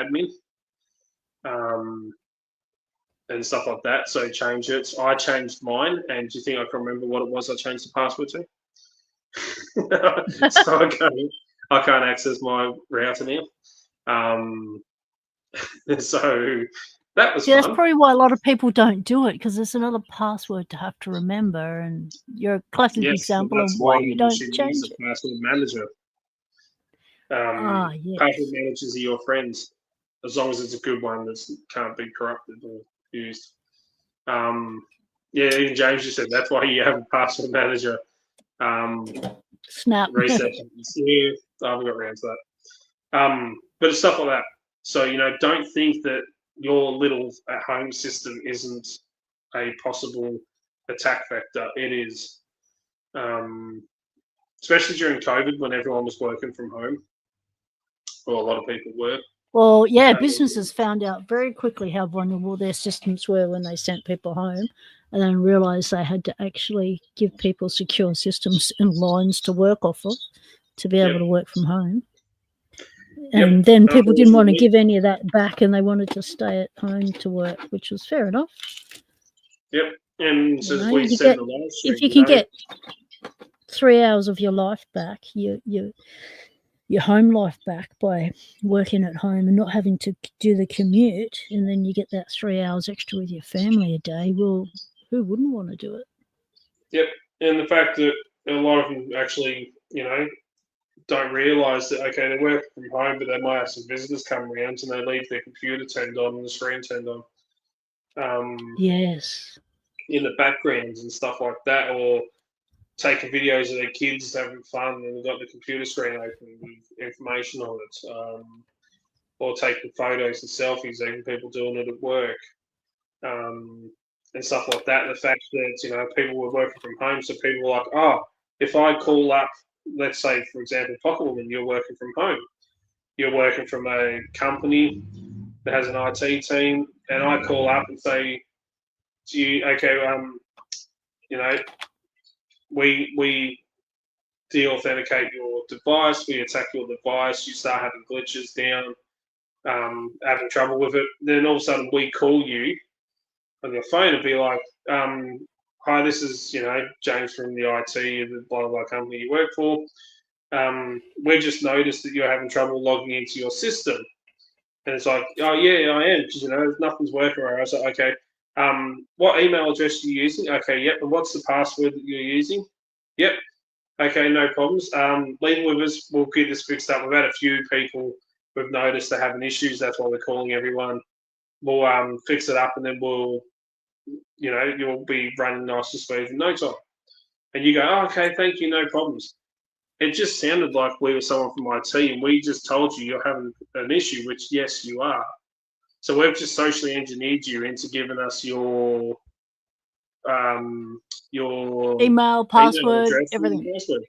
and stuff like that. So change it. So I changed mine, and do you think I can remember what it was I changed the password to? So I can't access my router now. So that was fun. That's probably why a lot of people don't do it, because there's another password to have to remember, and you're a classic example of why you don't change use it. The password manager. Yes. Password managers are your friends, as long as it's a good one that can't be corrupted or used. Yeah, even James just said that's why you have a password manager. Snap. Reset. Yeah, I haven't got around to that. But it's stuff like that. So, you know, don't think that your little at-home system isn't a possible attack vector. It is. Especially during COVID, when everyone was working from home, or a lot of people were. Well, yeah, businesses found out very quickly how vulnerable their systems were when they sent people home, and then realized they had to actually give people secure systems and lines to work off of to be able to work from home. And then people didn't want to give any of that back, and they wanted to stay at home to work, which was fair enough. Yep. And so we said the last stream, if you can get 3 hours of your life back, your home life back by working at home and not having to do the commute, and then you get that 3 hours extra with your family a day, well, who wouldn't want to do it? Yep. And the fact that a lot of them actually, you know, don't realise that, okay, they work from home, but they might have some visitors come around and they leave their computer turned on and the screen turned on. Yes. In the backgrounds and stuff like that, or taking videos of their kids having fun, and they've got the computer screen open with information on it, or taking photos and selfies, even people doing it at work, and stuff like that. And the fact that people were working from home, so people were like, oh, if I call up, let's say for example, Pocket Woman, you're working from home, you're working from a company that has an IT team, and I call up and say to you, okay, we de-authenticate your device, we attack your device, you start having glitches down, having trouble with it, then all of a sudden we call you on your phone and be like, hi, this is James from the IT of the blah blah company you work for. We just noticed that you're having trouble logging into your system. And it's like, oh yeah, I am, because nothing's working right. I was like, okay, what email address are you using? Okay, yep. And what's the password that you're using? Yep. Okay, no problems. Leave it with us. We'll get this fixed up. We've had a few people we've noticed they're having issues. That's why we're calling everyone. We'll fix it up, and then you'll be running nice and smooth in no time. And you go, oh, okay, thank you, no problems. It just sounded like we were someone from IT, and we just told you you're having an issue, which yes, you are. So we've just socially engineered you into giving us your email, password, address, everything, and password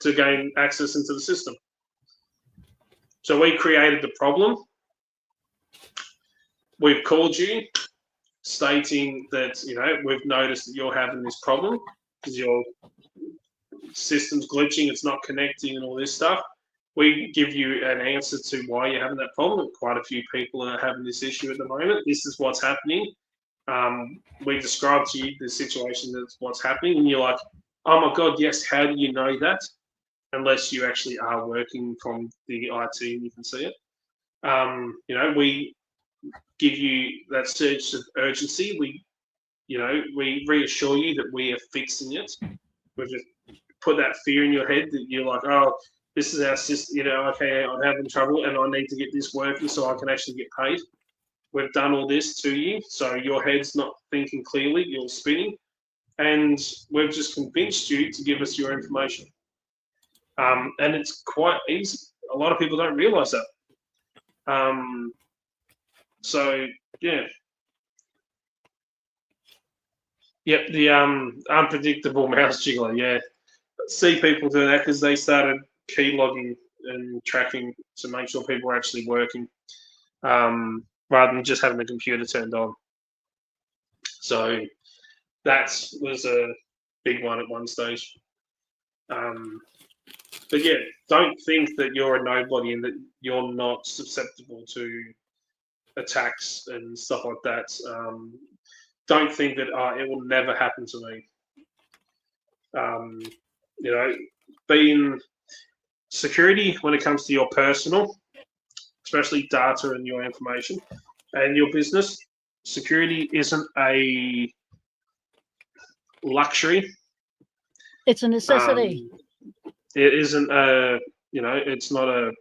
to gain access into the system. So we created the problem. We've called you, stating that we've noticed that you're having this problem because your system's glitching, it's not connecting, and all this stuff. We give you an answer to why you're having that problem. Quite a few people are having this issue at the moment. This is what's happening. We describe to you the situation that's what's happening, and you're like, oh my God, yes, how do you know that? Unless you actually are working from the IT and you can see it. We give you that sense of urgency. We reassure you that we are fixing it. We've just put that fear in your head that you're like, oh, this is our system, okay, I'm having trouble and I need to get this working so I can actually get paid. We've done all this to you, so your head's not thinking clearly, you're spinning, and we've just convinced you to give us your information. And it's quite easy. A lot of people don't realise that. So, yeah. Yep, the unpredictable mouse jiggler, yeah. See people do that because they started keylogging and tracking to make sure people are actually working, rather than just having the computer turned on. So that was a big one at one stage. But yeah, don't think that you're a nobody and that you're not susceptible to attacks and stuff like that. Don't think that it will never happen to me. Being security when it comes to your personal, especially data and your information and your business, security isn't a luxury. It's a necessity. It isn't it's not a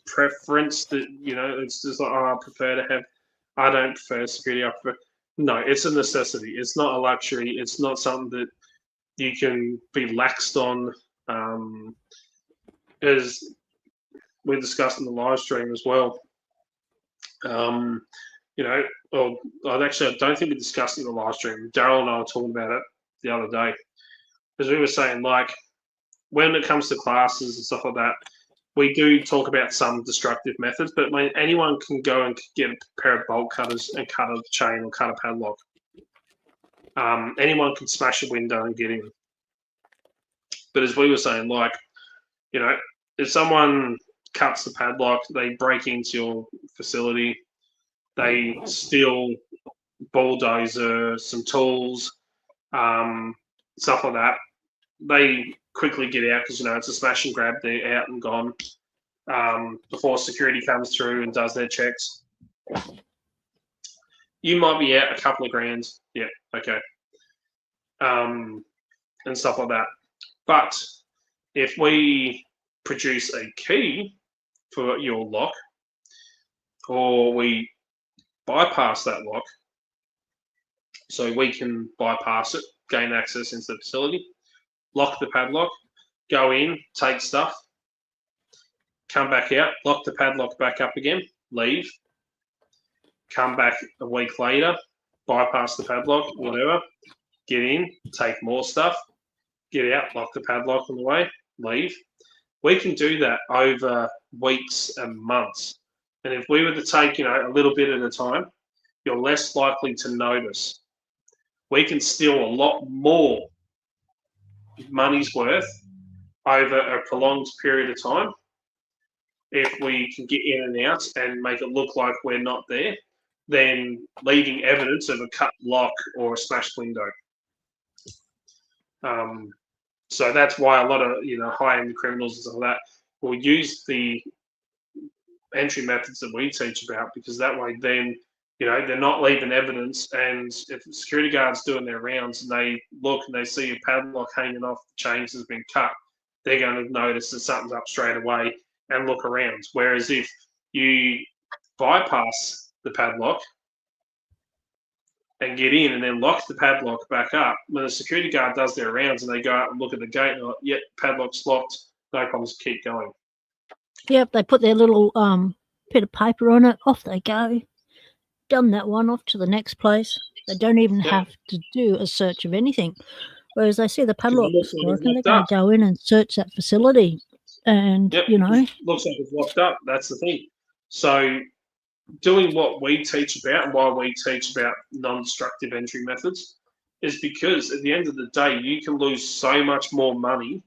preference that, it's just like, oh, I don't prefer security. No, it's a necessity. It's not a luxury. It's not something that you can be laxed on. As we discussed in the live stream as well. I don't think we discussed it in the live stream. Daryl and I were talking about it the other day. Because we were saying, like, when it comes to classes and stuff like that, we do talk about some destructive methods, but anyone can go and get a pair of bolt cutters and cut a chain or cut a padlock. Anyone can smash a window and get in. But as we were saying, like, if someone cuts the padlock, they break into your facility, they steal bulldozer, some tools, stuff like that, they quickly get out because it's a smash and grab. They're out and gone before security comes through and does their checks. You might be out a couple of grand, yeah, okay, and stuff like that. But if we produce a key for your lock, or we bypass that lock, so we can bypass it, gain access into the facility. Lock the padlock, go in, take stuff, come back out, lock the padlock back up again, leave, come back a week later, bypass the padlock, whatever, get in, take more stuff, get out, lock the padlock on the way, leave. We can do that over weeks and months. And if we were to take, a little bit at a time, you're less likely to notice. We can steal a lot more money's worth over a prolonged period of time if we can get in and out and make it look like we're not there, than leaving evidence of a cut lock or a smashed window. So that's why a lot of high-end criminals and stuff like that will use the entry methods that we teach about, because that way then they're not leaving evidence. And if the security guard's doing their rounds and they look and they see a padlock hanging off the chains has been cut, they're going to notice that something's up straight away and look around. Whereas if you bypass the padlock and get in and then lock the padlock back up, when the security guard does their rounds and they go out and look at the gate and like, yep, padlock's locked, no problems, keep going. Yep, they put their little bit of paper on it, off they go. Done that one, off to the next place. They don't even have to do a search of anything. Whereas they see the padlock's working, they're going to go in and search that facility. And, looks like it's locked up. That's the thing. So doing what we teach about and why we teach about non-destructive entry methods is because at the end of the day, you can lose so much more money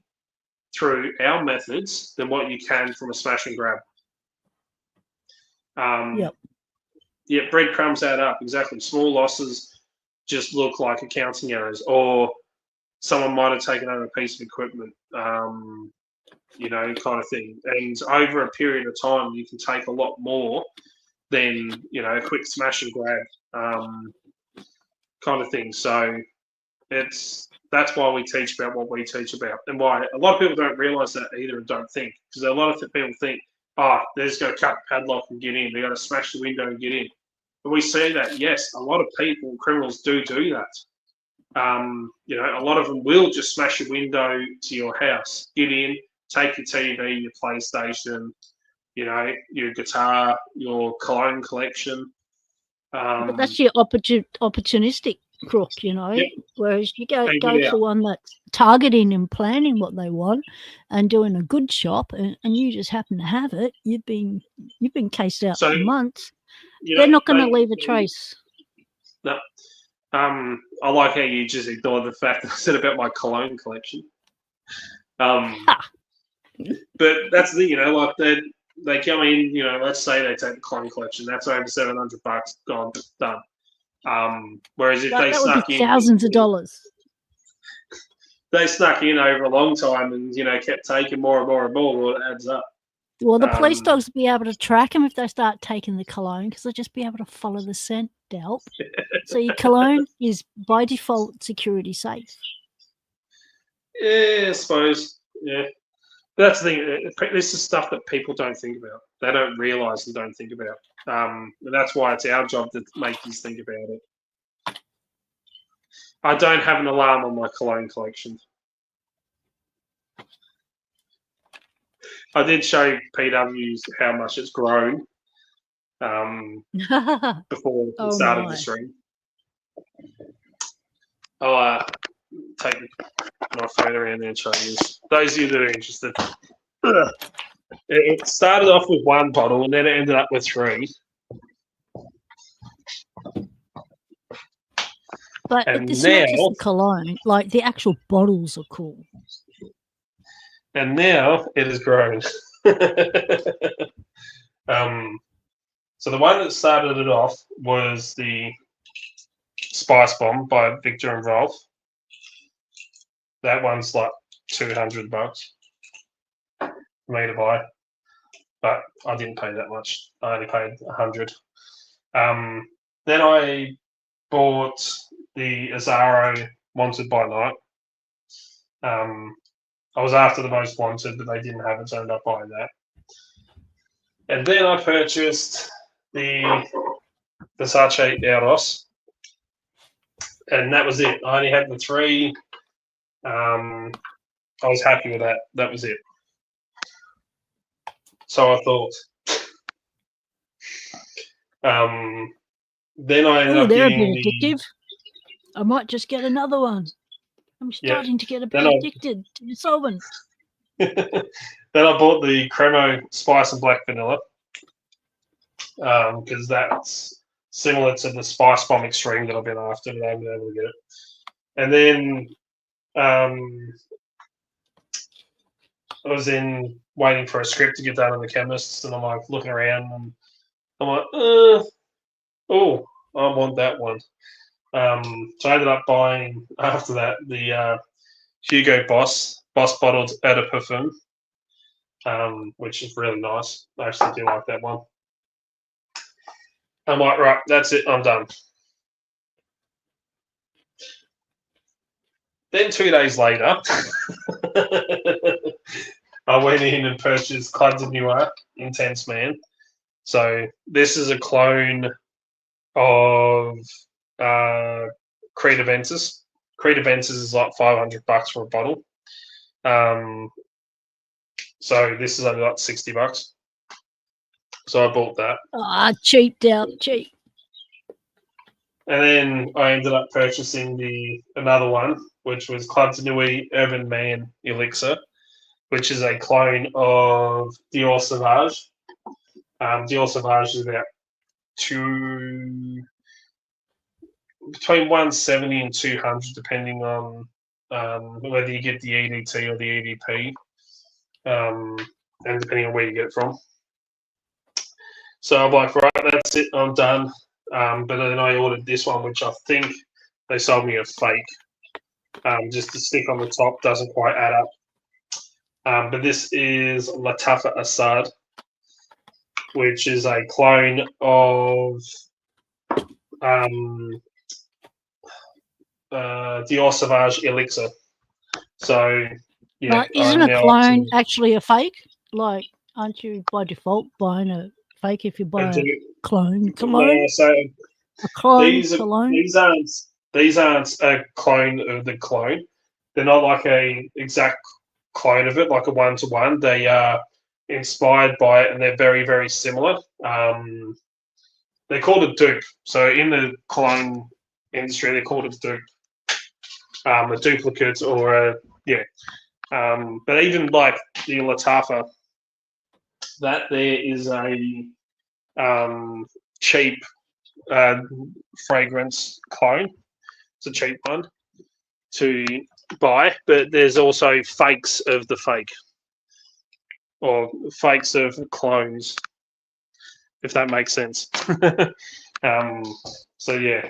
through our methods than what you can from a smash and grab. Yeah, breadcrumbs add up, exactly. Small losses just look like accounting errors, or someone might have taken over a piece of equipment, kind of thing. And over a period of time, you can take a lot more than, a quick smash and grab kind of thing. So that's why we teach about what we teach about, and why a lot of people don't realise that either and don't think. Because a lot of people think, they're just going to cut the padlock and get in. They're going to smash the window and get in. But we see that, yes, a lot of people, criminals do that. A lot of them will just smash a window to your house, get in, take your TV, your PlayStation, your guitar, your cologne collection. But that's your opportunistic crook, Whereas you go for one that's targeting and planning what they want and doing a good shop, and you just happen to have it. You've been cased out for months. They're not going to leave a trace. No. I like how you just ignored the fact that I said about my cologne collection. But that's the like they come in, let's say they take the cologne collection, that's over $700, gone, done. Whereas if they snuck in thousands of dollars, they snuck in over a long time and kept taking more and more and more, well, it adds up. Well, the police dogs will be able to track them if they start taking the cologne, because they'll just be able to follow the scent, Delp. So your cologne is by default security safe. Yeah, I suppose. Yeah. But that's the thing. This is stuff that people don't think about. They don't realise and don't think about. And that's why it's our job to make you think about it. I don't have an alarm on my cologne collection. I did show PWs how much it's grown before we started the stream. I'll take my phone around there and show you. Those of you that are interested. It started off with one bottle and then it ended up with 3. But it's not just the cologne. Like, the actual bottles are cool. And now it has grown. So the one that started it off was the Spice Bomb by Victor and Rolf. That one's like $200 for me to buy, but I didn't pay that much. I only paid $100. Then I bought the Azaro Wanted by Night. I was after the Most Wanted, but they didn't have it, so I ended up buying that. And then I purchased the Versace Euros. and that was it. I only had the 3. I was happy with that. That was it. So I thought. Then I ended up they're a getting bit addictive. I might just get another one. I'm starting to get a bit addicted to the solvent. Then I bought the Cremo Spice and Black Vanilla because that's similar to the Spice Bomb Extreme that I've been after, but I haven't been able to get it. And then I was waiting for a script to get done in the chemists, and I'm like looking around, and I'm like, oh, I want that one. So I ended up buying after that the Hugo Boss bottled eau de parfum, which is really nice. I actually do like that one. I'm like, right, that's it, I'm done. Then 2 days later, I went in and purchased Club de Noir Intense Man. So this is a clone of Creed Aventus. Creed Aventus is like $500 for a bottle. So this is only like $60. So I bought that. Cheaped out, cheap. And then I ended up purchasing another one, which was Club de Nuit Urban Man Elixir, which is a clone of Dior Sauvage. Dior Sauvage is about between 170 and 200, depending on whether you get the EDT or the EDP, and depending on where you get it from. So I'm like, right, that's it, I'm done. But then I ordered this one, which I think they sold me a fake. Just the stick on the top doesn't quite add up. But this is Latafa Assad, which is a clone of Dior Sauvage Elixir. So, yeah. But isn't a clone actually a fake? Like, aren't you by default buying a fake if you buy a clone? No, so a clone these cologne? These aren't a clone of the clone. They're not like a exact clone of it, like a one-to-one. They are inspired by it, and they're very, very similar. They're called a dupe. So in the cologne industry, they're called a dupe. A duplicate or but even like the Latafa, that there is a cheap fragrance clone. It's a cheap one to buy, but there's also fakes of the fake, or fakes of clones, if that makes sense. So yeah,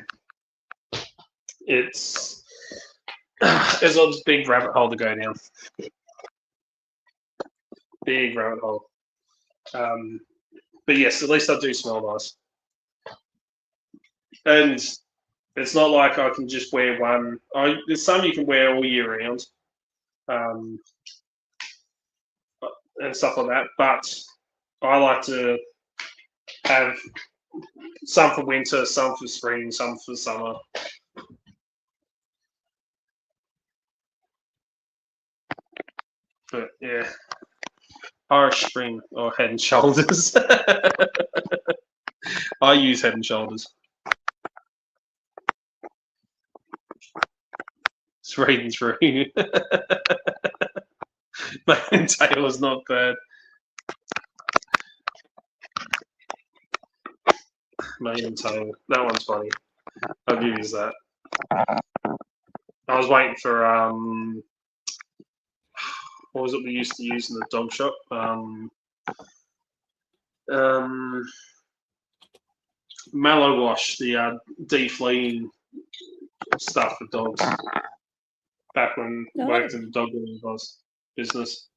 it's there's a big rabbit hole to go down. Big rabbit hole. But yes, at least I do smell nice. And it's not like I can just wear one. There's some you can wear all year round, and stuff like that. But I like to have some for winter, some for spring, some for summer. But yeah, Irish Spring or Head and Shoulders. I use Head and Shoulders. It's reading through. Mane and Tail is not bad. Mane and Tail. That one's funny. I'll give you that. I was waiting for what was it we used to use in the dog shop? Mallow wash, the defleeing stuff for dogs. Back when I worked in the dog business.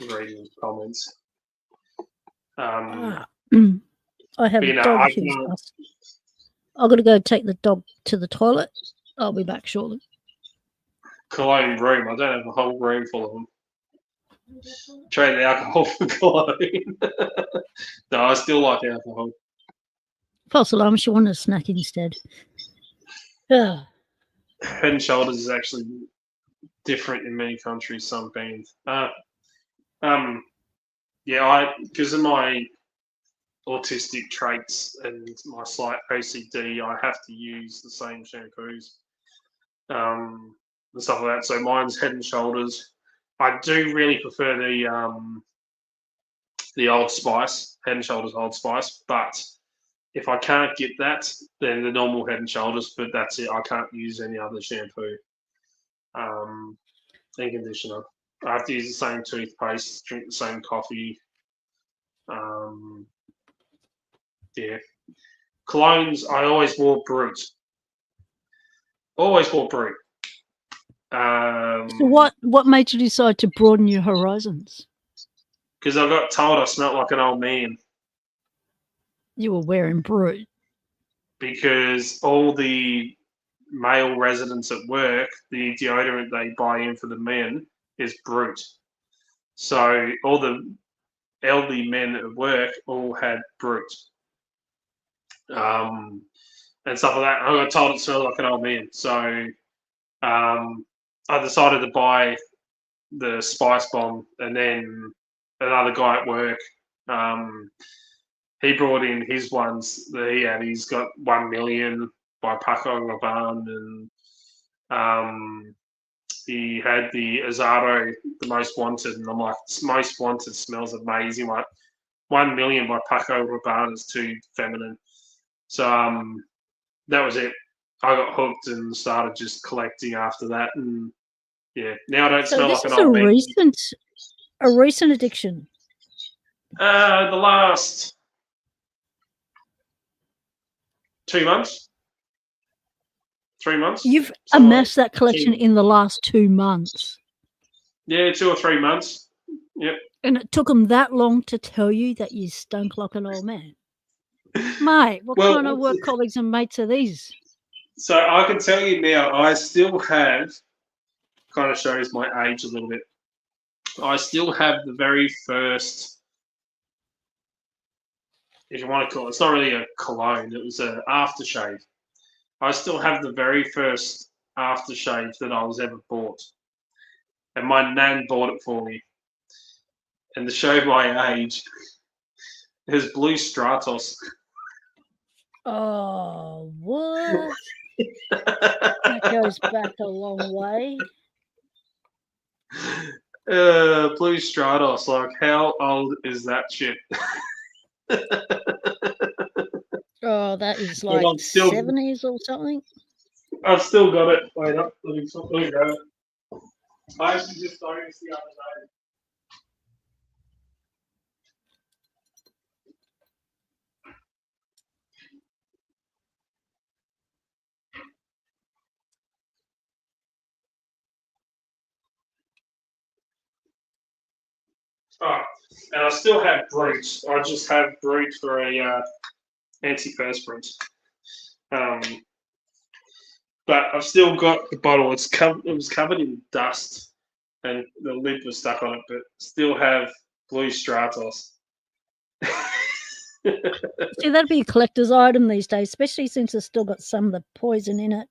Reading comments. I have a dog who's lost. I've got to go take the dog to the toilet. I'll be back shortly. Cologne room. I don't have a whole room full of them. Trade the alcohol for cologne. No, I still like alcohol. False alarm. She wanted a snack instead. Ah, Head and Shoulders is actually different in many countries. Some beans. Yeah, because of my autistic traits and my slight OCD, I have to use the same shampoos and stuff like that. So mine's Head and Shoulders. I do really prefer the Old Spice, Head and Shoulders Old Spice, but if I can't get that, then the normal Head and Shoulders. But that's it. I can't use any other shampoo and conditioner. I have to use the same toothpaste, drink the same coffee. Yeah. Colognes, I always wore Brut. Always wore Brut. so what made you decide to broaden your horizons? Because I got told I smelled like an old man. You were wearing Brute. Because all the male residents at work, the deodorant they buy in for the men is Brut. So all the elderly men at work all had Brut. And stuff like that. I got told it smelled like an old man. So I decided to buy the Spice Bomb, and then another guy at work, he brought in his ones that he had. He's got 1 million by Paco Rabanne, and he had the Azado, the Most Wanted, and I'm like, this Most Wanted smells amazing. Like 1 million by Paco Rabanne is too feminine. So that was it. I got hooked and started just collecting after that, and yeah, now I don't smell like an old man. A recent addiction. The last 2 months, 3 months. You've amassed that collection in the last 2 months. Yeah, 2 or 3 months. Yep. And it took them that long to tell you that you stunk like an old man. Mate, what kind of work colleagues and mates are these? So I can tell you now, I still have, kind of shows my age a little bit. I still have the very first, if you want to call it, it's not really a cologne, it was an aftershave. I still have the very first aftershave that I was ever bought. And my nan bought it for me. And to show my age, it was Blue Stratos. Oh, what? That goes back a long way. Blue Stratos, like, how old is that shit? Oh, that is like 70s or something. I've still got it. Wait up, let me grab it. I actually just noticed the other day. Oh, and I still have Brute. I just have Brute for a antiperspirant. But I've still got the bottle. It was covered in dust, and the lid was stuck on it. But still have Blue Stratos. See, that'd be a collector's item these days, especially since it's still got some of the poison in it.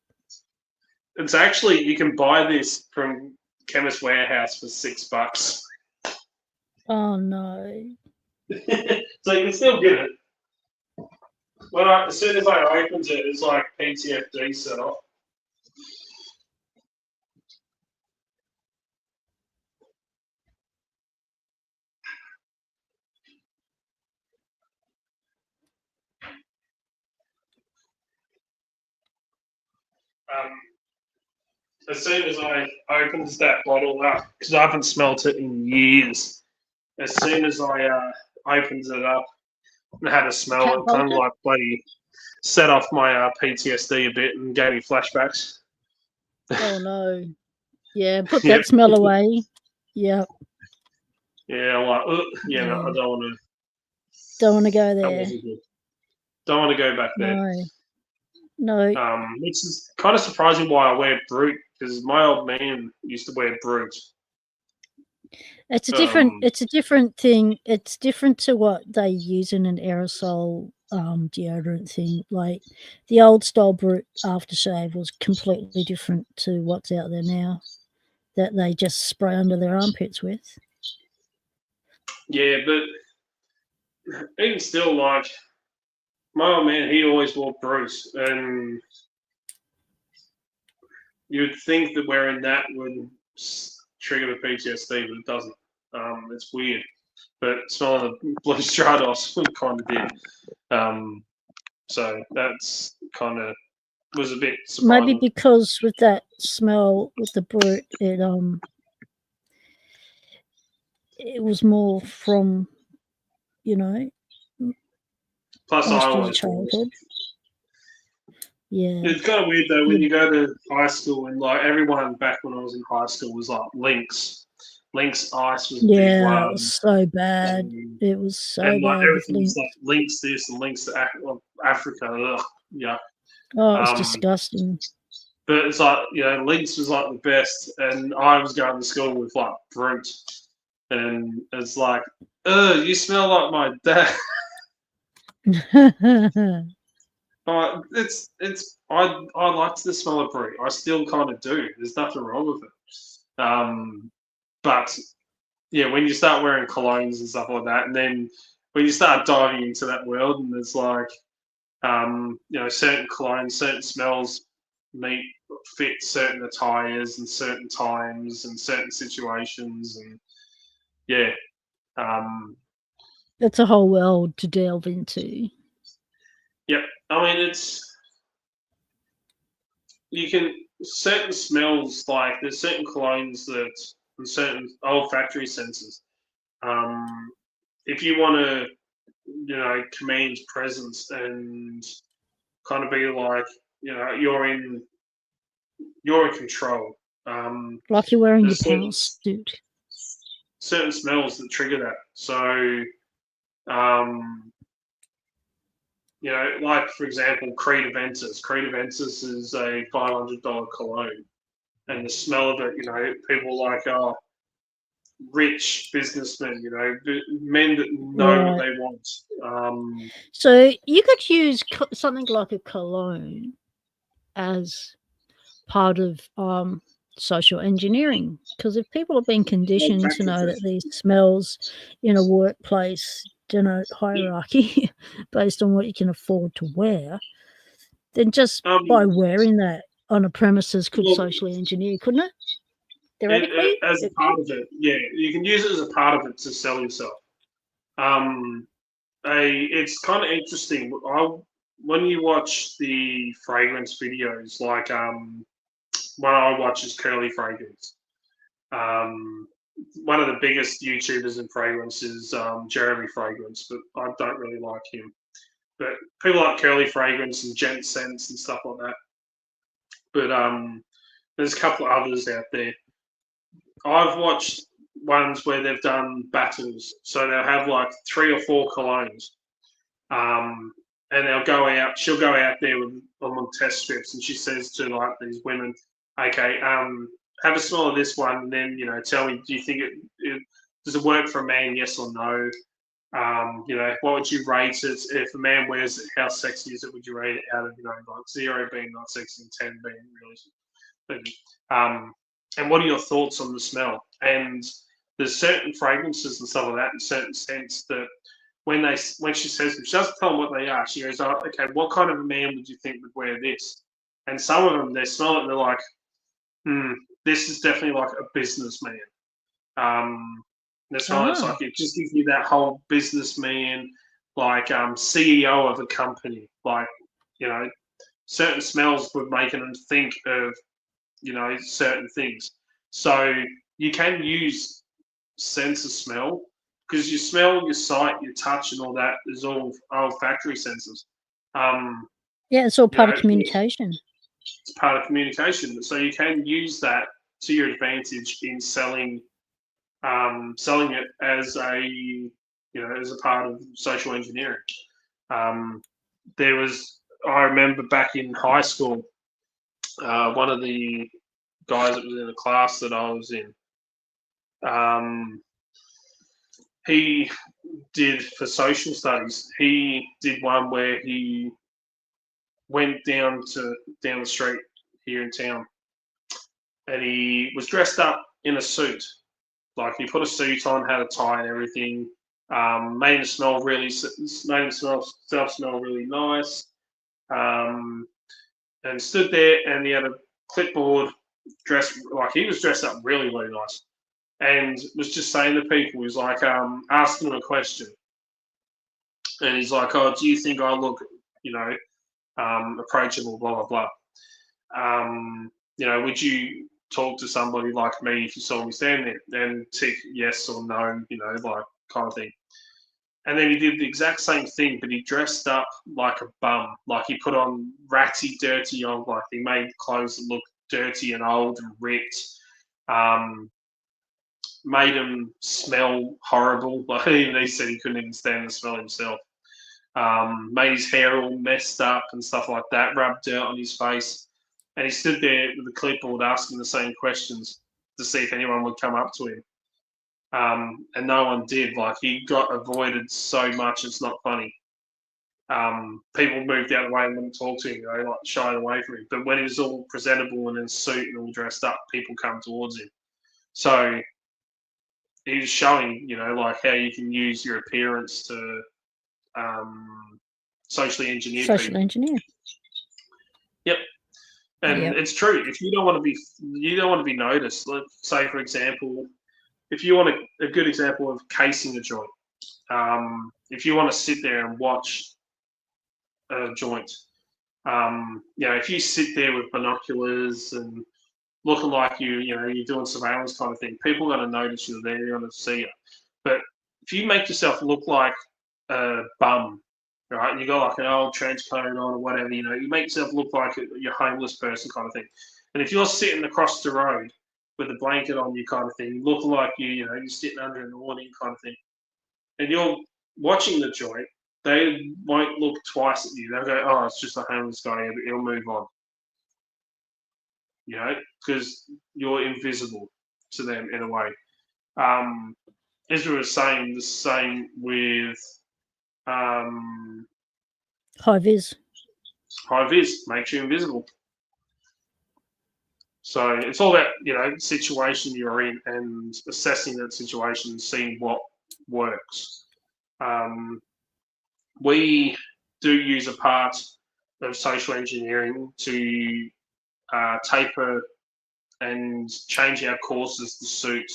It's actually, you can buy this from Chemist Warehouse for $6. Oh no! So you can still get it. As soon as I opened it, it's like PTFD set off. As soon as I opened that bottle up, because I haven't smelt it in years, as soon as I opened it up and had a smell, it kind of like bloody set off my PTSD a bit and gave me flashbacks. Oh no! Yeah, put that smell away. Yep. Yeah, I'm like, yeah, no, I don't want to. Don't want to go there. Don't want to go back there. No. Which is kind of surprising why I wear Brute, because my old man used to wear Brute. It's a different. It's a different thing. It's different to what they use in an aerosol deodorant thing. Like the old style Brute aftershave was completely different to what's out there now, that they just spray under their armpits with. Yeah, but even still, like my old man, he always wore Bruce, and you'd think that wearing that would trigger the PTSD, but it doesn't. It's weird. But smelling the blue Stratos kind of did. So that's kind of was a bit surprising. Maybe because with that smell with the Brute, it was more from, you know, Plus, I most of your always childhood. Yeah. It's kind of weird though when you go to high school and like everyone back when I was in high school was like Lynx. Lynx Ice was a big Yeah, one. it was so bad. It was so and like bad with everything's Lynx. like Lynx this and Lynx to Africa. Ugh, yeah. Oh, it's disgusting. But it's like, you know, Lynx was like the best, and I was going to school with like Brute, and it's like, you smell like my dad. I liked the smell of Brute. I still kind of do. There's nothing wrong with it. But yeah, when you start wearing colognes and stuff like that, and then when you start diving into that world, and there's like, you know, certain colognes, certain smells fit certain attires and certain times and certain situations, and yeah, that's a whole world to delve into. Yep, I mean certain smells, like there's certain colognes that and certain olfactory senses. If you want to, you know, command presence and kind of be like, you know, you're in control. Like you're wearing your There's power suit. certain smells that trigger that. So, you know, like for example, Creed Aventus. Creed Aventus is a $500 cologne, and the smell of it, you know, people like rich businessmen, you know, men that know what they want. So you could use something like a cologne as part of social engineering, because if people have been conditioned to know that these smells in a workplace denote hierarchy based on what you can afford to wear, then just by wearing that on a premises could socially engineer, couldn't it? Theoretically, as a part of it, yeah, you can use it as a part of it to sell yourself. It's kind of interesting. When you watch the fragrance videos, like one I watch is Curly Fragrance. One of the biggest YouTubers in fragrance is Jeremy Fragrance, but I don't really like him. But people like Curly Fragrance and Gent Sense and stuff like that. But there's a couple of others out there. I've watched ones where they've done battles, so they'll have like 3 or 4 colognes, and they'll go out. She'll go out there on test strips, and she says to like these women, "Okay, have a smell of this one, and then, you know, tell me, do you think does it work for a man? Yes or no? You know, what would you rate it if a man wears it? How sexy is it? Would you rate it out of, you know, like 0 being not sexy and 10 being really?" And what are your thoughts on the smell? And there's certain fragrances and stuff like that, in certain scents that when she says them, she doesn't tell them what they are. She goes, "Oh, okay, what kind of a man would you think would wear this?" And some of them, they smell it and they're like, this is definitely like a businessman. That's why it's like, it just gives you that whole businessman, like CEO of a company. Like, you know, certain smells would make them think of, you know, certain things. So you can use sense of smell, because your smell, your sight, your touch, and all that is all olfactory senses. Yeah, it's all part of communication. It's part of communication. So you can use that to your advantage in selling it as as a part of social engineering. I remember back in high school, one of the guys that was in the class that I was in, he did for social studies. He did one where he went down the street here in town, and he was dressed up in a suit. Like he put a suit on, had a tie and everything. Made himself smell really nice. And stood there, and he had a clipboard, dressed like he was dressed up really, really nice, and was just saying to people, he was like asking them a question, and he's like, "Oh, do you think I look, you know, approachable, blah blah blah. Would you talk to somebody like me if you saw me standing there?" And tick yes or no, like kind of thing. And then he did the exact same thing, but he dressed up like a bum. Like he put on ratty, dirty old, like he made clothes that looked dirty and old and ripped. Made him smell horrible. Like even he said he couldn't even stand the smell himself. Made his hair all messed up and stuff like that, rubbed dirt on his face. And he stood there with a clipboard asking the same questions to see if anyone would come up to him. And no one did. Like he got avoided so much, it's not funny. People moved out of the way and wouldn't talk to him, like shied away from him. But when he was all presentable and in a suit and all dressed up, people come towards him. So he was showing, like how you can use your appearance to socially engineer Social engineer. Yep. And it's true. If you don't want to be noticed. Let's say, for example, if you want a good example of casing a joint, if you want to sit there and watch a joint, if you sit there with binoculars and looking like you're doing surveillance kind of thing, people are going to notice you. They're going to see you. But if you make yourself look like a bum, right? You got like an old trench coat on or whatever, you make yourself look like you're a homeless person kind of thing. And if you're sitting across the road with a blanket on you kind of thing, look like you're sitting under an awning kind of thing, and you're watching the joint, they won't look twice at you. They'll go, "Oh, it's just a homeless guy, but he'll move on." Because you're invisible to them in a way. Ezra was saying the same with high vis. High vis makes you invisible. So it's all about, situation you're in and assessing that situation and seeing what works. We do use a part of social engineering to taper and change our courses to suit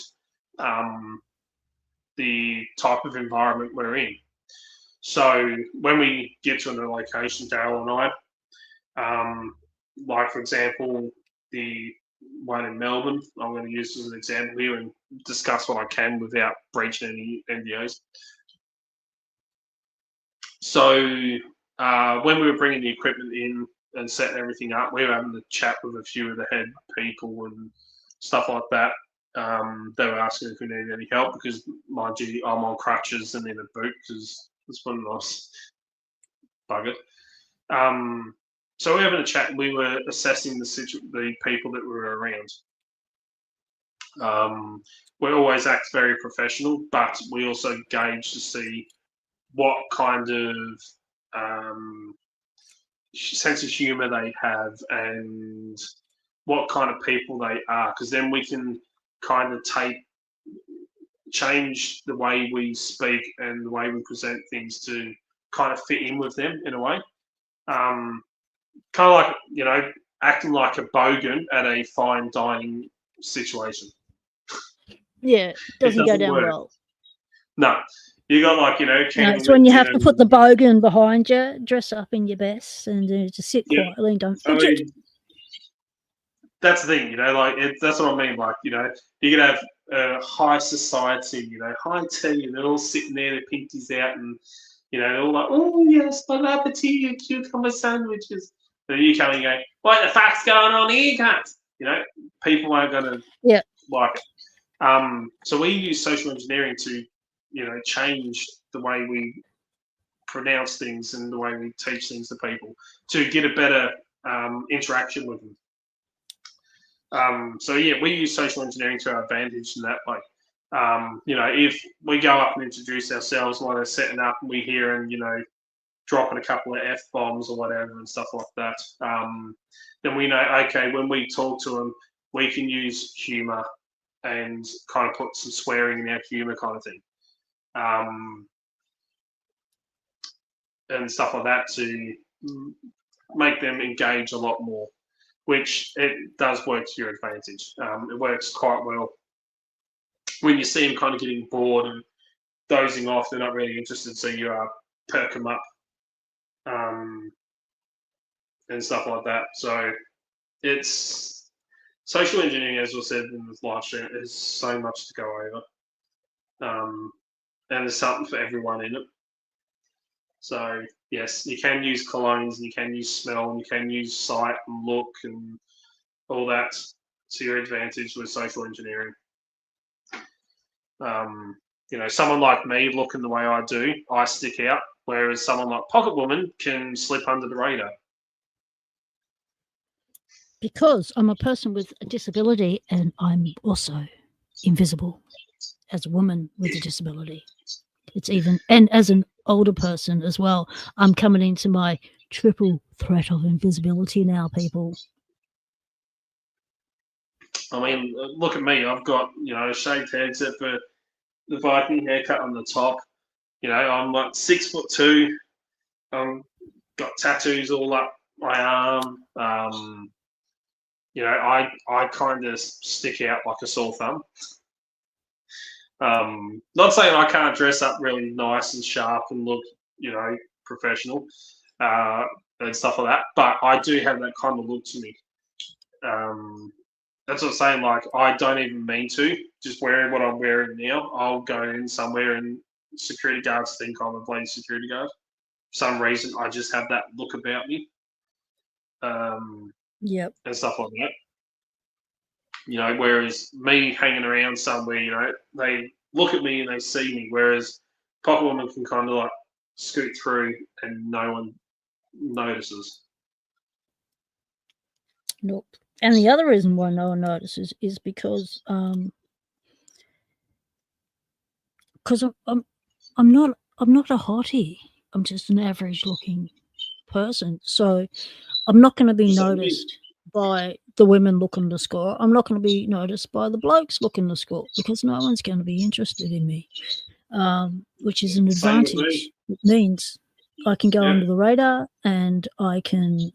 the type of environment we're in. So when we get to a location, Dale and I, like for example, the one in Melbourne, I'm going to use as an example here and discuss what I can without breaching any NDAs. So when we were bringing the equipment in and setting everything up, we were having to chat with a few of the head people and stuff like that. They were asking if we needed any help because, mind you, I'm on crutches and in a boot because that's when I was buggered. So we were having a chat and we were assessing the people that were around. We always act very professional, but we also gauge to see what kind of sense of humor they have and what kind of people they are, because then we can kind of change the way we speak and the way we present things to kind of fit in with them in a way. Kind of like, acting like a bogan at a fine dining situation. Yeah, doesn't go down well. No. You got like, no, it's when you have to put the bogan behind you, dress up in your best, and just sit quietly and don't fidget. That's the thing, that's what I mean. Like, you could have high society, high tea, and they're all sitting there, their pinkies out, and, they're all like, "Oh, yes, bon appetit, your cucumber sandwiches." And you come and go, "What the fuck's going on here, cunt?" People aren't going to like it. So we use social engineering to, change the way we pronounce things and the way we teach things to people to get a better interaction with them. So yeah, we use social engineering to our advantage in that way. If we go up and introduce ourselves while they're setting up and we hear and, dropping a couple of F-bombs or whatever and stuff like that, then we know, okay, when we talk to them, we can use humour and kind of put some swearing in our humour kind of thing. And stuff like that to make them engage a lot more, which it does work to your advantage. It works quite well. When you see them kind of getting bored and dozing off, they're not really interested, so you perk them up and stuff like that. So it's social engineering, as was said in this live stream, there's so much to go over. And there's something for everyone in it. So yes, you can use colognes, and you can use smell, and you can use sight and look and all that to your advantage with social engineering. Someone like me looking the way I do, I stick out, whereas someone like Pocket Woman can slip under the radar. Because I'm a person with a disability and I'm also invisible as a woman with a disability. And as an older person as well, I'm coming into my triple threat of invisibility now, people. I mean, look at me. I've got, a shaved head except for the Viking haircut on the top. I'm like 6'2". Got tattoos all up my arm. I kind of stick out like a sore thumb. Not saying I can't dress up really nice and sharp and look, professional and stuff like that, but I do have that kind of look to me. That's what I'm saying. Like, I don't even mean to. Just wearing what I'm wearing now, I'll go in somewhere and security guards think I'm a bloody security guard. For some reason, I just have that look about me. Yep. And stuff like that. Whereas me hanging around somewhere, they look at me and they see me. Whereas Pocket Woman can kind of like scoot through and no one notices. Nope. And the other reason why no one notices is because I'm not a hottie. I'm just an average looking person. So I'm not going to be noticed by the women looking to score. I'm not going to be noticed by the blokes looking to score because no one's going to be interested in me, which is an advantage. It means I can go under the radar and I can,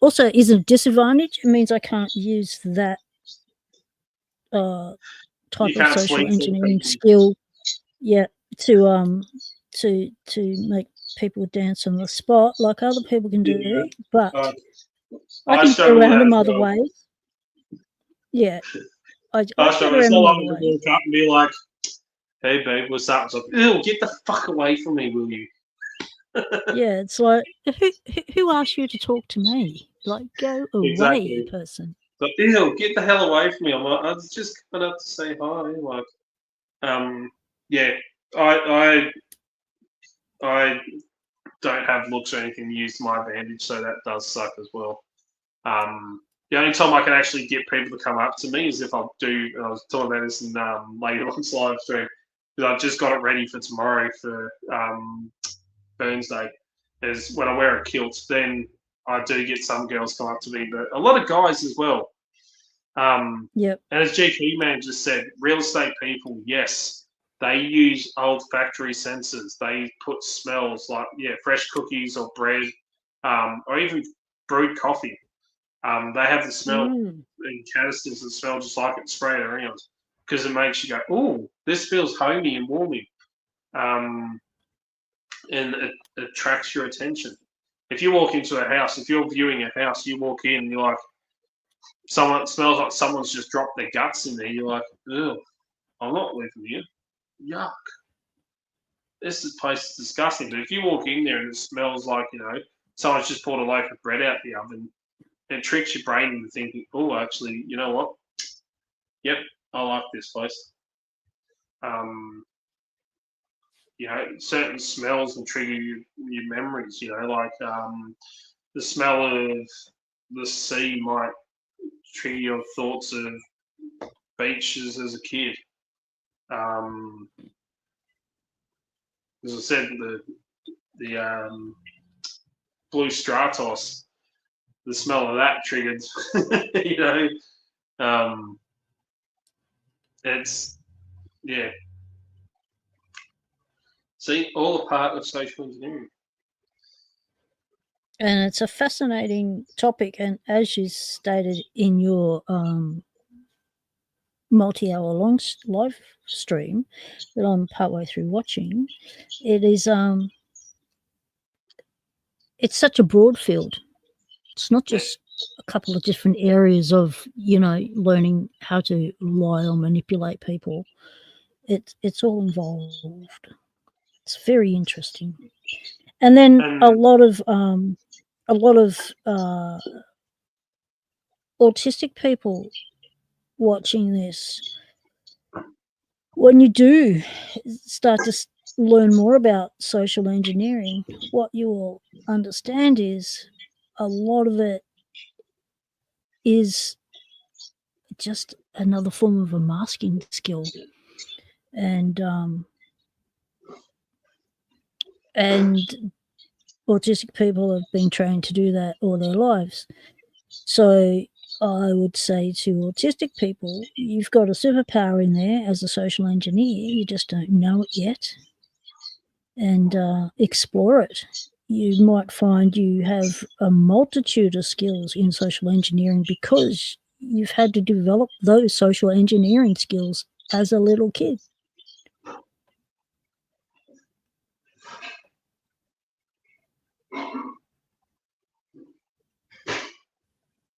also is a disadvantage. It means I can't use that type of social engineering skill, to make people dance on the spot like other people can do, but I can get around them other ways. Yeah, I get around them other ways. Walk up and be like, "Hey, babe, what's up?" It's like, "Ew, get the fuck away from me, will you?" Yeah, it's like, who asked you to talk to me? Like, go away, person. But ew, get the hell away from me! I'm like, I was just coming up to say hi. Like, I don't have looks or anything used to my advantage, so that does suck as well. The only time I can actually get people to come up to me is if I do. I was talking about this in later on's live stream because I've just got it ready for tomorrow for Burns Day. Is when I wear a kilt, then I do get some girls come up to me, but a lot of guys as well. Yep. And as GP Man just said, real estate people, yes, they use old factory sensors. They put smells like fresh cookies or bread, or even brewed coffee. They have the smell in canisters that smell just like it sprayed around because it makes you go, "Oh, this feels homey and warming," and it attracts your attention. If you walk into a house, if you're viewing a house, you walk in and you're like, someone smells like someone's just dropped their guts in there. You're like, "Ugh, I'm not living here. Yuck. This place is disgusting." But if you walk in there and it smells like, someone's just poured a loaf of bread out the oven, it tricks your brain into thinking, "Oh, actually, you know what? Yep, I like this place." Certain smells will trigger your memories. Like the smell of the sea might trigger your thoughts of beaches as a kid. As I said, the blue stratos, the smell of that triggered, you know. It's yeah. See, all a part of social engineering. And it's a fascinating topic, and as you stated in your multi-hour long live stream that I'm partway through watching, it is it's such a broad field. It's not just a couple of different areas of, you know, learning how to lie or manipulate people. It's all involved. It's very interesting. And then a lot of autistic people watching this, when you do start to learn more about social engineering, what you will understand is a lot of it is just another form of a masking skill. And autistic people have been trained to do that all their lives. So I would say to autistic people, you've got a superpower in there as a social engineer. You just don't know it yet. And explore it. You might find you have a multitude of skills in social engineering because you've had to develop those social engineering skills as a little kid.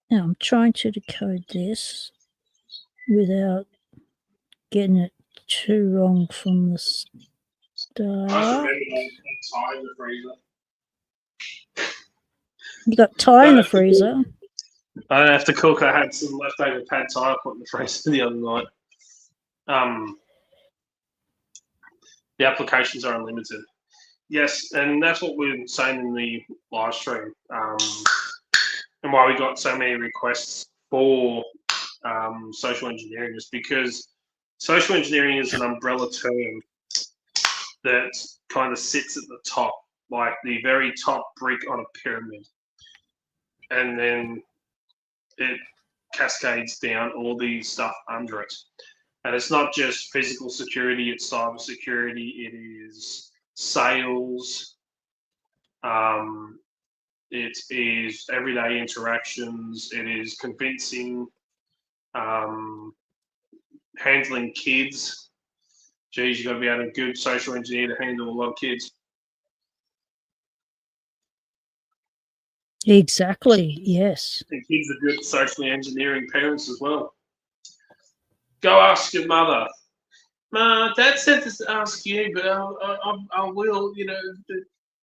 Now I'm trying to decode this without getting it too wrong from the start. Tie in the freezer. You got Thai in the freezer. I don't have to cook. I had some leftover pad Thai I put in the freezer the other night. The applications are unlimited. Yes, and that's what we were saying in the live stream, and why we got so many requests for social engineering is because social engineering is an umbrella term that kind of sits at the top, like the very top brick on a pyramid, and then it cascades down all the stuff under it. And it's not just physical security, it's cyber security, it is sales, it is everyday interactions, it is convincing, handling kids. Geez, you've got to be a good social engineer to handle a lot of kids. Exactly, yes. And kids are good socially engineering parents as well. Go ask your mother. Ma, Dad said to ask you, but I will, you know.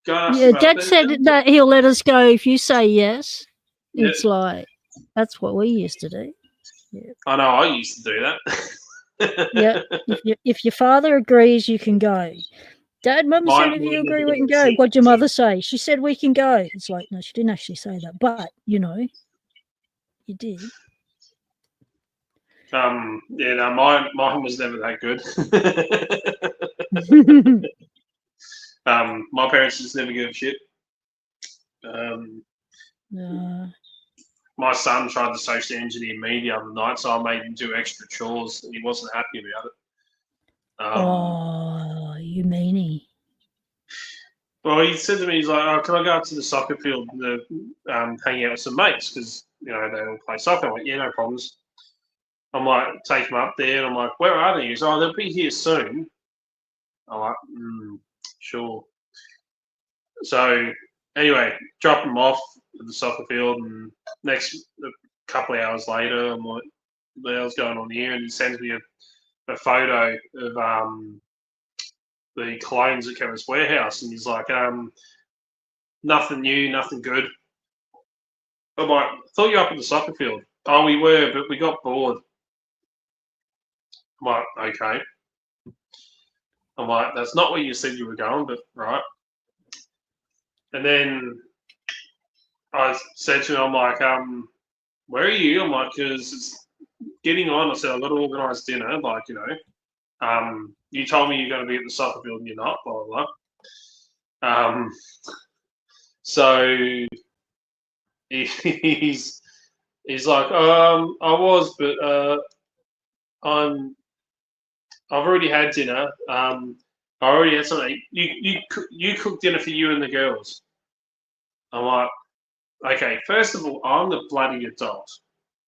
Go ask Yeah, Dad said that he'll let us go if you say yes. Yeah. It's like, that's what we used to do. Yeah. I know, I used to do that. Yeah, if your father agrees, you can go. Dad, Mum said if you agree, we can go. What'd your mother say? She said we can go. It's like, no, she didn't actually say that, but you know, you did. Yeah, no, mine was never that good. My parents just never gave a shit. My son tried to socially engineer me the other night, so I made him do extra chores, and he wasn't happy about it. Oh, you meanie. Well, he said to me, he's like, "Oh, can I go up to the soccer field to hang out with some mates? Because, you know, they all play soccer." I'm like, "Yeah, no problems." I'm like, take him up there, and I'm like, "Where are they?" He's like, "Oh, they'll be here soon." I'm like, sure. So, anyway, drop him off at the soccer field, and a couple of hours later, I'm like, what the hell's going on here? And he sends me a photo of the colognes at Chemist Warehouse, and he's like, nothing new, nothing good. I'm like, I thought you were up at the soccer field. Oh, we were, but we got bored. I'm like, okay. I'm like, that's not where you said you were going, but right. And then I said to him, I'm like, where are you? I'm like, because getting on, I said, I've got to organise dinner. Like, you told me you're going to be at the soccer field and you're not, blah, blah, blah. So he's like, I was, but I've already had dinner. I already had something. You cooked dinner for you and the girls. I'm like, okay, first of all, I'm the bloody adult.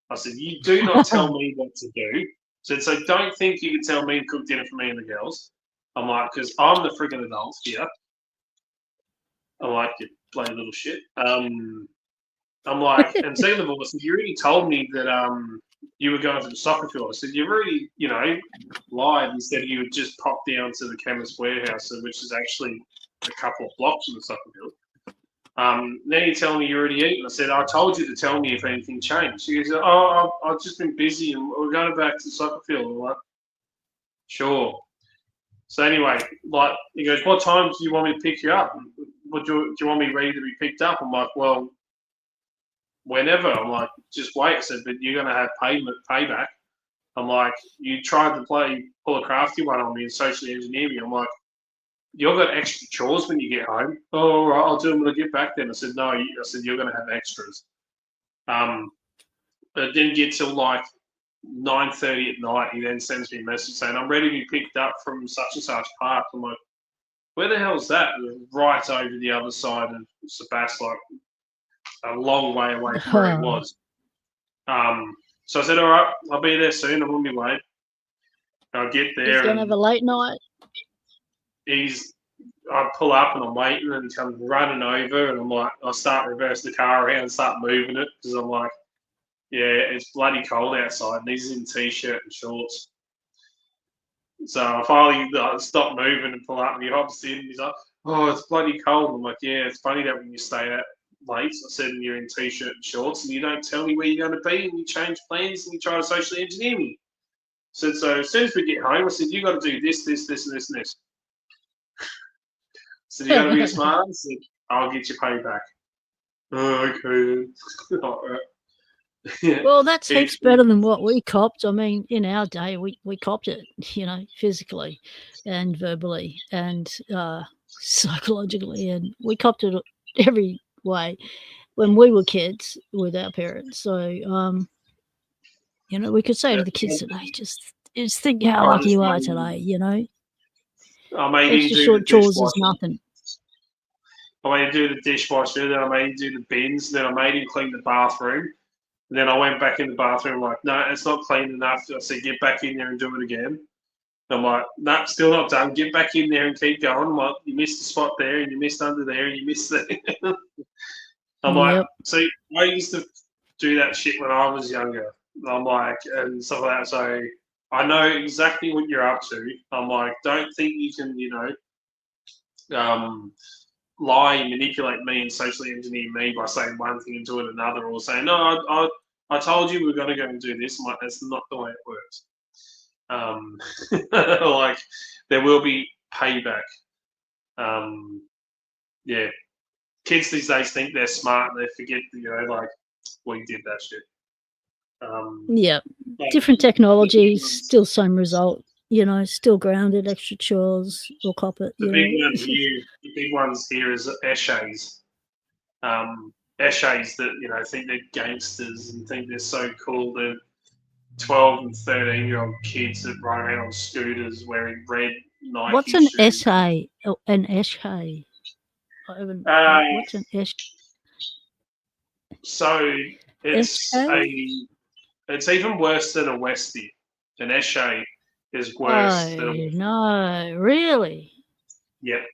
I said, you do not tell me what to do. I said, so don't think you can tell me to cook dinner for me and the girls. I'm like, because I'm the friggin' adult here. I'm like, you bloody little shit. I'm like, and second of all, I said, you already told me that you were going to the soccer field. I said, you've already, lied and said you would just pop down to the Chemist Warehouse, which is actually a couple of blocks from the soccer field. Now you tell me you already eaten. I said, I told you to tell me if anything changed. She goes, oh, I've just been busy and we're going back to the soccer field. I'm like, sure. So anyway, like, he goes, what time do you want me to pick you up? Do you want me ready to be picked up? I'm like, well, whenever. I'm like, just wait. I said, but you're going to have payback. I'm like, you tried to pull a crafty one on me and socially engineer me. I'm like, you've got extra chores when you get home. Oh, all right, I'll do them when I get back then. I said, no, I said, you're going to have extras. But it didn't get till like 9:30 at night. He then sends me a message saying, I'm ready to be picked up from such and such park. I'm like, where the hell is that? Right over the other side of Sebas, like a long way away from where he was. So I said, all right, I'll be there soon. I'm on my way. I'll get there. He's going to have a late night. I pull up and I'm waiting and he comes running over and I'm like, I start reversing the car around and start moving it because I'm like, yeah, it's bloody cold outside and he's in t-shirt and shorts. So I finally stop moving and pull up and he hops in and he's like, oh, it's bloody cold. I'm like, yeah, it's funny that when you stay out late, I said, and you're in t-shirt and shorts and you don't tell me where you're going to be and you change plans and you try to socially engineer me. So as soon as we get home, I said, you got to do this, this, this, and this, and this. So you got to be smart. I said, I'll get your payback. Oh, okay. Yeah. Well, that's heaps better than what we copped. I mean, in our day, we copped it, physically and verbally and psychologically, and we copped it every way when we were kids with our parents. So, we could say to the kids today, just think how lucky you are today, I made extra short chores is nothing. I made him do the dishwasher, then I made him do the bins, then I made him clean the bathroom. And then I went back in the bathroom like, no, it's not clean enough. I said, get back in there and do it again. And I'm like, no, still not done. Get back in there and keep going. I'm like, you missed a spot there and you missed under there and you missed there. I'm like, see, I used to do that shit when I was younger. I'm like, and stuff like that. So I know exactly what you're up to. I'm like, don't think you can, lie and manipulate me and socially engineer me by saying one thing and doing another, or saying, no, I told you we were going to go and do this. I'm like, that's not the way it works. Like, there will be payback. Yeah. Kids these days think they're smart and they forget, like, we did that shit. Different technologies, still same result. Still grounded, extra chores, or cop it. The big ones here is Eshays. Eshays that, think they're gangsters and think they're so cool. They're 12 and 13-year-old kids that ride around on scooters wearing red Nike What's an shoes. Eshay? Oh, an Eshay. What's an Eshay? So it's even worse than a Westie. An Eshay is worse than a... No, really? Yep.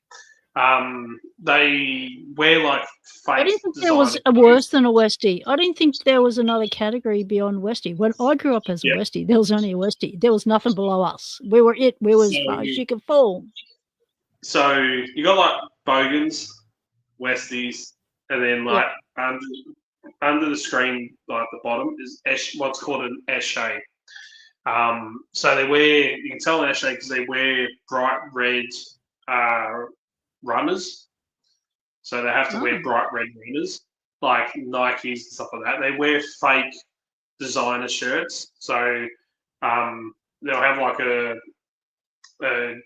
They wear like fake. I didn't think there was a worse than a Westie. I didn't think there was another category beyond Westie. When I grew up as a Westie, there was only a Westie. There was nothing below us. We were it. We were as far as you could fall. So you got like Bogans, Westies, and then like under the screen, like the bottom is what's called an Eshay. So they wear. You can tell an Eshay because they wear bright red runners. So they have to wear bright red runners, like Nikes and stuff like that. They wear fake designer shirts. So they'll have like a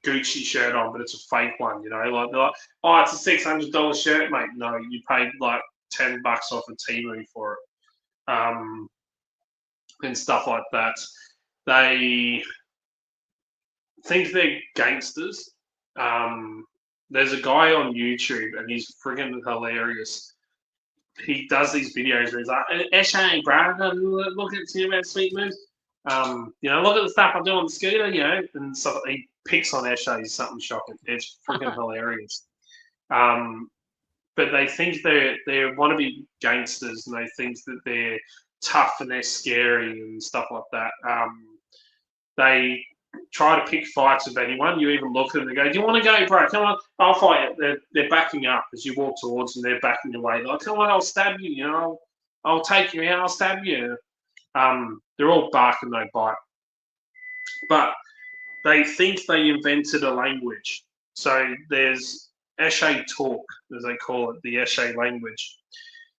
Gucci shirt on, but it's a fake one. You know, like they're like, oh, it's a $600 shirt, mate. No, you paid like $10 off a Temu for it, and stuff like that. They think they're gangsters. There's a guy on YouTube, and he's friggin' hilarious. He does these videos where he's like, Eshe, bro, look at you, man, sweet moves. You know, look at the stuff I do on the scooter, you know, and so he picks on Eshe, something shocking. It's freaking hilarious. But they think they want to be gangsters, and they think that they're tough and they're scary and stuff like that. They try to pick fights with anyone. You even look at them and go, do you want to go, bro? Come on, I'll fight you. They're backing up as you walk towards them. They're backing away. They're like, come on, I'll stab you. You know, I'll take you out. I'll stab you. They're all bark and no bite. But they think they invented a language. So there's Eshe talk, as they call it, the Eshe language.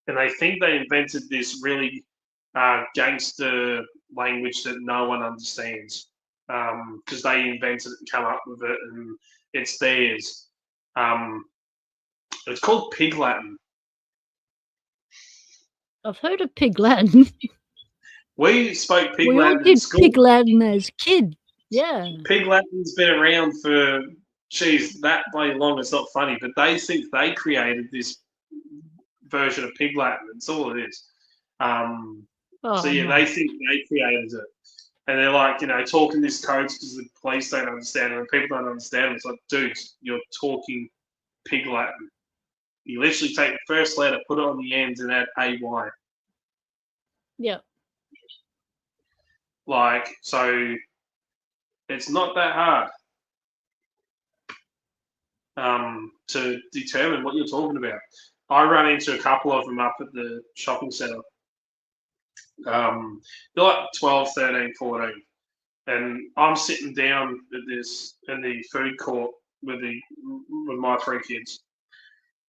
And they think they invented this really gangster language that no one understands. Because they invented it and come up with it, and it's theirs. It's called Pig Latin. I've heard of Pig Latin. We spoke Pig we Latin all did in school. Pig Latin as a kid. Yeah. Pig Latin's been around for, geez, that way long. It's not funny, but they think they created this version of Pig Latin. That's all it is. So yeah, they think they created it. And they're like, you know, talking this codes because the police don't understand it and people don't understand it. It's like, dude, you're talking Pig Latin. You literally take the first letter, put it on the end, and add AY. Yeah. Like, so it's not that hard to determine what you're talking about. I run into a couple of them up at the shopping centre. They're like 12, 13, 14. And I'm sitting down at this in the food court with my 3 kids.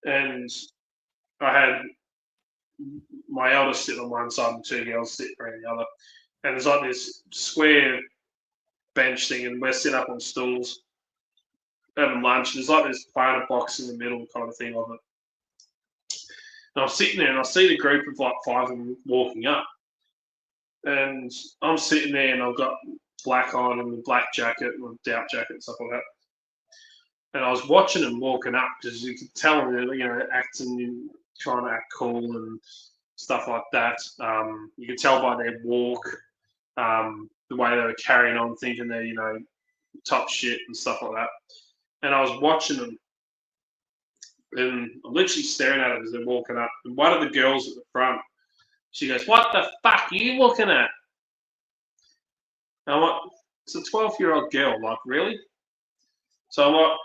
And I had my eldest sitting on one side and 2 girls sitting around the other. And there's like this square bench thing, and we're sitting up on stools having lunch. There's like this planter box in the middle kind of thing of it. And I'm sitting there and I see the group of like 5 of them walking up. And I'm sitting there and I've got black on and a black jacket and a doubt jacket and stuff like that. And I was watching them walking up because you could tell them they're, you know, acting, trying to act cool and stuff like that. You could tell by their walk, the way they were carrying on, thinking they're, you know, top shit and stuff like that. And I was watching them and I'm literally staring at them as they're walking up. And one of the girls at the front, she goes, what the fuck are you looking at? And I'm like, it's a 12-year-old girl. Like, really? So I'm like,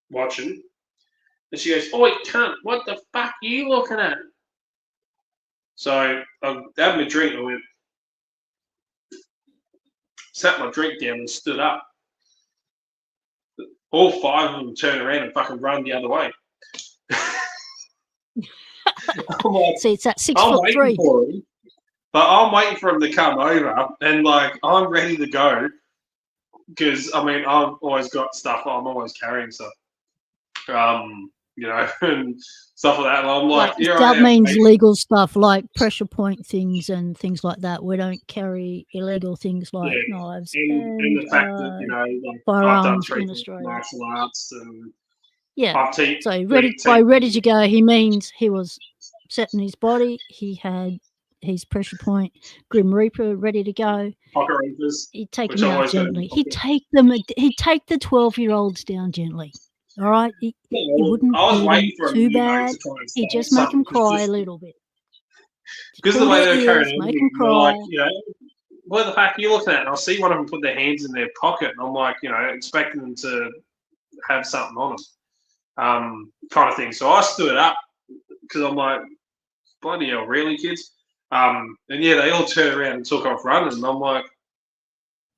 watching. And she goes, oi, cunt, what the fuck are you looking at? So I had my drink and I went, sat my drink down and stood up. All 5 of them turned around and fucking run the other way. I'm like, see, it's that 6'3". But I'm waiting for him to come over, and like I'm ready to go because I mean I've always got stuff. I'm always carrying stuff, you know, and stuff like that. And I'm like, yeah, that means legal stuff like pressure point things and things like that. We don't carry illegal things like knives and the fact that you know, like, firearms I've done in Australia. Martial arts and so ready to go, he means he was setting his body. He had his pressure point, Grim Reaper, ready to go. Pocket Reapers. He'd take them out gently. He'd take the 12-year-olds down gently. All right, he wouldn't hit them too bad. He'd just make them cry a little bit. Because the way they're carrying on, they're like, you know, what the fuck are you looking at? And I'll see one of them put their hands in their pocket, and I'm like, you know, expecting them to have something on them, kind of thing. So I stood up because I'm like, bloody hell, really, kids? And yeah, they all turned around and took off running, and I'm like,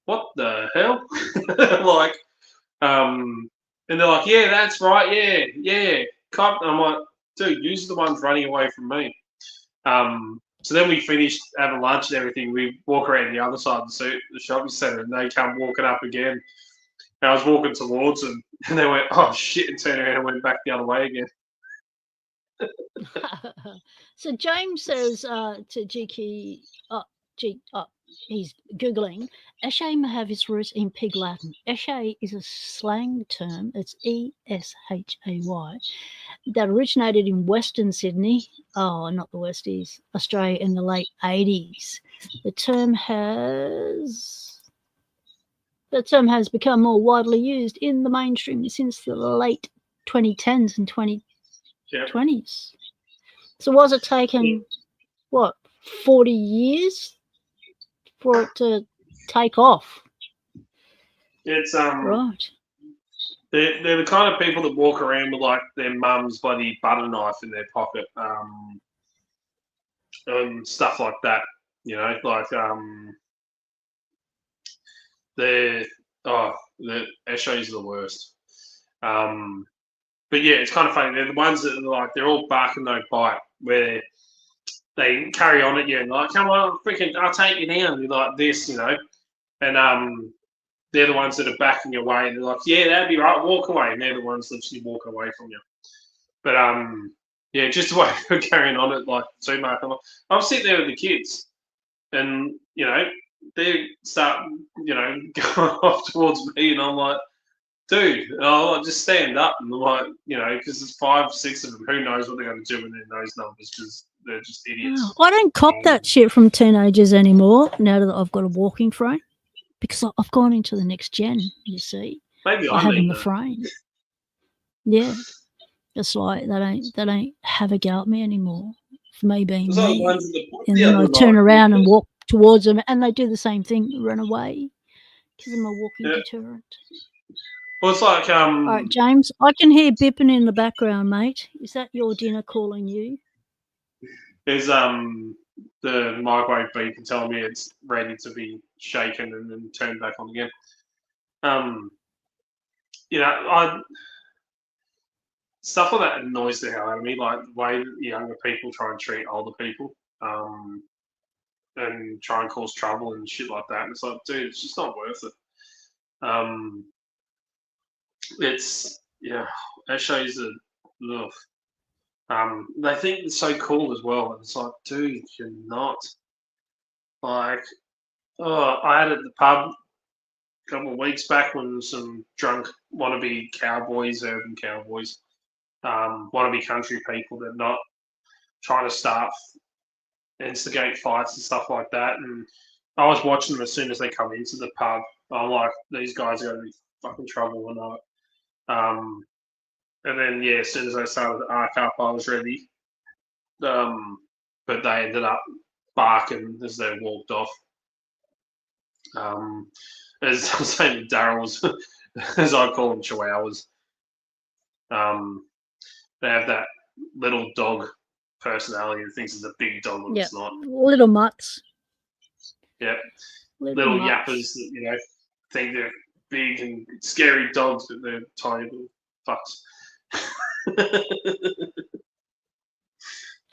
what the hell? Like, and they're like, yeah, that's right, yeah, cop. And I'm like, dude, you're the ones running away from me. So then we finished having lunch and everything. We walk around the other side of the shopping centre, and they come walking up again. And I was walking towards them, and they went, "Oh shit!" and turned around and went back the other way again. So James says to GK, he's Googling, Eshay may have its roots in Pig Latin. Eshay is a slang term, it's E-S-H-A-Y, that originated in Western Sydney, not the Westies, Australia in the late 80s. The term has become more widely used in the mainstream since the late 2010s and 2020s. So was it taken, 40 years for it to take off? It's right. They're the kind of people that walk around with like their mum's bloody butter knife in their pocket, and stuff like that. You know, like the Eshays are the worst. But yeah, it's kind of funny. They're the ones that are like they're all bark and no bite, where they carry on at you and like, come on, freaking, I'll take you down. You're like this, you know, and they're the ones that are backing away. And they're like, yeah, that'd be right, walk away. And they're the ones that literally walk away from you. But yeah, just the way we're carrying on at like too much. I'm sitting there with the kids, and you know, they start, you know, going off towards me, and I'm like, dude, I'll just stand up, and I'm like, you know, because there's 5, 6 of them. Who knows what they're going to do with their nose numbers? Because they're just idiots. I don't cop that shit from teenagers anymore. Now that I've got a walking frame, because I've gone into the next gen. You see, maybe I having the frame. Yeah, it's like they don't have a go at me anymore for me being me. And then I turn around and walk towards them, and they do the same thing, run away, because I'm a walking deterrent. Well, it's like All right, James, I can hear bipping in the background, mate. Is that your dinner calling you? There's the microwave beacon telling me it's ready to be shaken and then turned back on again. You know, stuff like that annoys the hell out of me. Like the way that younger people try and treat older people, and try and cause trouble and shit like that. And it's like, dude, it's just not worth it. It's that shows that. They think it's so cool as well, and it's like, dude, you're not. Like, I had at the pub a couple of weeks back when some drunk wannabe cowboys, urban cowboys, wannabe country people that are not trying to instigate fights and stuff like that. And I was watching them as soon as they come into the pub. I'm like, these guys are going to be fucking trouble or not. And then, yeah, as soon as they started to arc up, I was ready. But they ended up barking as they walked off. As I was saying, Daryl's, as I call them, chihuahuas. They have that little dog personality and thinks it's a big dog when it's not. Little mutts. Yeah. Little yappers that, you know, think they're big and scary dogs, but they're tiny little fucks.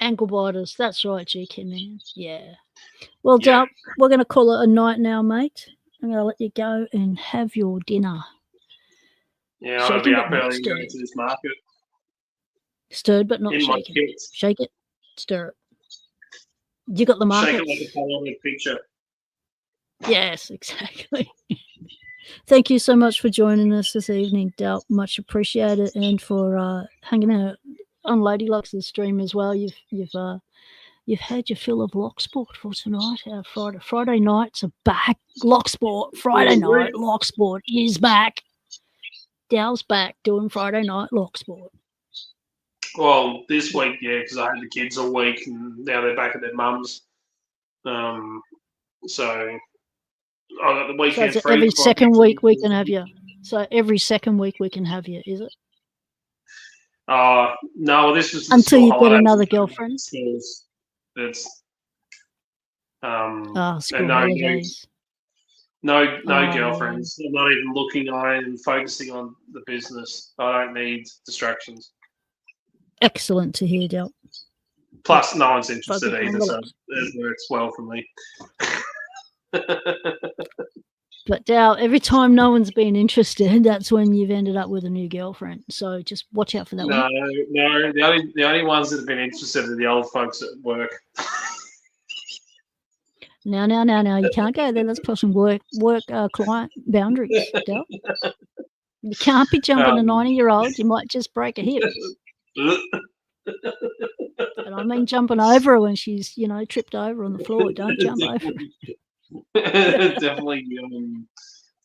Ankle biters, that's right, GK man. Yeah. Well, Del, we're going to call it a night now, mate. I'm going to let you go and have your dinner. Yeah, I'm going to be up early and go to this market. Stirred but not shaken. Shake it, stir it. You got the market. Shake it like a Polaroid picture. Yes, exactly. Thank you so much for joining us this evening, Del. Much appreciated, and for hanging out on Lady Lux's stream as well. You've had your fill of Locksport for tonight. Friday nights are back. Locksport Friday night. Locksport is back. Del's back doing Friday night Locksport. Well, this week, yeah, because I had the kids all week, and now they're back at their mums. So I got the weekend free. Every second week we can have you. So every second week we can have you, is it? No, this was until you get another girlfriend. It's school holidays. No girlfriends. I'm not even looking. I am focusing on the business. I don't need distractions. Excellent to hear, Del. Plus, no one's interested Focus on either, the so locks. it works well for me. But Dal, every time no one's been interested, that's when you've ended up with a new girlfriend. So just watch out for that No, one. no. The only ones that have been interested are the old folks at work. Now, you can't go there. That's crossing work client boundaries, Dal. You can't be jumping a 90-year-old. You might just break a hip. And I mean jumping over her when she's, tripped over on the floor. Don't jump over her.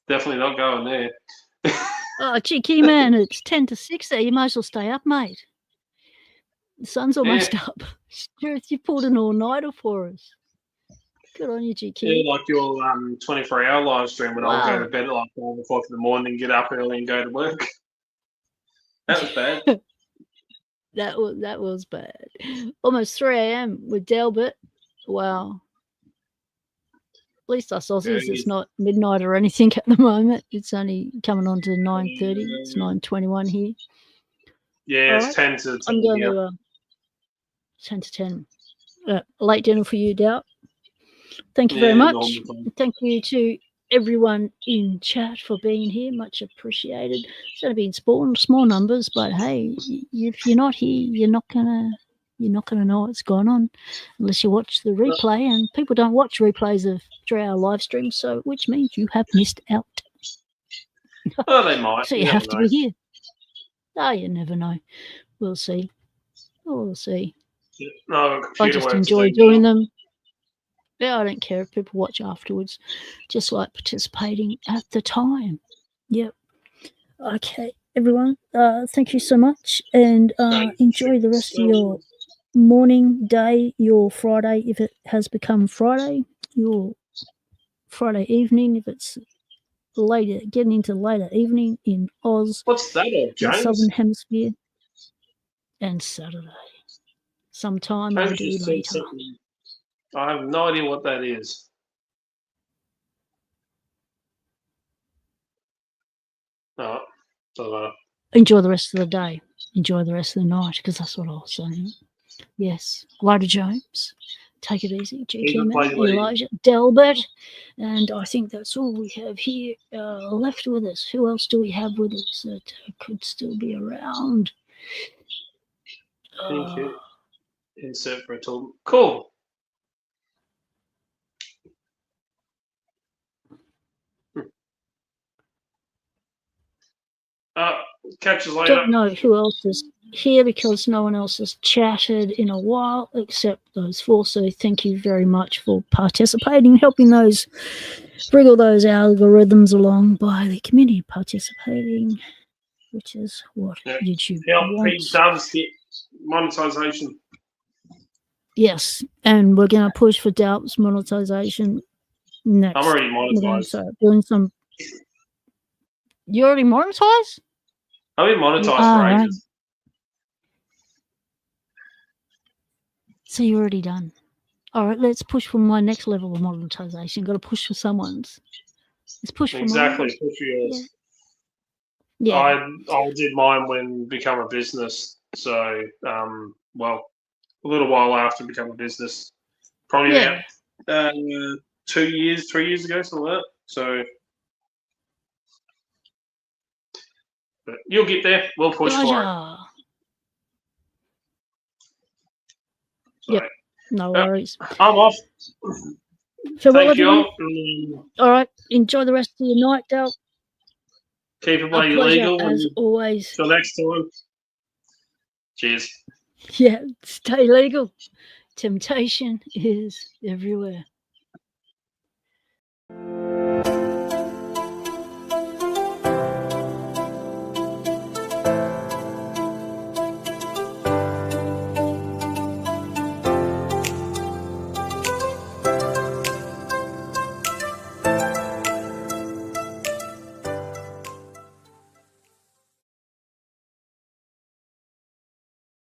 definitely not going there. Oh, gee, key man, it's 10 to 6 there. You might as well stay up, mate. The sun's almost up. You pulled an all-nighter for us. Good on you, GQ. Yeah, like your 24-hour live stream when I'll go to bed at like 5 o'clock in the morning, get up early and go to work. That was bad. that was bad. Almost 3 a.m. with Delbert. Wow. At least us Aussies, it's not midnight or anything at the moment. It's only coming on to 9:30. It's 9:21 here. Yeah, it's 10 to 10. I'm going to 10 to 10. Late dinner for you, Doubt. Thank you very much. Thank you to everyone in chat for being here. Much appreciated. It's going to be in small numbers, but hey, if you're not here, you're not gonna know what's going on unless you watch the replay. And people don't watch replays of 3-hour live streams, so which means you have missed out. Oh, they might. So you have to be here. Oh, you never know. We'll see. We'll see. No, I just enjoy doing them. Yeah, I don't care if people watch afterwards. Just like participating at the time. Yep. Okay, everyone. Thank you so much, and enjoy the rest of your morning, day, your Friday if it has become Friday, your Friday evening if it's later, getting into later evening in Oz. What's that, James? The Southern Hemisphere, and Saturday. Sometime I do later. I have no idea what that is. No, doesn't matter. Enjoy the rest of the day. Enjoy the rest of the night, because that's what I was saying. Yes. Loader James. Take it easy. GQ Man, Elijah, Delbert. And I think that's all we have here left with us. Who else do we have with us that could still be around? Thank you. Insert for a tool. Cool. Catch us later. Don't know who else is here because no one else has chatted in a while except those four. So thank you very much for participating, helping those wriggle those algorithms along by the community participating, which is what YouTube wants. Dubs get monetization. Yes, and we're going to push for Doubt's monetization next. I'm already monetized. Doing some. You already monetized? I've been monetized for ages. Right. So you're already done. All right, let's push for my next level of monetization. Got to push for someone's. Let's push for mine. Push for yours. Yeah. I did mine when become a business. So, well, a little while after become a business, probably about 3 years ago, something like that. So. But you'll get there. We'll push for it. Yep. No worries. I'm off. So thank you all. All right. Enjoy the rest of your night, Del. Keep it legal. As always. Till next time. Cheers. Yeah. Stay legal. Temptation is everywhere.